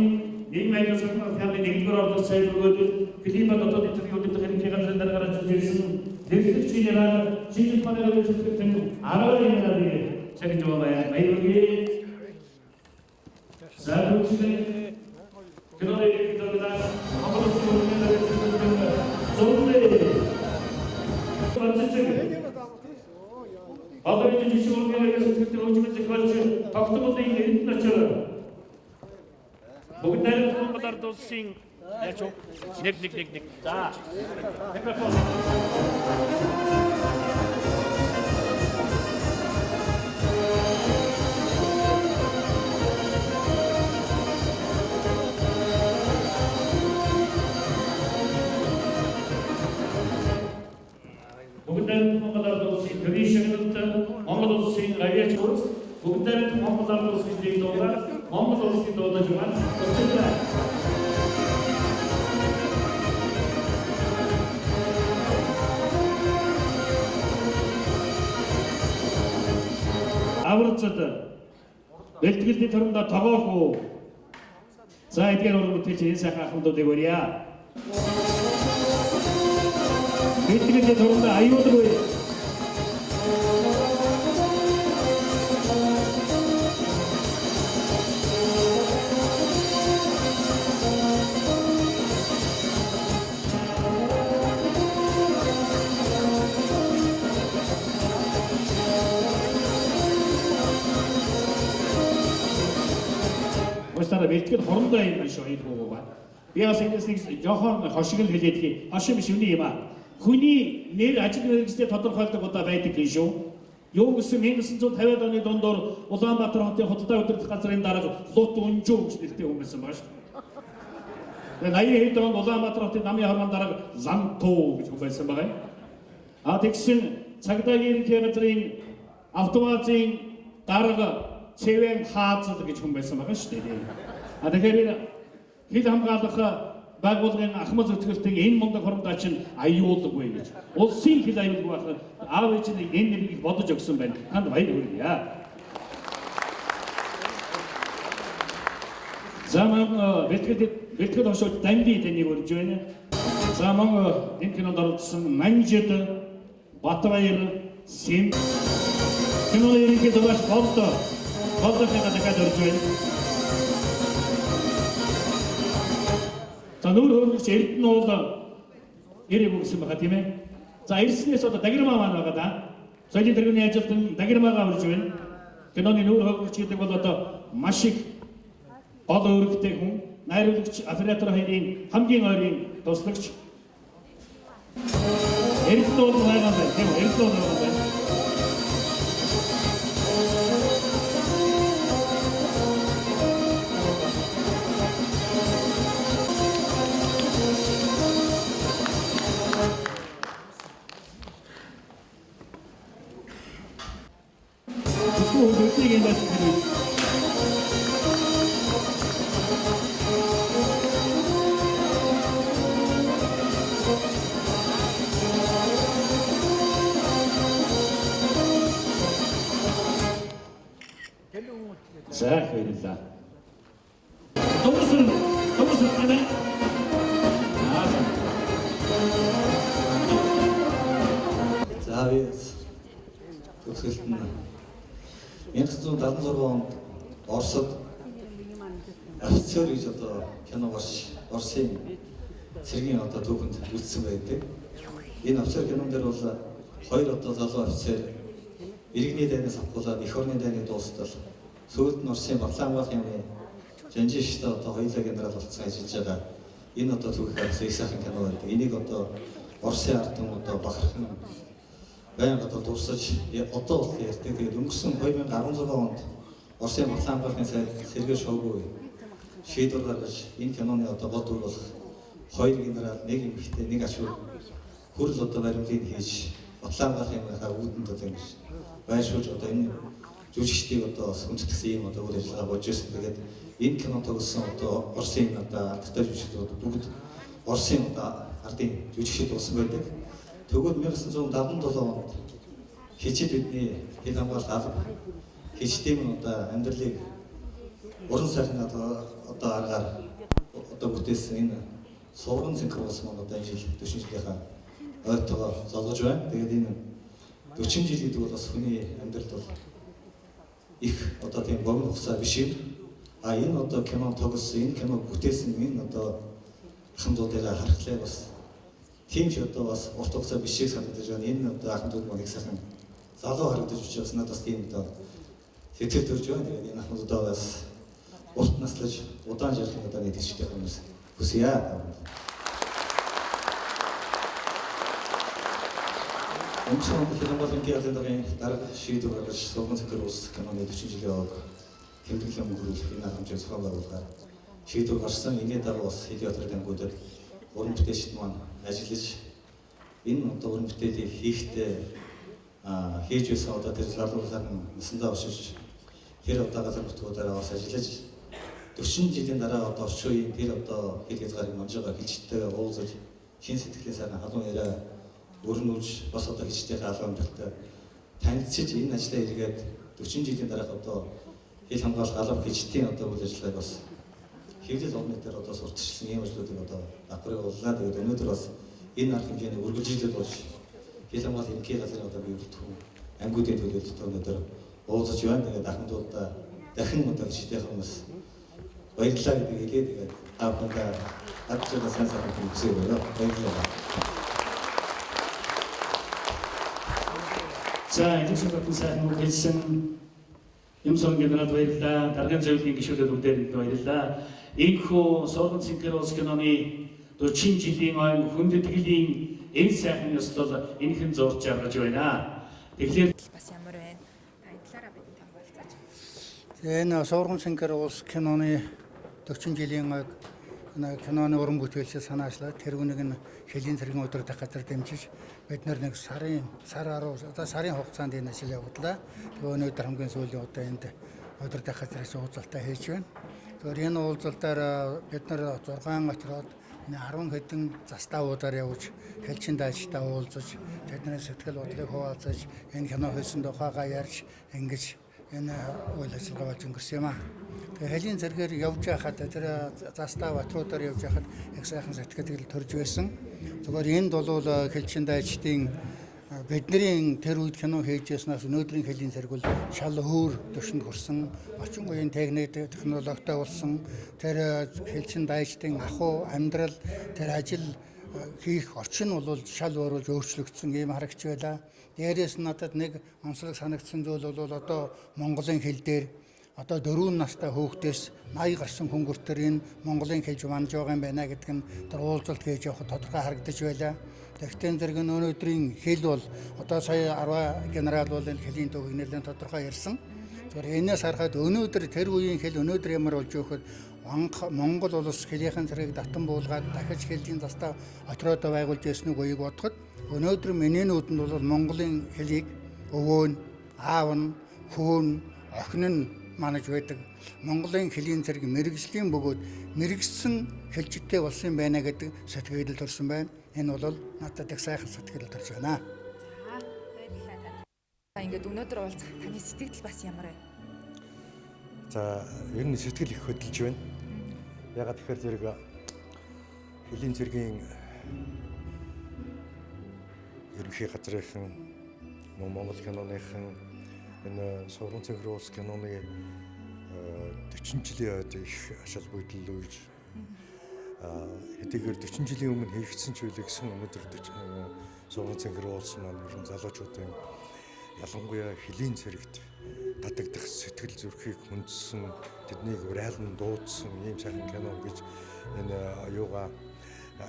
нэг майнаас хамт хамт нэгдүгээр ордос сайд өгөөд климат дотоод интервьюуд хийх газрын дараа гарч ирсэн 넥스트진이라는 진입판에 걸려있는 아라이나들이 책임져봐야 매일이 자, 그렇지. 그런데 저기다 아무도 쓰는 게 좋은데 어쨌든 아들이 지시고 내려서 그때 오지면서 그것이 박수문데 있는 것처럼 бүгд Монгол улсын яачуу нэг. За. Микрофон. бүгд Монгол улсын төвийн Монгол улсын авиачуур бүгд Монгол улсын дэвтэр Монгол улсын дуудаж байгаа. Аварцад бэлтгэлний төрөндө тоогоох уу? За эдгээр уран бүтээлч энэ сайхан ахмадуудыг өрье. Бэлтгэлний төрөндө аюулгүй. Бэлтгэл хорондоо юм биш ойлгоогүй ба. Би бас ингэснэг жоохон хошиг л хэлээд хошиг биш үний юм аа. Хүний нэр ажил мэргэжлээ тодорхойлдог удаа байдаг юм шүү. Юу гэсэн 1950-аад оны дундор Улаанбаатар хотын худалдаа удирдах газрын дарга Лут Унжуу гэж нэртэй хүн байсан ба шүү. Тэгээ 80 хэд онд Улаанбаатар хотын намын хорвон дарга Лантуу гэж хүн байсан байгаа юм. Тэгсэн цагдаагийн газрын автоматын дарга Цэвэн Хаазал гэж хүн байсан байгаа шүү дээ. Тэгэхээр хил хамгаалах байгууллагын ахмад зөвтгөлтийн энэ мундаг хорондоо чинь аюулгүй гэж. Улсын хил аюулгүй байх аав ээж нь энэ нэрийг бодож өгсөн байна. Танд баяр хүргье. За мөн бэлтгэл хошууд Данди тэнийг өрж байна. За мөн энэ кинонд орсон Манжид, Батбаяр, Сим киноны ерөнхий зурагч Болдохыг дахиад өрж байна. За нүүр хөргөж Эрдэнэ уул ирэх үгсэн байгаа тийм ээ. За ирснээс одоо Дагирмаа маань байгаа да. Соёлын тэргүүний ажилтан Дагирмаагаа урьж байна. Киноны нүүр хөргөж гэдэг бол одоо маш их гол үүрэгтэй хүн, найруулагч, оператор хоёрын хамгийн ойрын туслагч. Эрдэнэ уул байгаа байна тийм үү? Эрдэнэ уул байгаа байна. За баярлалаа. Томсон байна. За би төгсгөлт нь 1976 онд Оросд офицер гэж одоо кино гарч Оросын цэргийн одоо түүхэнд үлдсэн байдаг. Энэ офицер кинон дээр бол хоёр одоо залуу офицер иргэний дайнаас авахгүйгээд эх орны дайны дуустал сүүлд нь Оросын Батлангал хэмээн Жанжиштай одоо хоёулаа генерал болсон ажиллаж байгаа. Энэ одоо түүхийг харсан их сайхан кино байдаг. Энийг одоо Оросын ард түмэн одоо бахархан байнга одоо дурсаж одоо бол ярьдаг. Тэгээд өнгөрсөн 2016 онд Оросын Батлангалын Сергей Шойгу шийдвэр гаргаж энэ киноны одоо гол дүр болох хоёр генерал, нэг эмэгтэй, нэг ачуу хүрл одоо баримтыг хийж Батлангалын үүдэнд одоо ингэж байршуулж одоо энэ жүжигчдийг одоо хүндэтгсэн юм одоо үйл ажиллагаа болж байсан. Тэгээд энэ кино тогсон одоо Оросын одоо ардтай жүжигчдүүд бүгд Оросын одоо ардын жүжигчд болсон байдаг. Тэгвэл 1977 онд хичээл бидний хил хамгаалалт алба хичтийн одоо амьдралыг уран сайхны одоо аргаар одоо бүтээсэн энэ сурган синхронизм одоо энэ жил 40 жилийнхаа ойтойгоо золгож байна. Тэгээд энэ 40 жил гэдэг бол бас хүний амьдралд бол их одоо тийм богино хугацаа биш юм. А энэ одоо кино тогсон, энэ кино бүтээсэн энэ одоо ахмадуудыг харахлаа бас тийм ч одоо бас урт хугацаа биш шиг санагдаж байна. Энэ одоо ахмадууд нэг сайхан залуу харагдаж учраас надад бас тийм одоо сэтгэл төрж байна. Тэгээд энэ ахмадуудаа бас урт наслаж удаан жаргах одоо нэг төстэй хүмүүс хүсье. Өмсөн Хилэнбалынгийн азадгийн дарга шийдвэр гаргаж Сурган цэнхэр улс киноны 40 жилийн ог тэмдэглэм өнгөрүүлэх энэ хэмжээ зохион байгуулахаар шийдвэр гаргасан. Энэний дараа бас Хил театрын ангуудад уран бүтээлчд маань ажиллаж энэ одоо уран бүтээлийг хийхдээ хийж байсан одоо тэр залуусаар насандаа оршиж тэр одоо газар нутгуудаараа бас ажиллаж 40 жилийн дараа одоо орчин үеийн тэр одоо хэл хязгаарыг манжаага хэлжтэй уулзаж шин сэтгэлээ сайхан халуун яриа өрнүүлж бас одоо хичтэй халуун амжилттай танилцж энэ ажлаа эргээд 40 жилийн дараах одоо хэл хамгаалах алба хичтийн одоо үйл ажиллагааг бас хэвлэл орны дээр одоо сурталчилсан ийм ажлуудыг одоо давхрыг боллаа. Тэгээд өнөөдөр бас энэ арга хэмжээний үргэлжлэл болж хэл хамгаалах ерөнхий газрын одоо биелэгдэхүүн ангуудын төлөөлөлтөд өнөөдөр уулзаж байна. Тэгээд ахмадуудаа дахин одоо хичтэй хүмүүс баярлалаа гэдэг хэлээ. Тэгээд аавдаа адчаа сайн сайн хүсье байна. Баярлалаа. За энэ шүлгэн сайн мөн хэлсэн юмсон генерал баярлалаа. Даргын зөвлөлийн гишүүдүүд бүгдээр баярлалаа. Энэхүү Сурган цэнхэр улс киноны 40 жилийн ойн хүндэтгэлийн энэ сайхан ёслол энэхэн зурж авч байна. Тэгэхээр бас ямар байна? Та энэ талаараа бидний хамгаалцаач. Энэ Сурган цэнхэр улс киноны 40 жилийн ойг киноны уран бүтээлчид санаачлаад тэр үнийг нь Хилийн цэргийн удирдах газар дэмжиж бид нэг сарын хугацаанд энэ ажил явууллаа. Тэгээ өнөөдөр хамгийн сүүлийн удаа энд удирдах газраас уулзалтаа хийж байна. Тэгэхээр энэ уулзалтаар бид нар 6 отроод 10 хэдэн заставуудаар явж хэлчин дайчтай уулзаж тэдний сэтгэл бодлыг хуваалцаж энэ кино хийсэн тухайгаа ярьж ингэж энэ үйл ажиллагаа болж өнгөрсөн юм аа. Тэгээ Хилийн цэргээр явж байхад тэр застав отруудаар явж байхад их сайхан сэтгэл төрж байсан. Зүгээр энд бол хэлчин дайчдын бидний тэр үед кино хийжсэнээс өнөөдрийн Хилийн цэрэг бол шал өөр төвшөнд хүрсэн. Орчин үеийн техник технологитой болсон. Тэр хэлчин дайчдын ахуй амьдрал тэр ажил хийх орчин бол шал өөрөж өөрчлөгдсөн юм харагч байлаа. Дээрээс надад нэг онцлог санагдсан зүйл бол одоо Монголын хэл дээр одоо 4 настай хүүхдээс 80 гарсан хүн хүртэл энэ Монголын хэлж манж байгаа юм байна гэдэг нь тэр уулзалт хийж явах тодорхой харагдаж байлаа. Тэгтэн зэрэг өнөөдрийн хэл бол одоо сая 10 генерал бол энэ хэлийн төвийг нэлээд тодорхой ярьсан. Тэгэхээр энэс харахад өнөөдөр тэр үеийн хэл өнөөдөр ямар болж өгөхөд Монгол улс хэлийнхэн зэрэг татан буулгаад дахиж хэлний застав отроо байгуулж ирсэн үеийг бодоход өнөөдөр миний нүдэнд бол Монголын хэлийг өвөө нь, аав нь, хүү нь, охин нь манаж байдаг. Монголын хэлийн зэрэг мэрэгжлийн бөгөөд мэрэгсэн хэлжтэй болсон юм байна гэдэг сэтгэл төрсэн байна. Энэ бол надад их сайхан сэтгэл төрж байна. За баярлалаа. Ингээд өнөөдөр уулзах таны сэтгэл бас ямар вэ? За ер нь сэтгэл их хөдөлж байна. Ягаад тэгэхээр зэрэг Хилийн цэргийн ерөнхий газрынхан Монгол киноныхан энэ Сурган цэнхэр улс киноны 40 жилийн ойд их ач холбогдол үүж хэдийгээр 40 жилийн өмнө хийгдсэн ч үлэгсэн өнөөдөр Сурган цэнхэр улс маань ерөн залуучуудын ялангуяа Хилийн цэрэгт татагдах сэтгэл зүрхийг хүндсэн тэднийг урайлан дуудсан ийм сайхан кино гэж энэ юугаа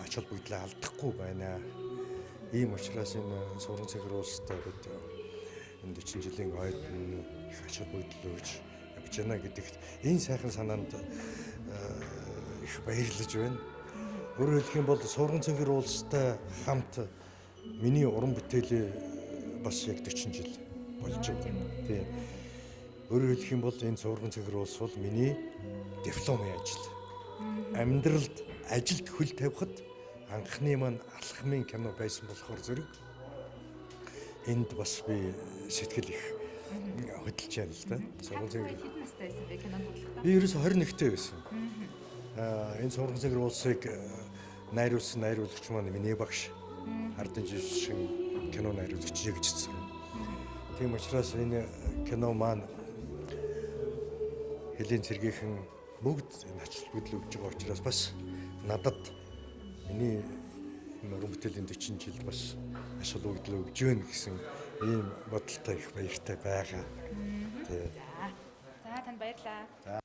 ач холбогдлоо алдахгүй байна. Ийм учраас энэ Сурган цэнхэр улстай бид энэ 40 жилийн ойд их ач холбогдол өгж явж байна гэдэгт энэ сайхан санаанд их баярлаж байна. Өөрөөр хэлэх юм бол Сурган цэнхэр улстай хамт миний уран бүтээлээ бас яг 40 жил болж байгаа. Тийм. Өөрөөр хэлэх юм бол энэ Сурган цэнхэр улс бол миний дипломын ажил. Амьдралд ажилд хөл тавихад анхны маань алхмын кино байсан болохоор зэрэг энд бас би сэтгэл их хөдөлж байна л да. Сурган цэнхэр хэд настай байсан бэ кинонд тоглохдоо? Би ерөөсө 21-тэй байсан. Энэ Сурган цэнхэр улсыг найруулсан найруулагч маань миний багш. ардын жишин кино найруулагч гэж хэлсэн. Тийм учраас энэ кино маань Хэлэн цэргийнхэн бүгд энэ ач холбогдол өгж байгаа учраас бас надад миний энэ уран бүтээлийн 40 жилд бас ач холбогдол өгж гэн гэсэн ийм бодолтой их баяртай байгаа. За танд баярлалаа.